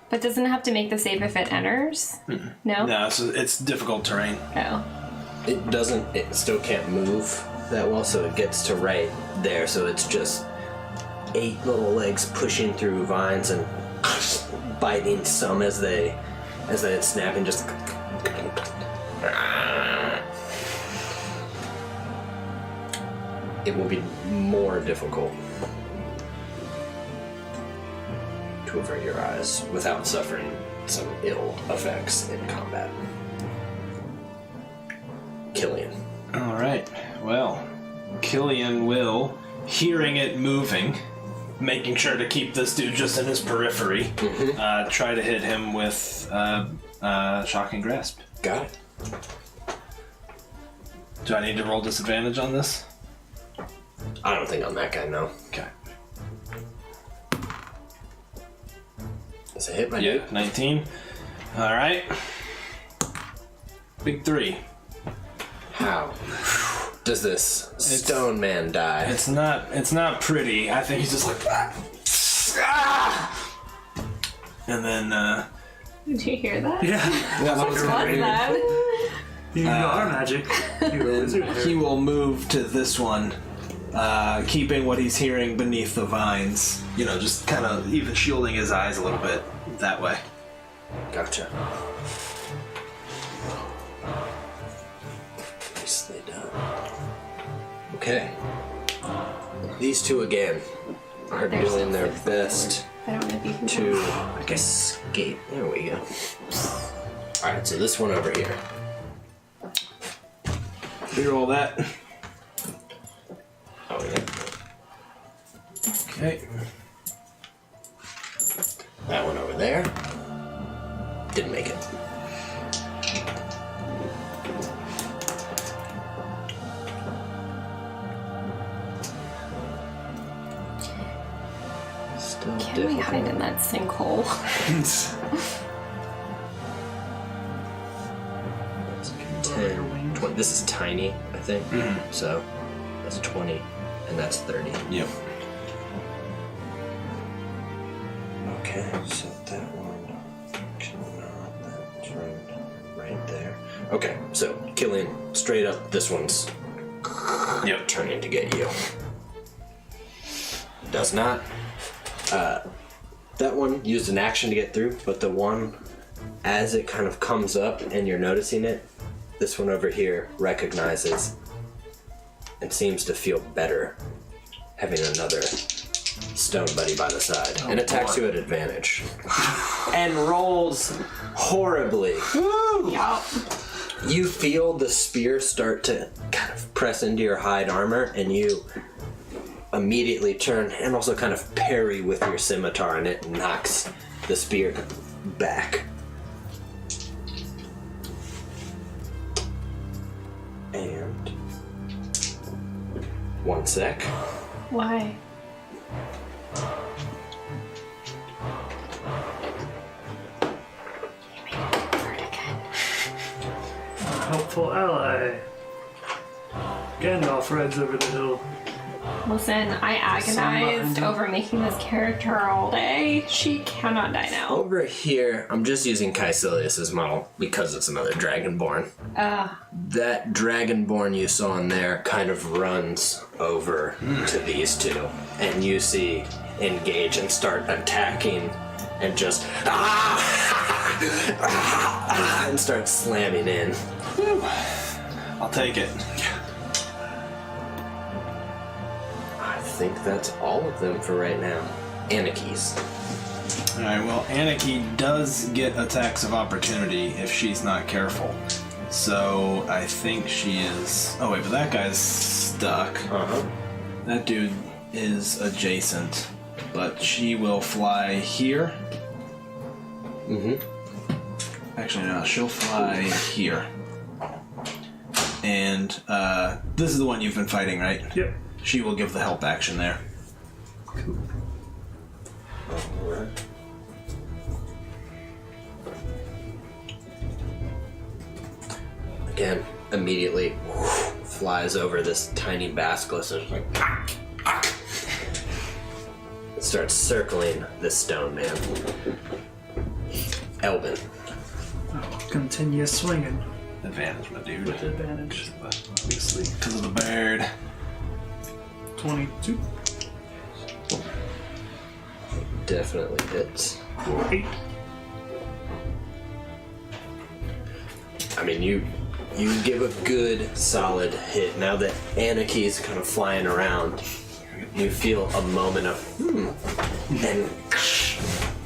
But doesn't it have to make the save if it enters? No? No, it's difficult terrain. Oh. It still can't move that well, so it gets to right there, so it's just 8 little legs pushing through vines and biting some as they snap and just it will be more difficult to avert your eyes without suffering some ill effects in combat. Killian. All right. Well, Killian will, hearing it moving, making sure to keep this dude just in his periphery, try to hit him with Shocking Grasp. Got it. Do I need to roll disadvantage on this? I don't think on that guy, no. Okay. Does it hit my Yeah, dude? 19. All right. Big 3. How does this stone man die? It's not pretty. I think he's just like ah! And then Did you hear that? Yeah. What's that? You are magic. You're a wizard. he will move to this one, keeping what he's hearing beneath the vines. You know, just kind of even shielding his eyes a little bit that way. Gotcha. Nicely done. Okay. These two again are doing their best I don't know if you can to escape. There we go. Alright, so this one over here. Reroll that. Oh, yeah. Okay. That one over there. Didn't make it. Still Can we hide in that sinkhole? 10, 20. This is tiny, I think. So that's 20, and that's 30. Yep. Okay, so that one cannot. That's right there. Okay, so Killian, straight up, this one's turning to get you. Does not. That one used an action to get through, but the one, as it kind of comes up and you're noticing it, this one over here recognizes and seems to feel better having another stone buddy by the side, and attacks you at advantage. And rolls horribly. Yup. You feel the spear start to kind of press into your hide armor, and you immediately turn and also kind of parry with your scimitar, and it knocks the spear back. And 1 sec. Why? Helpful ally. Gandalf rides over the hill. Listen, I agonized over making this character all day. She cannot die now. Over here, I'm just using Caecilius' model because it's another Dragonborn. That Dragonborn you saw in there kind of runs over to these two, and you see engage and start attacking and just and start slamming in. I'll take it. I think that's all of them for right now. Anaki's. Alright, well, Anarchy does get attacks of opportunity if she's not careful. So I think she is. Oh, wait, but that guy's stuck. That dude is adjacent, but she will fly here. Actually, no, she'll fly here. And this is the one you've been fighting, right? Yep. She will give the help action there. Cool. Alright. Again, immediately flies over this tiny basilisk and like it starts circling this stone man. Elvin. Continue swinging Advantage, my dude. with advantage, obviously. Because of the bird. 22. Definitely hits. 8. I mean, you give a good, solid hit. Now that Anaki's kind of flying around, you feel a moment of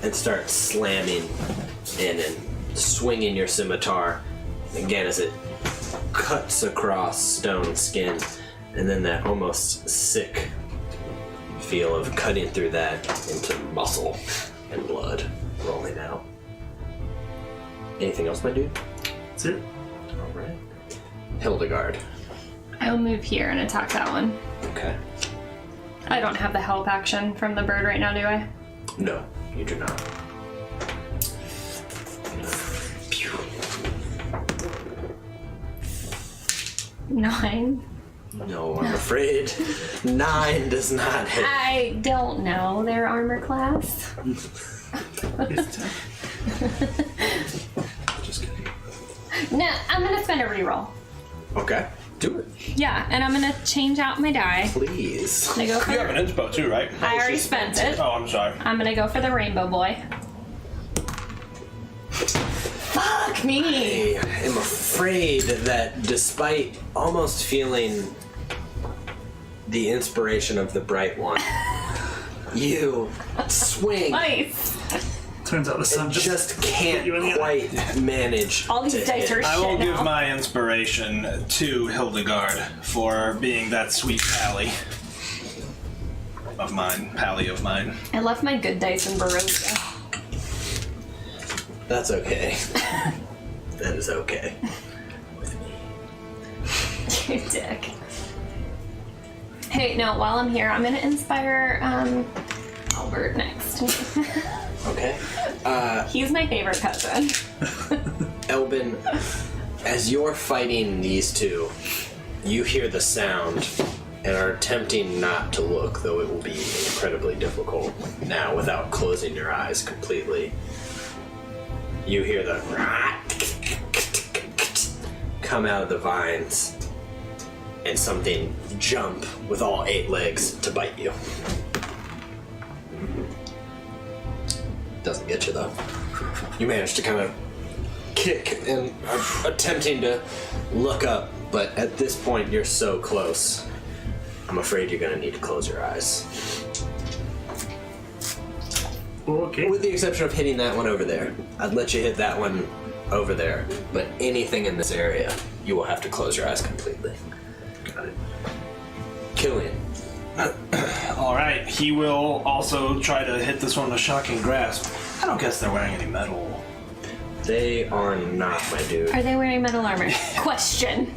and start slamming in and swinging your scimitar again as it cuts across stone skin, and then that almost sick feel of cutting through that into muscle and blood rolling out. Anything else, my dude? That's it. Alright. Hildegard. I'll move here and attack that one. Okay. I don't have the help action from the bird right now, do I? No, you do not. Nine. No, I'm afraid 9 does not hit. I don't know their armor class. It's 10. Just kidding. No, I'm gonna spend a reroll. Okay, do it. Yeah, and I'm gonna change out my die. Please. I'm gonna go for You have an inspo too, right? I already spent it. Oh, I'm sorry. I'm gonna go for the rainbow boy. Fuck me! I am afraid that despite almost feeling the inspiration of the bright one, you swing Nice. Turns out the sun and just just hit you in the can't eye. quite manage All these to dice hit. are I will shit give now. my inspiration to Hildegard for being that sweet pally of mine. Pally of mine. I left my good dice in Barovia. That's okay. That is okay. You dick. Hey, no, while I'm here, I'm gonna inspire, I'll Albert next. Okay. He's my favorite cousin. Elbin, as you're fighting these two, you hear the sound and are attempting not to look, though it will be incredibly difficult now without closing your eyes completely. You hear the come out of the vines and something jump with all 8 legs to bite you. Doesn't get you though. You manage to kind of kick and are attempting to look up, but at this point you're so close. I'm afraid you're gonna need to close your eyes. Okay. With the exception of hitting that one over there. I'd let you hit that one over there, but anything in this area, you will have to close your eyes completely. Got it. Killian. Alright, he will also try to hit this one with shocking grasp. I don't guess they're wearing any metal. They are not, my dude. Are they wearing metal armor? Question.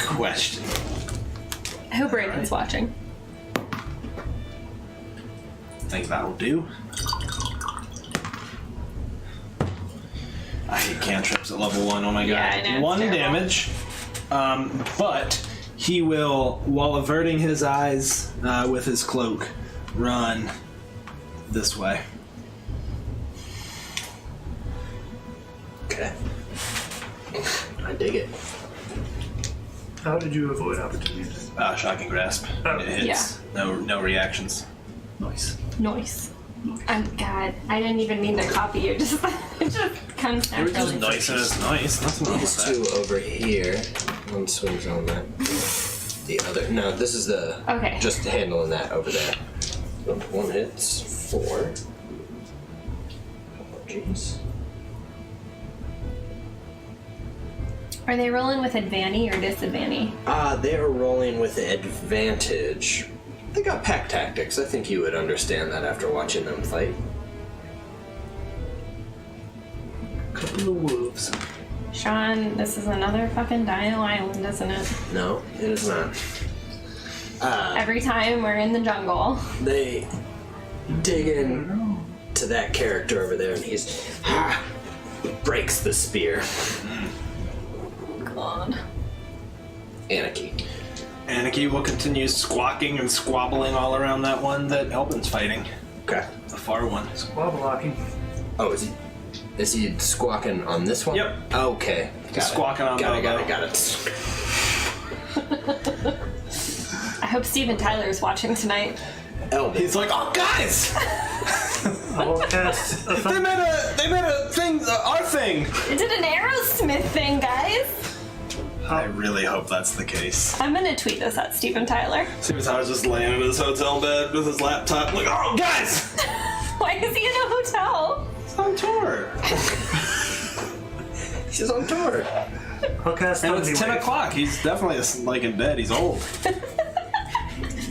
I hope Raven's watching. Think that'll do. I hate cantrips at level 1, oh my god. Yeah, I know, 1 terrible. damage, but he will, while averting his eyes with his cloak, run this way. Okay. I dig it. How did you avoid opportunities? Shocking grasp. Oh. It hits. No reactions. Nice. Noise. God, I didn't even mean to copy you. Just it just comes It was naturally. just nice and it's nice. Nothing wrong These with 2 over here. One swings on that. The other. No, this is the. Okay. Just handling that over there. One hits 4. Apologies. Are they rolling with advantage or disadvantage? They're rolling with advantage. They got pack tactics. I think you would understand that after watching them fight. Couple of wolves. Sean, this is another fucking Dino Island, isn't it? No, it is not. Every time we're in the jungle. They dig in to that character over there, and he's breaks the spear. God. Anarchy. Anarchy will continue squawking and squabbling all around that one that Elbin's fighting. Okay. The far one. Wobble blocking. Oh, is he squawking on this one? Yep. Okay. Got Squawking it. on Got Bobo. it. I hope Steven Tyler's watching tonight. Elvin. He's like, oh guys! I'll cast a They made a thing, our thing! It did an Aerosmith thing, guys. I really hope that's the case. I'm gonna tweet this at Steven Tyler. Steven Tyler's just laying in his hotel bed with his laptop, like, oh guys! Why is he in a hotel? He's on tour. He's on tour. I'll cast And it's 10 Thunderwave. o'clock. He's definitely like in bed. He's old.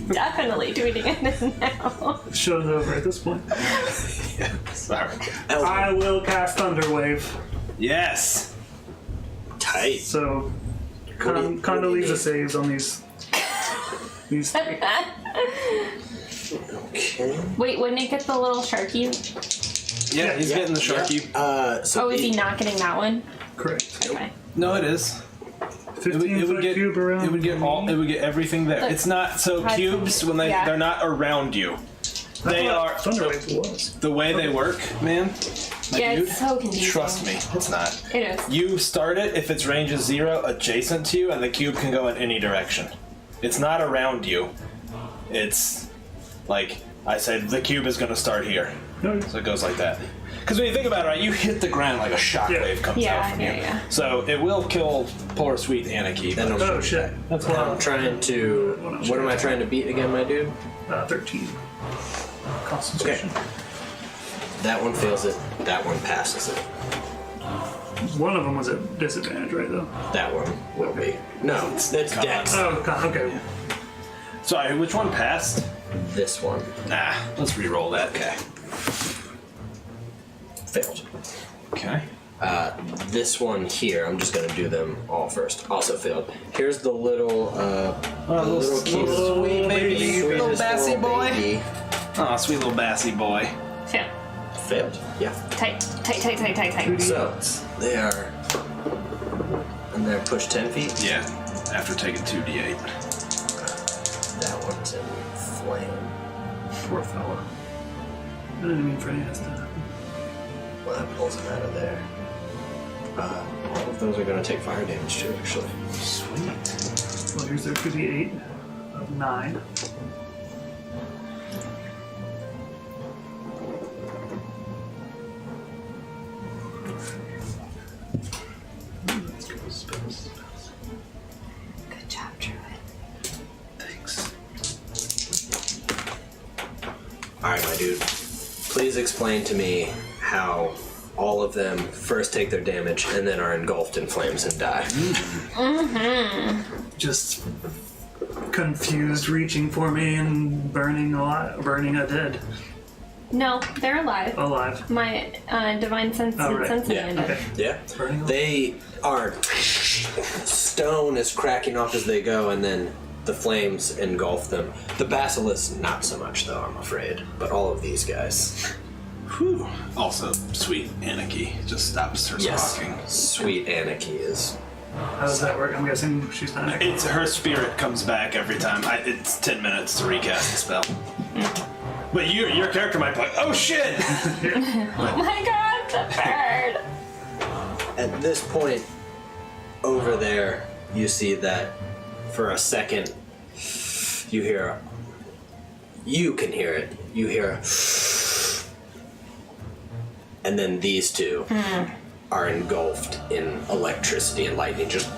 Definitely tweeting it now. Show's over at this point. Yeah, sorry. I will cast Thunderwave. Yes. Tight. So, What do you Condoleezza need? saves on these 3. Okay. Wait, wouldn't it get the little sharky? Yeah, he's getting the sharky. So Oh, is he not getting that one? Correct. Okay. No, it is. 15-foot cube around. It would get all. It would get everything there. Look. It's not so Try cubes when yeah. they're not around you. They are Thunderwave was. the way they work, man. My Yeah, dude, it's so confusing. trust me, it's not. It is. You start it if its range is 0 adjacent to you, and the cube can go in any direction. It's not around you. It's like I said, the cube is going to start here, No, so it goes like that. Because when you think about it, right, you hit the ground like a shockwave comes Yeah, out from yeah, you. yeah. So it will kill poor sweet Anarchy. Then But I'll oh shit. that's I'm fine. trying to. What am I trying to beat again, my dude? 13. Concentration. That one fails it. That one passes it. One of them was at disadvantage, right, though? That one will be. No, it's Dex. Oh, God, okay. Sorry, which one passed? This one Nah, let's re-roll that. Okay. failed. Okay. This one here, I'm just gonna do them all first. Also failed. Here's the little, little cute, sweet baby, sweetest little bassy little boy. baby. Oh, sweet little bassy boy. Fail. Failed. Yeah. Tight. So they are, and they're pushed 10 feet. Yeah, after taking 2d8. That one's in flame. Poor fella. I didn't mean for any of this to happen. Well, that pulls him out of there. All of those are going to take fire damage too, actually. Sweet. Well, here's their 2d8 of 9. Let's go spells. Good job, Druid. Thanks. Alright, my dude. Please explain to me how all of them first take their damage and then are engulfed in flames and die. Just confused, reaching for me and burning a dead. No, they're alive. Alive. My divine sense Oh, right. sensing Yeah, ended. okay. Yeah? Burning alive. They are... Stone is cracking off as they go, and then the flames engulf them. The Basilisk, not so much, though, I'm afraid. But all of these guys. Whew. Also, sweet Anarchy just stops her rocking. Sweet Anarchy is... How does that work? I'm guessing she's not active. It's her spirit comes back every time. It's 10 minutes to recast the spell. But your character might be like, oh shit! Oh my god, the bird! At this point, over there, you see that for a second, you hear... You can hear it. You hear... And then these two are engulfed in electricity and lightning. Just...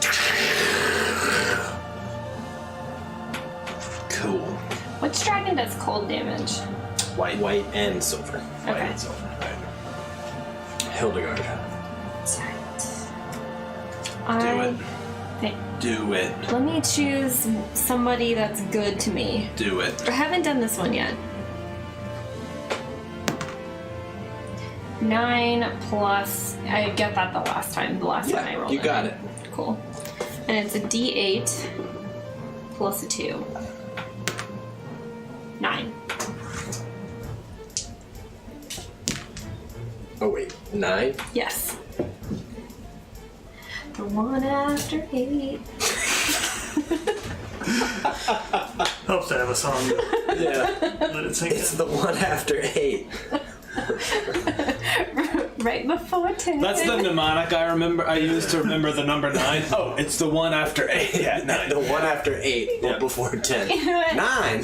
Cool. Which dragon does cold damage? White and silver. Okay. It's over. Right. Hildegard. Sorry. Do it. Hey, Do it. let me choose somebody that's good to me. Do it. I haven't done this one yet. 9 plus... I get that the last time. The last time I rolled you got it. Cool. And it's a D8 plus a 2. 9. Oh wait, 9? Yes. The one after 8. Helps to have a song to Yeah. let it sink It's in. the one after 8. Right before 10. That's the mnemonic I used to remember the number 9. Oh, it's the one after 8. Yeah, 9. The one after 8, but Yep. before 10. You know what? 9?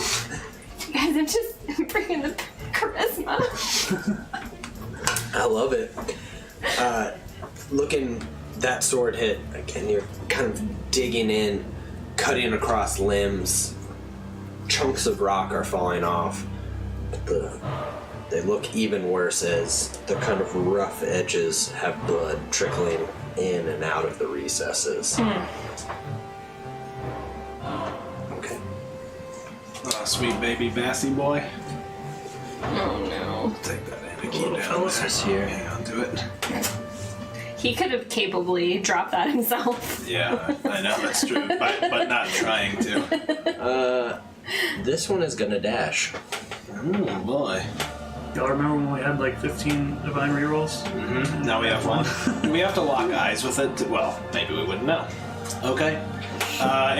Guys, I'm just bringing the charisma. I love it. Looking that sword hit, again, you're kind of digging in, cutting across limbs. Chunks of rock are falling off. They look even worse as the kind of rough edges have blood trickling in and out of the recesses. Okay. Oh, sweet baby Bassy boy. Oh no. Take that Anarchy Little down fella. there. This here. Hang on to it. He could have capably dropped that himself. Yeah, I know, that's true. But not trying to. This one is gonna dash. Oh boy. Y'all remember when we had like 15 divine rerolls? Now we have one. Do we have to lock eyes with it? Well, maybe we wouldn't know. Okay.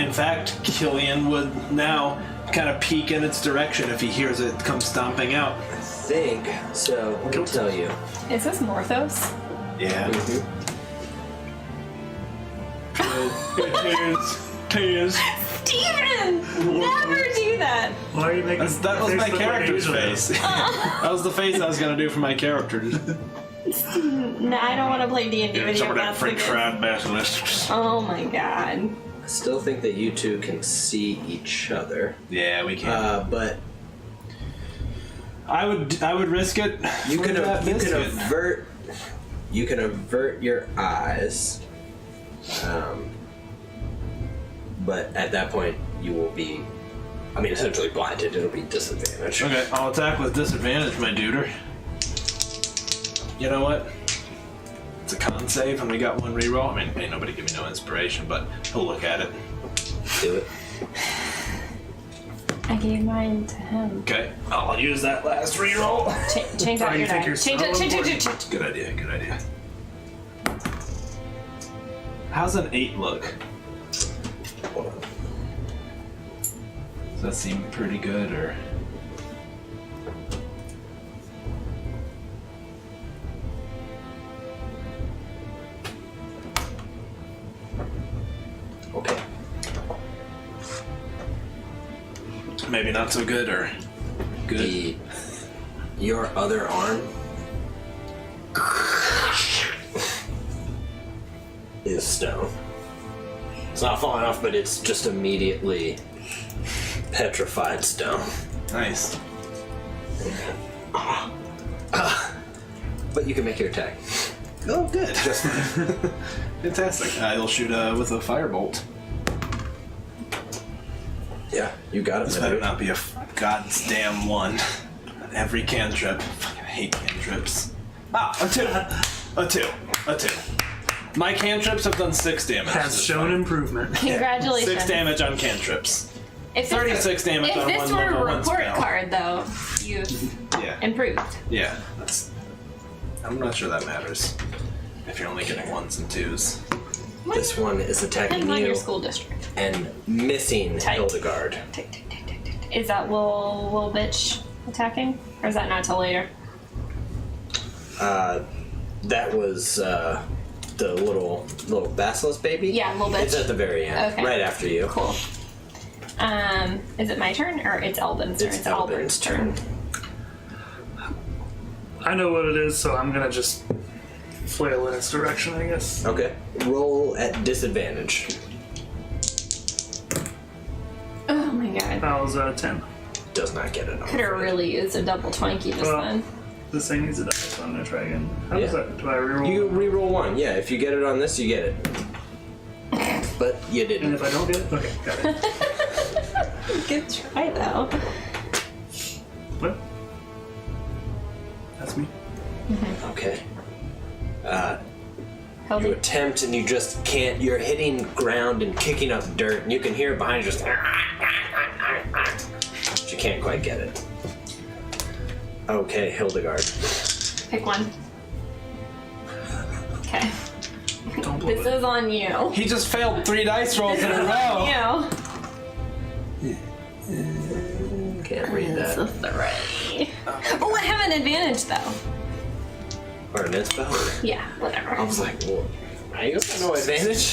In fact, Killian would now kind of peek in its direction if he hears it come stomping out. I think so. Let me tell you. Is this Morthos? Yeah. It is. Steven! Never do that! Why are you making That was face my look like character's Angel? face. That was the face I was gonna do for my character. No, I don't want to play D&D with you. Some of that That's French the- fried basilisk. Oh my god. I still think that you two can see each other, Yeah, we can. but I would risk it. you for can that you can biscuit. avert your eyes, but at that point you will be, I mean, essentially blinded. It'll be disadvantage. Okay, I'll attack with disadvantage, my duder. You know what? It's a con save, and we got one reroll. I mean, ain't nobody give me no inspiration, but he'll look at it. Do it. I gave mine to him. Okay, I'll use that last reroll. Change out you your think die. you're Change so it. important? Good idea, good idea. How's an 8 look? Does that seem pretty good, or? Okay. Maybe not so good, or good? Your other arm is stone. It's not falling off, but it's just immediately petrified stone. Nice. But you can make your attack. Oh, good. Just fantastic. He'll shoot with a firebolt. Yeah, you got it. This better not be a goddamn one. Every cantrip. Fucking hate cantrips. Ah, a two. My cantrips have done 6 damage. Has shown improvement. Congratulations. 6 damage on cantrips. If 36 damage on If one this were level a one report spell. card, though, you've Yeah. improved. Yeah. I'm not sure that matters. If you're only getting 1s and 2s. This one is attacking Depends on you your school district. and missing Tight. Hildegard. Tick, tick, tick, tick, tick. Is that little bitch attacking? Or is that not till later? That was the little Basilisk baby? Yeah, little bitch. It's at the very end, Okay. right after you. Cool. Is it my turn or it's Albin's turn? It's Albin's turn. I know what it is, so I'm gonna just flail in its direction, I guess. Okay. Roll at disadvantage. Oh my god. That was 10. Does not get it. Could have really used a double Twinkie just Well, then. This thing needs a die, so I'm gonna try again. How does Yeah. that? Do I reroll? You re-roll 1. Yeah, if you get it on this, you get it. But you And didn't. if I don't get it, okay, got it. Good try though. Well, that's me. Okay. Held You it. attempt and you just can't. You're hitting ground and kicking up dirt, and you can hear it behind you just. But you can't quite get it. Okay, Hildegard. Pick one. Okay. Don't blow This it. is on you. He just failed 3 dice rolls in a row. You. Can't read It's that. a 3. Oh, I have an advantage though. Or an inspo. Yeah, whatever. I was like, well, I got no advantage.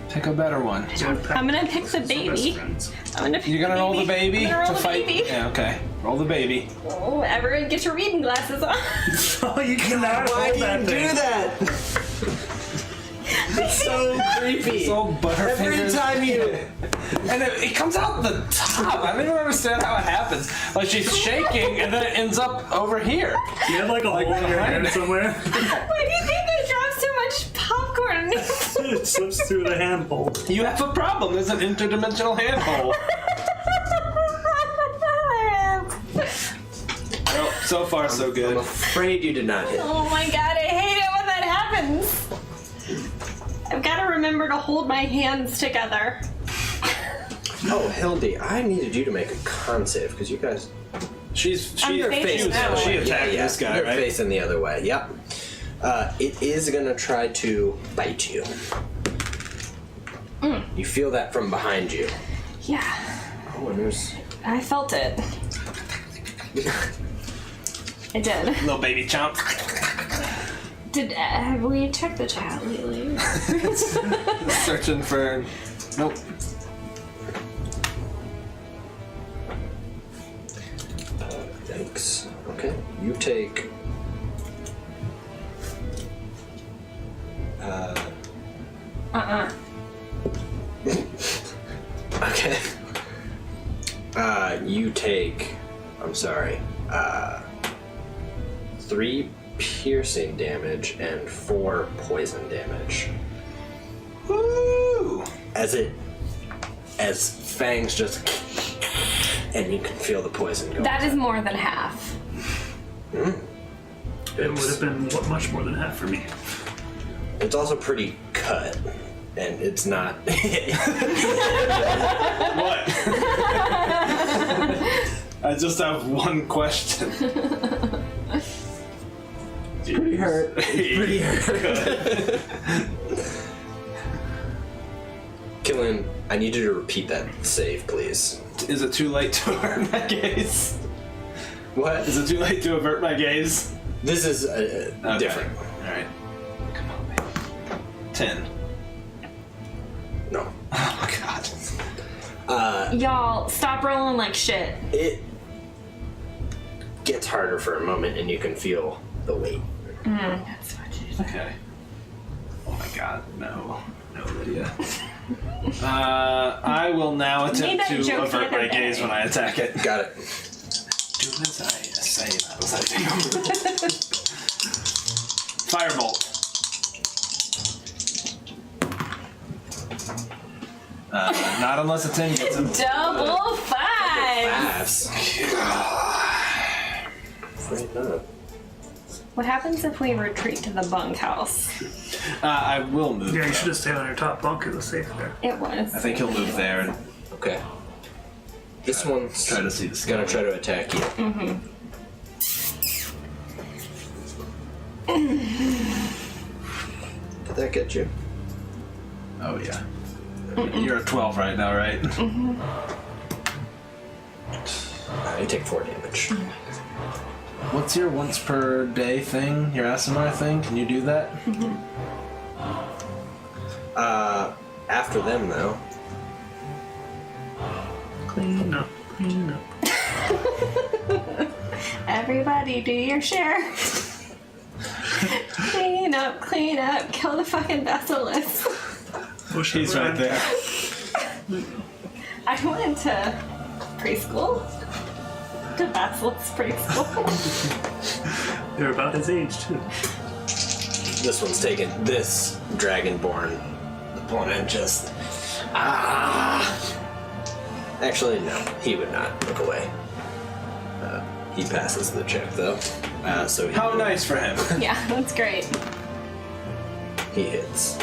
Pick a better one. I'm gonna pick the Best baby. friends. I'm gonna pick You're gonna roll the baby I'm gonna roll to the fight? baby. Yeah, okay. Roll the baby. Oh, everyone get your reading glasses on. Oh, you cannot Why hold do that you thing. do that? It's so creepy. So butterfingers. Every time you. And it comes out the top. I don't even understand how it happens. Like she's shaking and then it ends up over here. You have like a hole in your behind hand it. somewhere. Why do you think I dropped so much popcorn? It slips through the handhole. You have a problem. There's an interdimensional handhole. Well, so far so I'm good. afraid you did not hit. Oh my god, I hate it when that happens. I've got to remember to hold my hands together. Oh, Hildy, I needed you to make a con save because you guys. She's You're facing that way. she attacked this guy, You're right? facing the other way. Yep. It is gonna try to bite you. You feel that from behind you. Yeah, Oh, and there's. I felt it. I did. Little baby chomp. Have we checked the chat lately? Searching for. Nope. Thanks. Okay. You take. Okay. You take. I'm sorry. 3 piercing damage and 4 poison damage. Woo! As fangs just. And you can feel the poison go. That is more than half. It would have been much more than half for me. It's also pretty cut. and it's not. What? I just have one question. Pretty hurt. Pretty hurt. Killian, I need you to repeat that save, please. Is it too late to avert my gaze? What? Is it too late to avert my gaze? This is Okay. different. Alright. Come on, baby. 10. No. Oh, God. Y'all, stop rolling like shit. It gets harder for a moment, and you can feel the weight. That's what you Okay. Oh my God, no. No, Lydia. I will now Made attempt that to joke the avert other my gaze day. when I attack it. Got it. Do as I say, not as I do. Firebolt. Not unless a 10 gets him. Double 5! Pass. Afraid not. What happens if we retreat to the bunkhouse? I will move. Yeah, you though. should have stayed on your top bunk. It was safe there. It was. I think he'll move there and Okay. This one's try to see the gonna skeleton. try to attack you. Did that get you? Oh, yeah. You're at 12 right now, right? You take 4 damage. What's your once per day thing? Your ASMR thing? Can you do that? After them, though. Clean up, clean up. Everybody do your share. Clean up, kill the fucking basilisk. Push He's it right there. I went to preschool. To basilisk preschool. They're about his age, too. This one's taken. This dragonborn opponent just. Actually, no. He would not look away. He passes the check, though. So he, How nice for him. Yeah, that's great. he hits.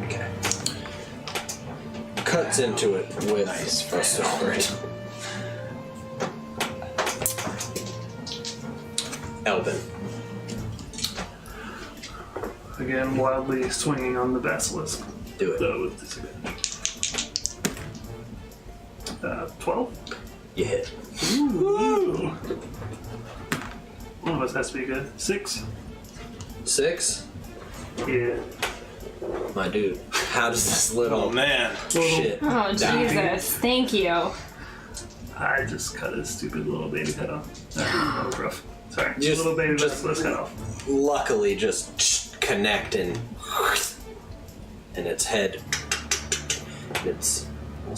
Okay. Cuts into it with a sword. Elvin. Again, wildly swinging on the basilisk. Do it. Though with disadvantage. 12? You hit. Ooh. One of us has to be good. 6? 6? Yeah. My dude. How does this little Oh, man. shit Oh, die? Jesus. Thank you. I just cut his stupid little baby head off. That was rough. Sorry. Just- Little baby just- basilisk head off. Luckily, just connect and its head. Its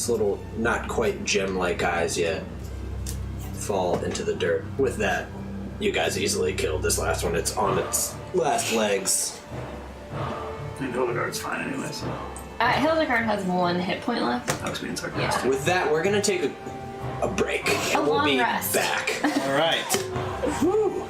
little, not quite gem-like eyes yet fall into the dirt. With that, you guys easily killed this last one. It's on its last legs. And Hildegard's fine anyway, so Hildegard has 1 hit point left. I was being sarcastic. With that, we're gonna take a break. And we'll long be rest. back. All right. Woo.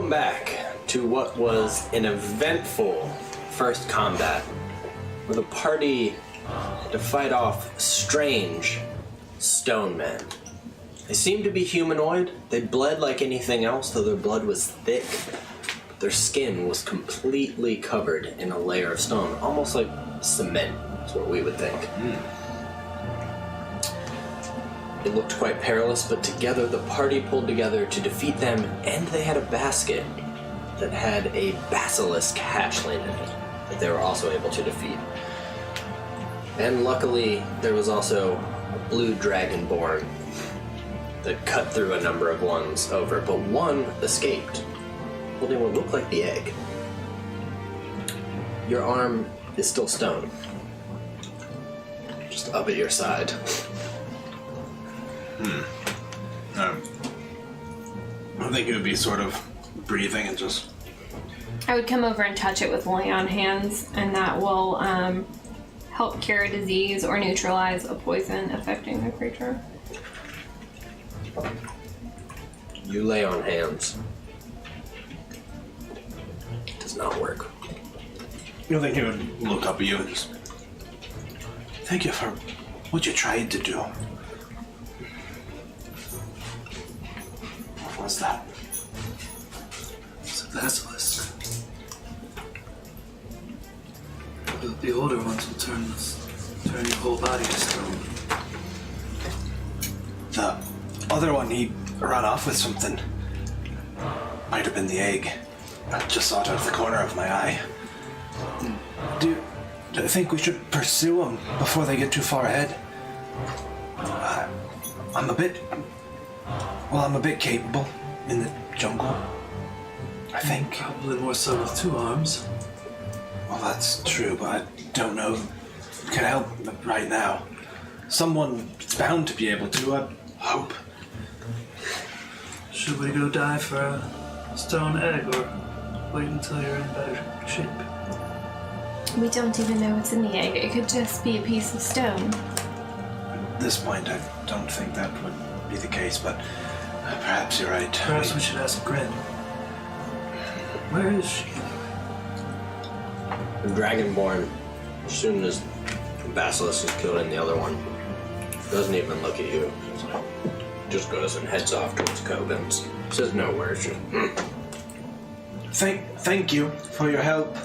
Welcome back to what was an eventful first combat where the party had to fight off strange stone men. They seemed to be humanoid. They bled like anything else, though their blood was thick. Their skin was completely covered in a layer of stone, almost like cement, is what we would think. It looked quite perilous, but together the party pulled together to defeat them, and they had a basket that had a basilisk hatchling in it that they were also able to defeat. And luckily, there was also a blue dragonborn that cut through a number of ones over, but one escaped, holding what looked like the egg. Your arm is still stone, just up at your side. I think it would be sort of breathing and just... I would come over and touch it with lay on hands, and that will help cure a disease or neutralize a poison affecting the creature. You lay on hands. It does not work. I think he would look up at you and just... Thank you for what you tried to do. What was that? It's a basilisk. The older ones will turn your whole body to stone. The other one, he ran off with something. Might have been the egg. I just saw it out of the corner of my eye. Do you think we should pursue them before they get too far ahead? I'm a bit capable in the jungle, I think. Probably more so with two arms. Well, that's true, but I don't know who can help right now. Someone's bound to be able to, I hope. Should we go dive for a stone egg or wait until you're in better shape? We don't even know what's in the egg. It could just be a piece of stone. At this point, I don't think that would be the case, but perhaps you're right. Perhaps we should ask Grin. Where is she? The Dragonborn, as soon as Basilisk is killed and the other one, doesn't even look at you. Just goes and heads off towards Kobin's. Says no words. Thank you for your help.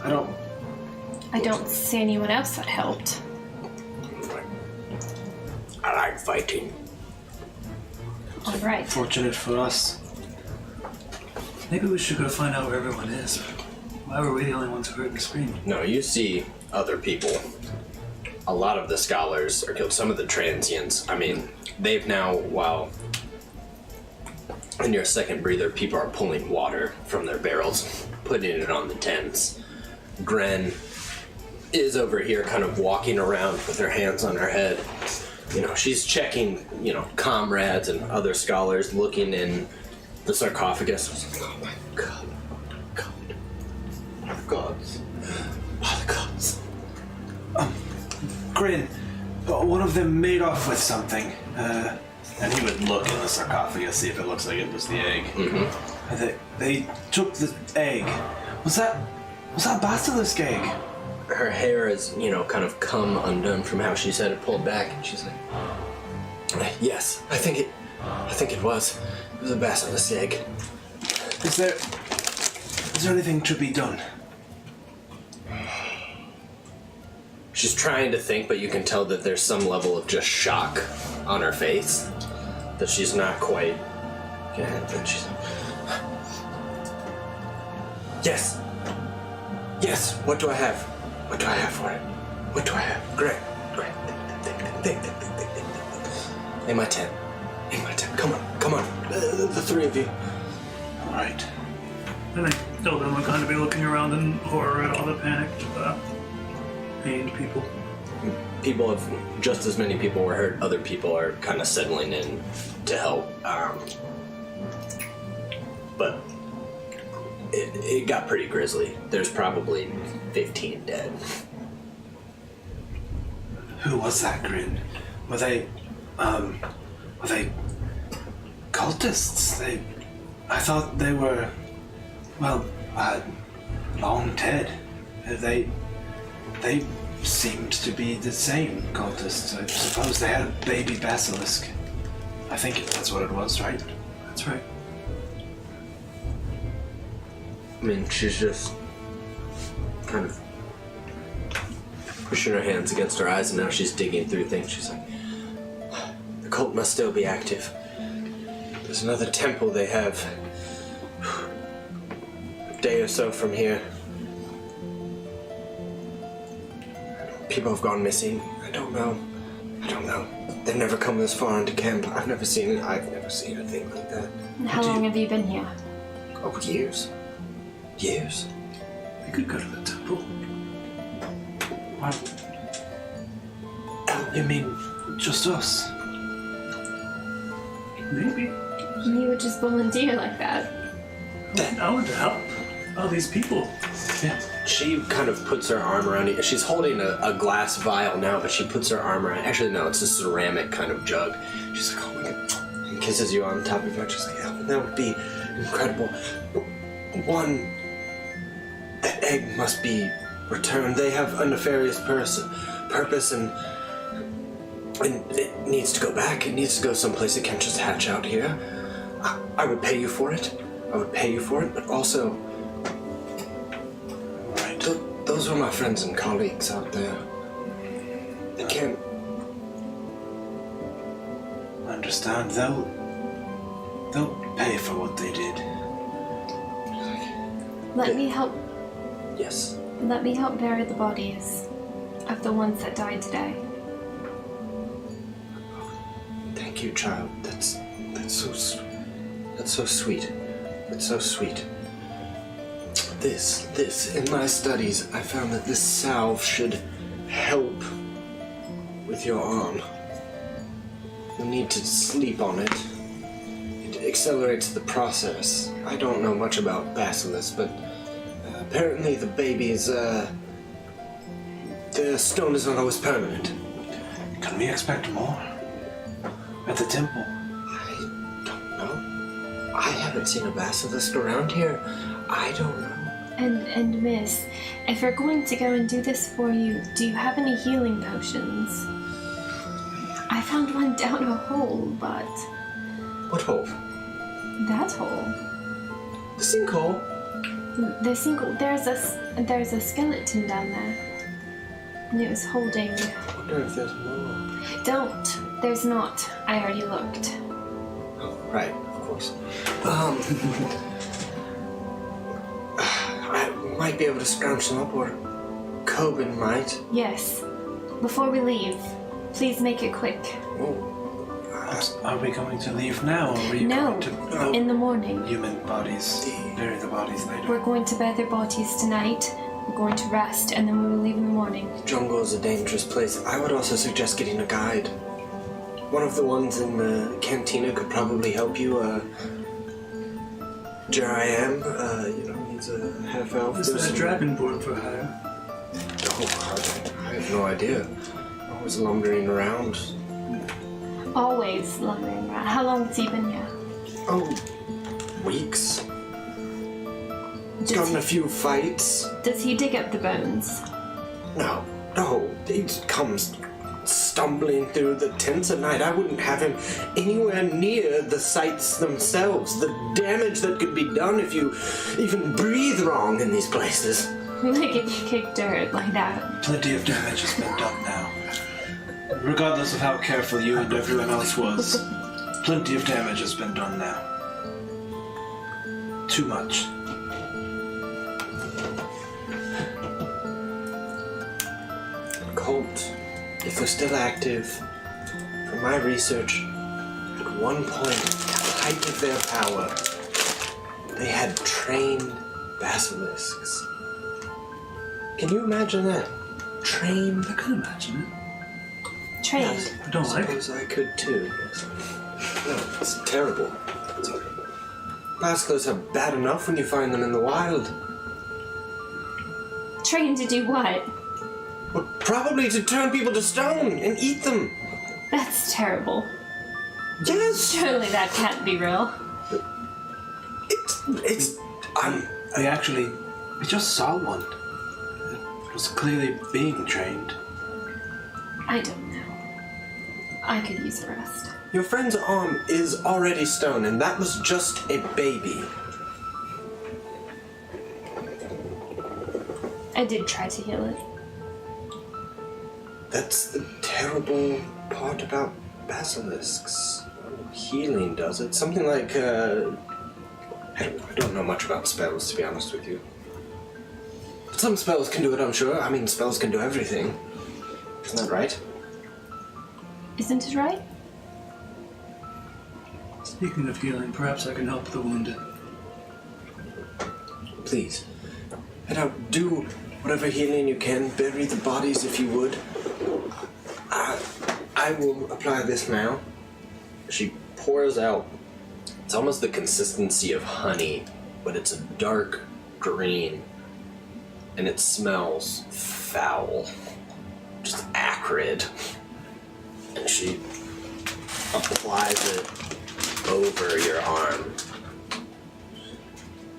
I don't see anyone else that helped. I like fighting. All right. Fortunate for us. Maybe we should go find out where everyone is. Why were we the only ones who heard the scream? No, you see other people. A lot of the scholars are killed. Some of the transients. I mean, they've now, while in your second breather, people are pulling water from their barrels, putting it on the tents. Gren is over here kind of walking around with her hands on her head. You know, she's checking, comrades and other scholars looking in the sarcophagus. Oh my god. God. Oh the gods. Oh the gods. Grin, one of them made off with something. And he would look in the sarcophagus, see if it looks like it was the egg. Mm-hmm. They took the egg. Was that basilisk egg? Her hair is, kind of come undone from how she said it, pulled back, and she's like, yes, I think it was. It was a basilisk egg. Is there anything to be done? She's trying to think, but you can tell that there's some level of just shock on her face. That she's not quite... And she's like... Yes! Yes! What do I have? What do I have for it? What do I have? Great. Think. In my tent. Come on. The three of you. All right. I think Eldon would kind of be looking around in horror at all the panicked, pained people. People just as many people were hurt, other people are kind of settling in to help. But it got pretty grisly. There's probably 15 dead. Who was that, Grin? Were they cultists? I thought they were, well, long dead. They seemed to be the same cultists. I suppose they had a baby basilisk. I think that's what it was, right? That's right. I mean, she's just kind of pushing her hands against her eyes, and now she's digging through things. She's like, the cult must still be active. There's another temple they have a day or so from here. People have gone missing. I don't know. They've never come this far into camp. I've never seen a thing like that. How long have you been here? Oh, years. Years. We could go to the temple. What? You mean just us? Maybe. You would just volunteer like that. I want to help all these people. Yeah. She kind of puts her arm around you. She's holding a glass vial now, but she puts her arm around. Actually, no, it's a ceramic kind of jug. She's like, oh my god. And kisses you on top of her. She's like, oh, that would be incredible. One, that egg must be returned. They have a nefarious purpose, and it needs to go back. It needs to go someplace. It can't just hatch out here. I would pay you for it. But also, those were my friends and colleagues out there. They can't... I understand. They'll pay for what they did. Let me help. Yes. Let me help bury the bodies of the ones that died today. Thank you, child. That's so sweet. That's so sweet. This, in my studies, I found that this salve should help with your arm. You'll need to sleep on it. It accelerates the process. I don't know much about Basilisk, but apparently the baby's, the stone is not always permanent. Can we expect more? At the temple? I don't know. I haven't seen a basilisk around here. I don't know. And miss, if we're going to go and do this for you, do you have any healing potions? I found one down a hole, but... What hole? That hole. The sinkhole? There's a skeleton down there. And it was holding... I wonder if there's more. Don't. There's not. I already looked. Oh, right, of course. I might be able to scrounge them up, or Coben might. Yes. Before we leave, please make it quick. Are we going to leave now, or are you No, going to... in the morning. Human bodies. Bury the bodies later. We're going to bury their bodies tonight. We're going to rest, and then we will leave in the morning. The jungle is a dangerous place. I would also suggest getting a guide. One of the ones in the cantina could probably help you. J.I.M., he's a half-elf. Is there a dragonborn for hire? Oh, I have no idea. Always lumbering around. Always lumbering around. How long has he been here? Oh, weeks. Gotten a few fights. Does he dig up the bones? No. He comes stumbling through the tents at night. I wouldn't have him anywhere near the sites themselves. The damage that could be done if you even breathe wrong in these places. Like if you kick dirt like that. Plenty of damage has been done now. Regardless of how careful you and everyone else was, plenty of damage has been done now. Too much. Cult, if they're still active, from my research, at one point, at the height of their power, they had trained basilisks. Can you imagine that? Trained? I can imagine it. Trained. I don't like it. Suppose I could too. No, it's terrible. Basilisks are bad enough when you find them in the wild. Trained to do what? Well, probably to turn people to stone and eat them. That's terrible. Yes! Surely that can't be real. We just saw one. It was clearly being trained. I don't know. I could use a rest. Your friend's arm is already stone, and that was just a baby. I did try to heal it. That's the terrible part about basilisks. Healing does it. Something like, I don't know much about spells, to be honest with you. Some spells can do it, I'm sure. I mean, spells can do everything. Isn't that right? Isn't it right? Speaking of healing, perhaps I can help the wounded. Please. Head out, do whatever healing you can. Bury the bodies if you would. I will apply this now. She pours out. It's almost the consistency of honey, but it's a dark green. And it smells foul. Just acrid. And she applies it over your arm.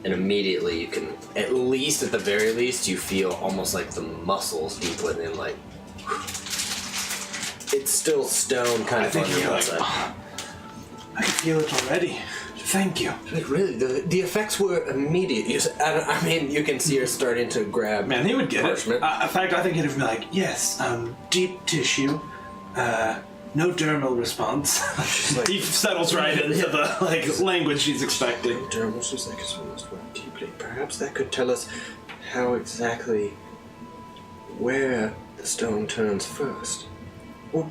And immediately you can, at the very least, you feel almost like the muscles deep within, like, it's still stone kind of on the outside. I can feel it already. Thank you. Like, really, the effects were immediate. I mean, you can see her starting to grab. Man, he would get parchment. it. In fact, I think he'd be like, yes, deep tissue, no dermal response. Like, he settles right into the language she's expecting. Dermal, she's like, it's almost went deeply. Perhaps that could tell us how exactly where the stone turns first. Or,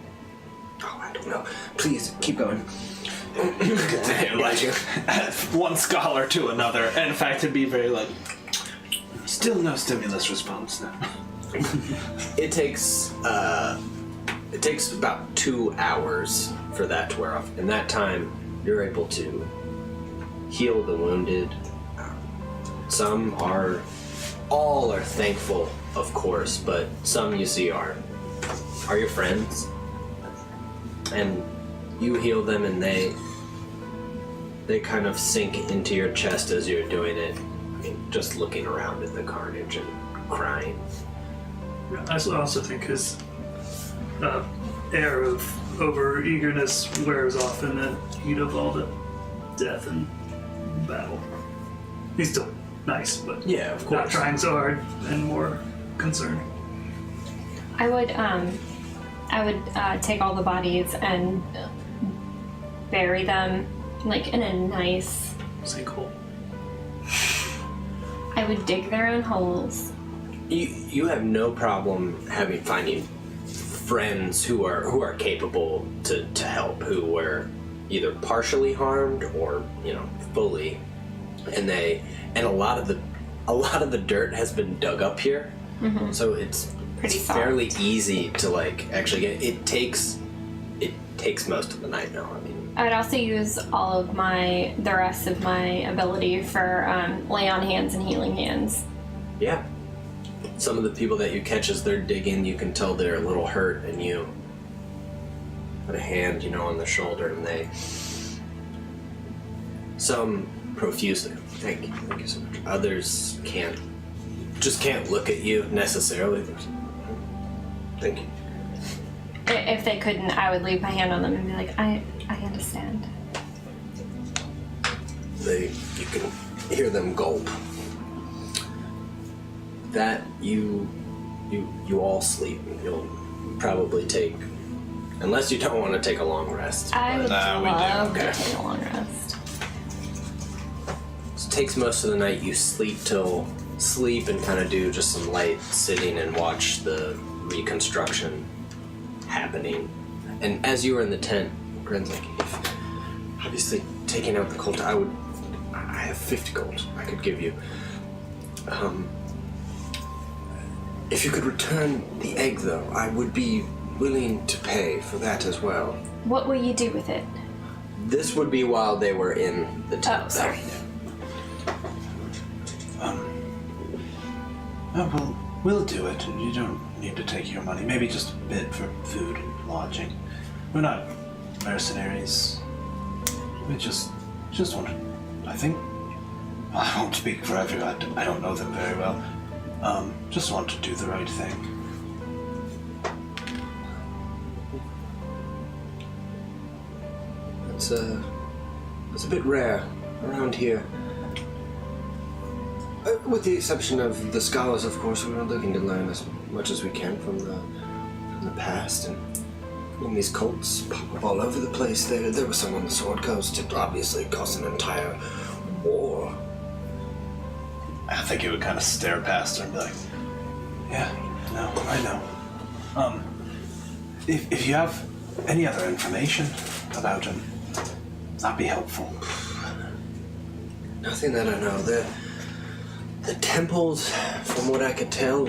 I don't know. Please, keep going. Like, one scholar to another. And in fact, it'd be very like, still no stimulus response now. It takes about 2 hours for that to wear off. In that time, you're able to heal the wounded. All are thankful, of course, but some you see are your friends. And you heal them, and they kind of sink into your chest as you're doing it. I mean, just looking around at the carnage and crying. I also think his air of over-eagerness wears off in the heat of all the death and battle. He's still nice, but Yeah, of not course. trying so hard and more concerned. I would take all the bodies and bury them like in a nice. Sinkhole. I would dig their own holes. You have no problem finding friends who are capable to help, who were either partially harmed or fully, and a lot of the dirt has been dug up here, so it's Pretty fairly soft. easy to actually get. It takes most of the night now. I mean, I would also use all of the rest of my ability for lay on hands and healing hands. yeah. Some of the people that you catch as they're digging, you can tell they're a little hurt, and you put a hand, on the shoulder, and some profusely, thank you so much. Others can't look at you necessarily. Thank you. If they couldn't, I would leave my hand on them and be like, I understand. You can hear them gulp. That you all sleep. You'll probably take, unless you don't want to take a long rest. I would we do. love Okay. to take a long rest. It takes most of the night. You sleep and kind of do just some light sitting and watch the reconstruction happening. And as you were in the tent, Gren's like, if obviously taking out the cult, I have 50 gold I could give you. If you could return the egg, though, I would be willing to pay for that as well. What will you do with it? This would be while they were in the tent. Oh, sorry. Well, we'll do it. You don't need to take your money. Maybe just a bit for food and lodging. We're not mercenaries. We just want to, I think, I won't speak for everyone. I don't know them very well. Just want to do the right thing. It's a bit rare around here. With the exception of the scholars, of course, we're looking to learn as much as we can from the past. And when these cults pop up all over the place, there was some on the Sword Coast. It obviously caused an entire war. I think he would kind of stare past her and be like, yeah, no, I know. If you have any other information about him, that'd be helpful. Nothing that I know. The temples, from what I could tell,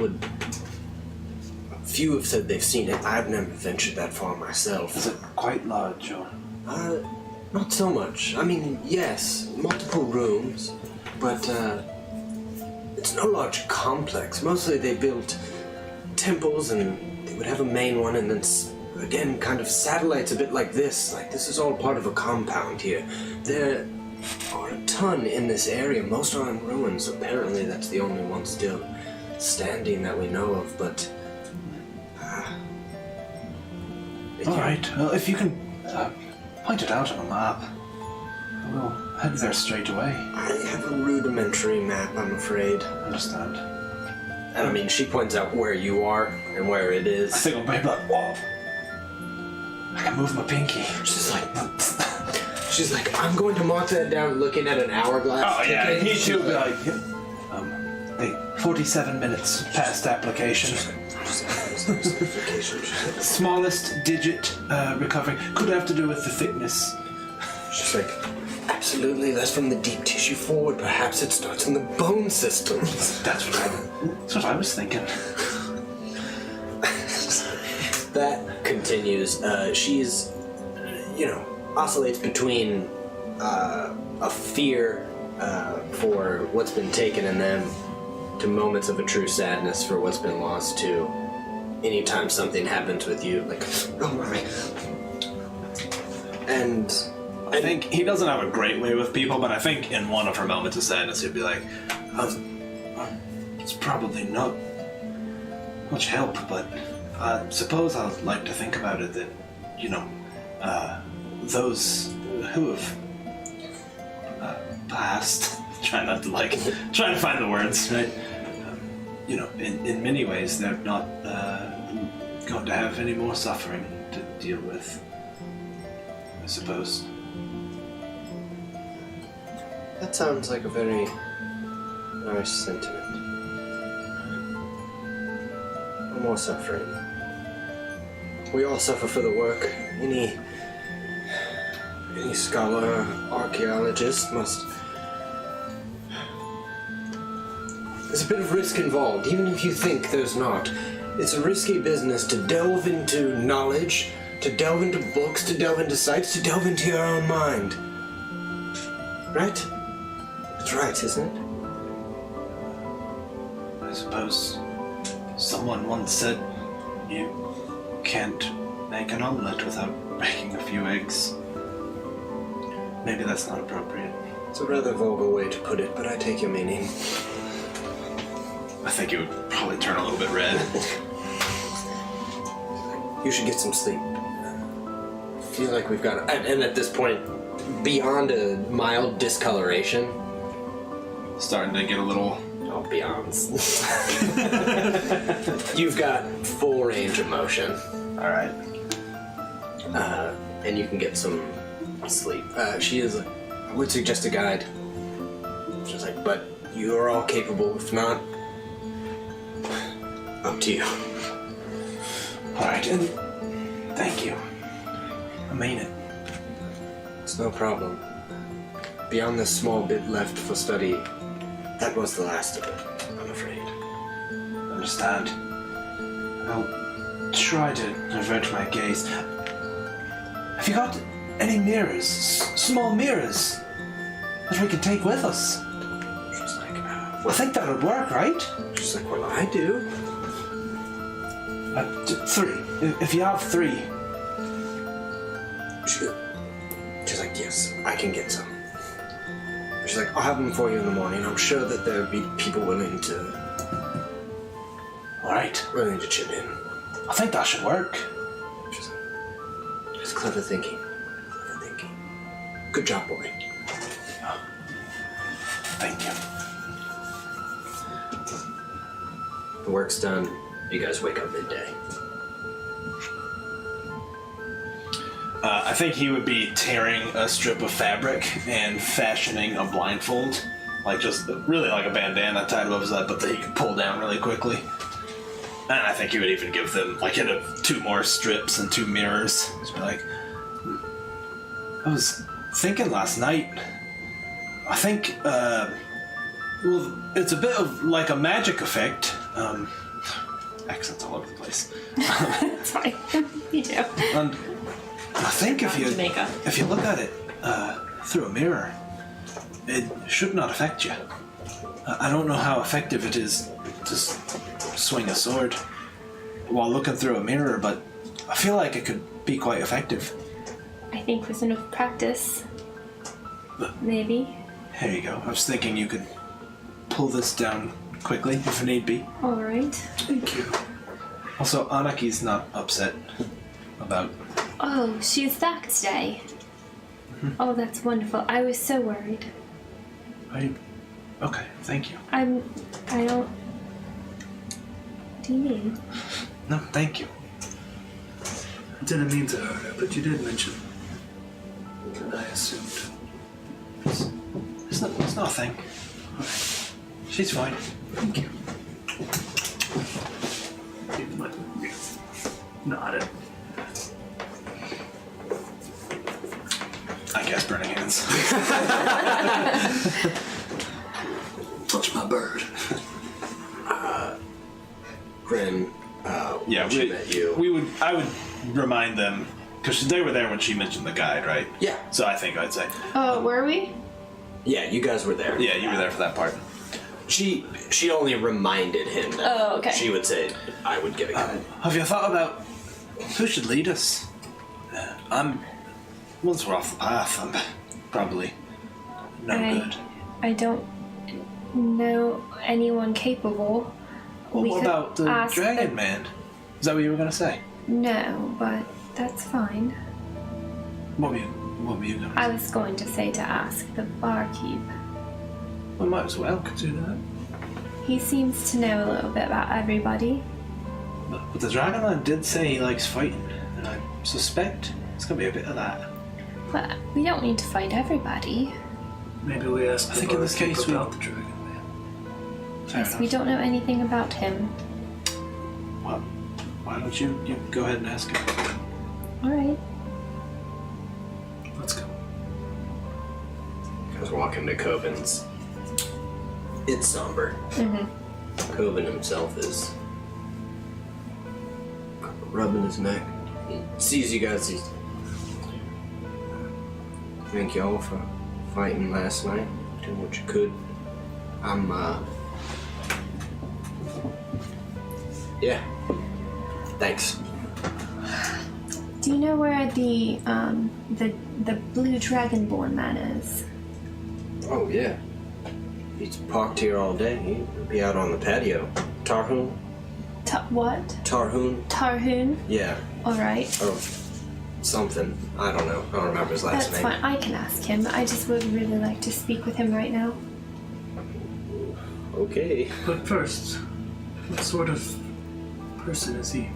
few have said they've seen it. I've never ventured that far myself. Is it quite large, or? Not so much. I mean, yes, multiple rooms, but it's no large complex. Mostly they built temples, and they would have a main one, and then again, kind of satellites, a bit like this. Like, this is all part of a compound here. There are a ton in this area. Most are in ruins. Apparently, that's the only one still standing that we know of, but... all right. Well, if you can point it out on a map, we'll head there straight away. I have a rudimentary map, I'm afraid. Understand. And I mean, she points out where you are and where it is. I think I'll be like, whoa! I can move my pinky. She's like, I'm going to mark that down looking at an hourglass. Oh, yeah, ticket. he should be like, hey, 47 minutes past application. Smallest digit recovering. Could have to do with the thickness. She's like, absolutely, that's from the deep tissue forward. Perhaps it starts in the bone system. That's what I was thinking. That continues. She's, oscillates between a fear for what's been taken in them to moments of a true sadness for what's been lost to anytime something happens with you, like, oh my. And I think he doesn't have a great way with people, but I think in one of her moments of sadness, he'd be like, it's probably not much help, but I suppose I'd like to think about it that, those who have passed, trying to find the words, right? In many ways, they're not going to have any more suffering to deal with, I suppose. that sounds like a very nice sentiment. No more suffering. We all suffer for the work. Any scholar, archaeologist must... There's a bit of risk involved, even if you think there's not. It's a risky business to delve into knowledge, to delve into books, to delve into sites, to delve into your own mind. Right? It's right, isn't it? I suppose someone once said you can't make an omelette without breaking a few eggs. Maybe that's not appropriate. It's a rather vulgar way to put it, but I take your meaning. I think it would probably turn a little bit red. You should get some sleep. I feel like we've got... And at this point, beyond a mild discoloration... Starting to get a little... Oh, beyond. You've got full range of motion. Alright. And you can get some sleep. She is... I would suggest a guide. She's like, but you are all capable. If not... Up to you. Alright, and thank you. I mean it. It's no problem. Beyond this small bit left for study, that was the last of it, I'm afraid. Understand. I'll try to avert my gaze. Have you got any mirrors? Small mirrors? That we can take with us? She's like, I think that would work, right? She's like, well, I do. 3. If you have 3. She's like, yes, I can get some. She's like, I'll have them for you in the morning. I'm sure that there'll be people willing to Alright. chip in. I think that should work. She's like, it's clever thinking. Clever thinking. Good job, boy. Thank you. The work's done. You guys wake up midday. I think he would be tearing a strip of fabric and fashioning a blindfold. Like just really like a bandana tied above his head, but that he could pull down really quickly. And I think he would even give them like 2 more strips and 2 mirrors. Just be like, I was thinking last night. I think, well, it's a bit of like a magic effect. Accents all over the place. It's fine. Me too. And I think if you Jamaica. look at it through a mirror, it should not affect you. I don't know how effective it is to swing a sword while looking through a mirror, but I feel like it could be quite effective. I think with enough practice, maybe. Here you go. I was thinking you could pull this down quickly if need be. All right. Thank you. Also, Anaki's not upset about... Oh, she's back today. Oh, that's wonderful. I was so worried. Okay, thank you. I don't... What do you mean? No, thank you. I didn't mean to hurt her, but you did mention that I assumed. It's not a thing. She's fine. Thank you. He nodded. I guess burning hands. Touch my bird. Grin, Yeah, when she met you. I would remind them, because they were there when she mentioned the guide, right? Yeah. So I think I'd say, Oh, were we? Yeah, you guys were there. yeah, you were there for that part. She only reminded him that. Oh, okay. She would say, I would get a guide. Have you thought about who should lead us? Once we're off the path, I'm probably no good. I don't know anyone capable. Well, We what could about the ask Dragon Man? Is that what you were going to say? No, but that's fine. What were you going to say? I was going to say to ask the barkeep. We might as well. Could do that. He seems to know a little bit about everybody. But the Dragon Man did say he likes fighting, and I suspect it's going to be a bit of that. But we don't need to fight everybody. Maybe we ask I the think in this barkeep case we- about the Dragon Man. Fair Yes, enough. we don't know anything about him. Well, why don't you go ahead and ask him? All right. Let's go. You guys walk into Coben's. It's somber. Mm-hmm. Coben himself is rubbing his neck. He sees you guys. He's, thank y'all for fighting last night. Doing what you could. Yeah. Thanks. Do you know where the blue dragonborn man is? Oh, yeah. He's parked here all day. He'll be out on the patio. Tarhoon? What? Tarhoon? Tarhoon? Yeah. All right. Or something. I don't know. I don't remember his last That's name. fine. I can ask him. I just would really like to speak with him right now. Okay. But first, what sort of person is he?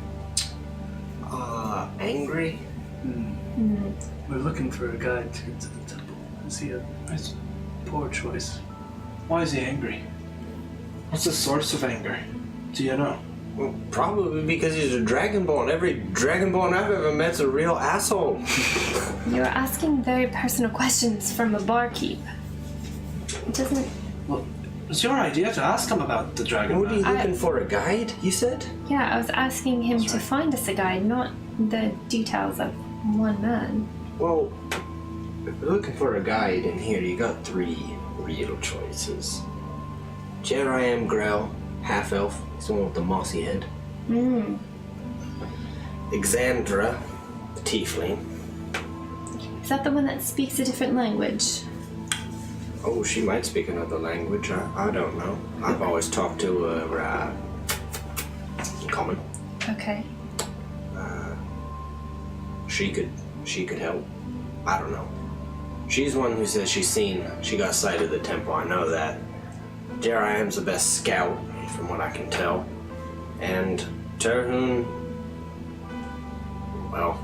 Angry? We're looking for a guide to the temple. Is he a poor choice? Why is he angry? What's the source of anger? Do you know? Well, probably because he's a dragonborn. Every dragonborn I've ever met's a real asshole. You're asking very personal questions from a barkeep. It doesn't... Well, it was your idea to ask him about the Dragon What are you Man. looking for? A guide, you said? Yeah, I was asking him to find us a guide, not the details of one man. Well, if you're looking for a guide in here, you got 3 real choices. Jeriam Grell, half-elf. He's the one with the mossy head. Exandra, the tiefling. Is that the one that speaks a different language? Oh, she might speak another language. I don't know. I've always talked to her in common. Okay. She could help. I don't know. She's one who says she got sight of the temple. I know that. Jeriam's the best scout, from what I can tell. And Terhune, well,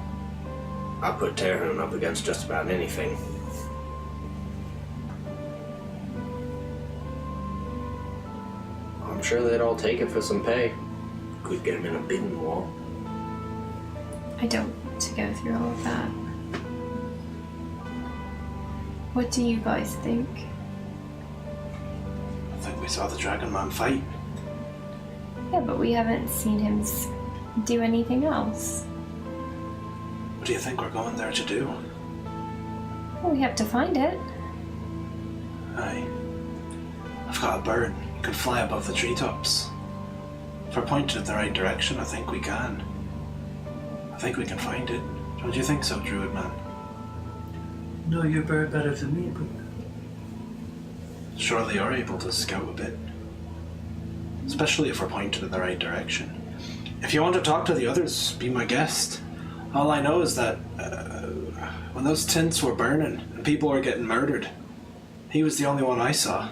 I put Terhune up against just about anything. I'm sure they'd all take it for some pay. Could get him in a bidding war. I don't want to go through all of that. What do you guys think? I think we saw the Dragon Man fight. Yeah, but we haven't seen him do anything else. What do you think we're going there to do? Well, we have to find it. Aye. I've got a bird. It can fly above the treetops. If we're pointed in the right direction, I think we can. I think we can find it. Don't you think so, Druid Man? No, you're very better than me, but Surely you're able to scout a bit. Especially if we're pointed in the right direction. If you want to talk to the others, be my guest. All I know is that when those tents were burning and people were getting murdered, he was the only one I saw.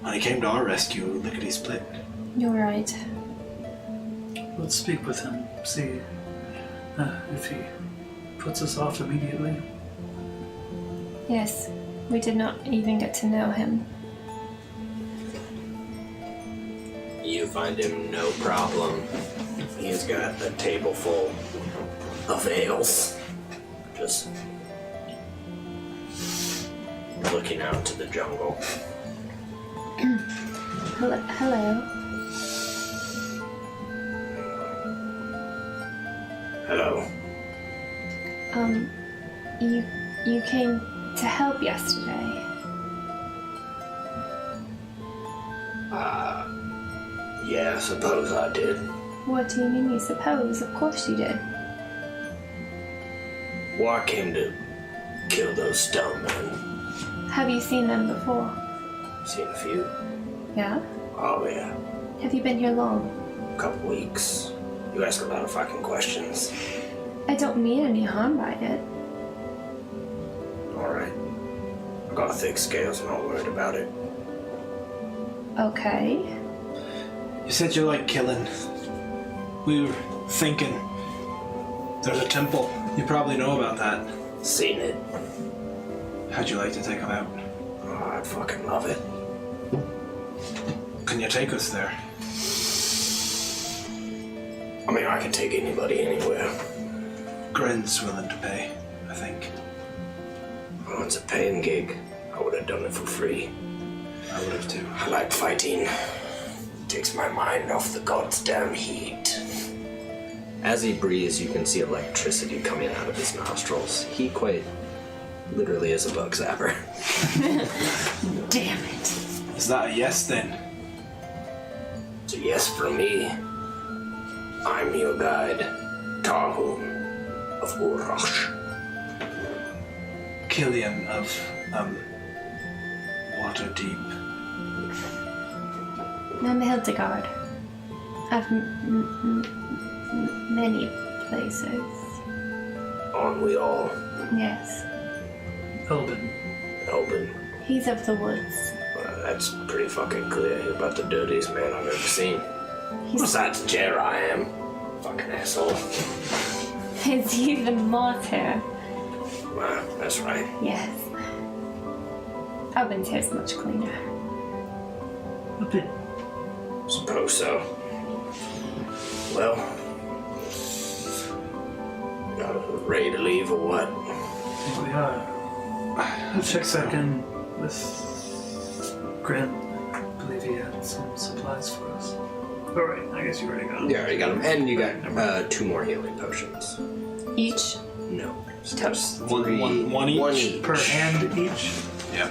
When he came to our rescue, lickety-split. You're right. let's speak with him. See if he puts us off immediately. Yes, we did not even get to know him. You find him no problem. He's got a table full of ales. Just looking out to the jungle. Hello. Hello. You came to help yesterday. Yeah, I suppose I did. What do you mean you suppose? Of course you did. Well, I came to kill those stone men. Have you seen them before? Seen a few. Yeah? Oh, yeah. Have you been here long? A couple weeks. You ask a lot of fucking questions. I don't mean any harm by it. Alright. I got thick scales, I'm not worried about it. Okay. You said you like killing. We were thinking there's a temple. You probably know about that. Seen it. How'd you like to take him out? Oh, I'd fucking love it. Can you take us there? I mean, I can take anybody anywhere. Grin's willing to pay, I think. Oh, it's a paying gig. I would have done it for free. I would have too. I like fighting. Takes my mind off the goddamn heat. As he breathes, you can see electricity coming out of his nostrils. He quite literally is a bug zapper. Damn it. Is that a yes then? It's a yes for me. I'm your guide, Tarhun of Urash. Killian of, Waterdeep. I'm Hildegard. Of many places. Aren't we all? Yes. Elbin. Elbin. He's of the woods. Well, that's pretty fucking clear. You're about the dirtiest man I've ever seen. He's Besides Jer, I am. Fucking asshole. It's even more too. Well, that's right. Yes. Oven's hair's much cleaner. A bit. Suppose so. Well, ready to leave or what? I think we are. I'll check back in with Grant. I believe he had some supplies for us. Alright, I guess you already got them. Yeah, you got them. And you got 2 more healing potions. Each? No. Just One each? One each. Per hand each? Yeah.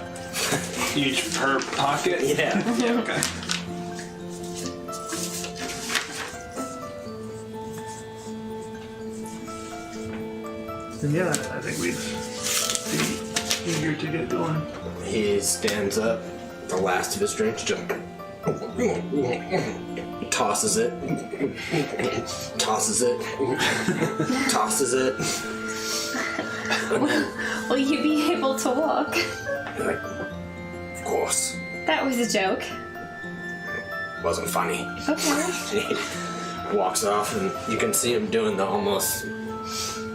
Each per pocket? Yeah. Yeah, okay. Then yeah, I think we've eager to get going. He stands up, the last of his drinks, just tosses it, tosses it, tosses it. Will you be able to walk? Like, of course. That was a joke. Wasn't funny. Okay. He walks off, and you can see him doing the almost,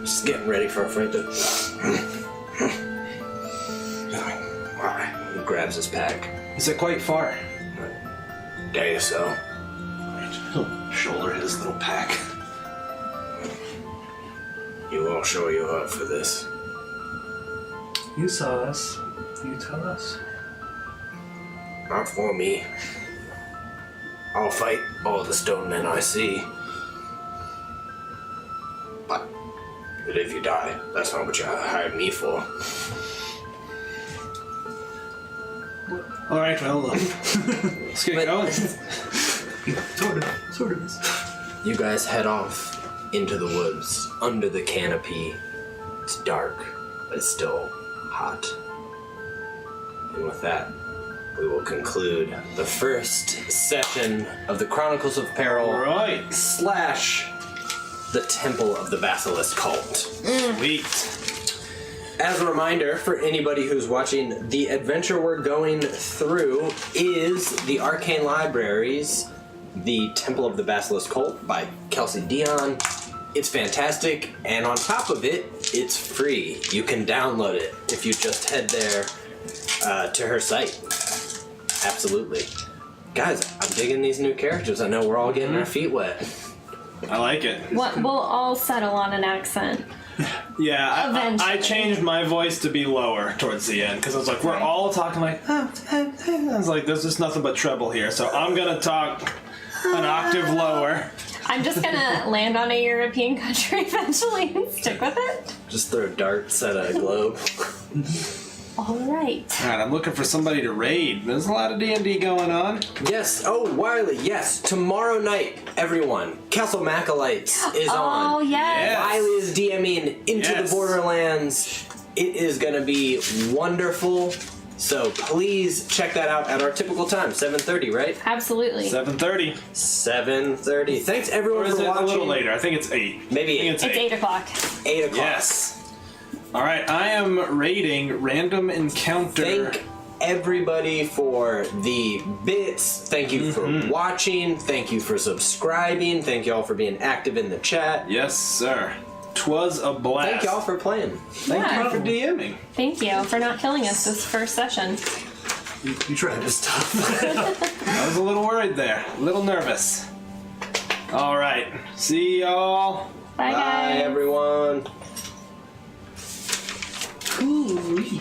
just getting ready for a fight. He grabs his pack. Is it quite far? Day or so. He'll shoulder his little pack. You all show you're up for this. You saw us. You tell us. Not for me. I'll fight all the stone men I see. But if you die, that's not what you hired me for. All right, well, let's get going. Sort of is. You guys head off into the woods under the canopy. It's dark, but it's still hot. And with that, we will conclude the first session of the Chronicles of Peril All right. / the Temple of the Basilisk cult. Sweet. As a reminder for anybody who's watching, the adventure we're going through is the Arcane Libraries, The Temple of the Basilisk Cult by Kelsey Dion. It's fantastic, and on top of it, it's free. You can download it if you just head there to her site. Absolutely. Guys, I'm digging these new characters. I know we're all getting our feet wet. I like it. We'll all settle on an accent. Yeah, I Eventually. changed my voice to be lower towards the end because I was like, we're all talking like, I was like, there's just nothing but treble here, so I'm gonna talk an octave lower. I'm just gonna land on a European country eventually and stick with it. Just throw darts at a globe. All right. All right, I'm looking for somebody to raid. There's a lot of D&D going on. Yes. Oh, Wiley. Yes. Tomorrow night, everyone. Castle Macolites is on. Oh, yes. Yeah. Wiley is DMing Into Yes. the Borderlands. It is going to be wonderful. So please check that out at our typical time, 7:30, right? Absolutely. 7:30. 7:30. Thanks everyone Or is for it watching. a little later? I think it's 8. Maybe I think It's 8 o'clock. 8 o'clock. Yes. All right, I am raiding Random Encounter. Thank everybody for the bits. Thank you for watching. Thank you for subscribing. Thank y'all for being active in the chat. Yes, sir. 'Twas a blast. Thank y'all for playing. Thank Yeah. you for DMing. Thank you for not killing us this first session. You tried this stuff. I was a little worried there. A little nervous. All right. See y'all. Bye, guys. Bye everyone. Ooh.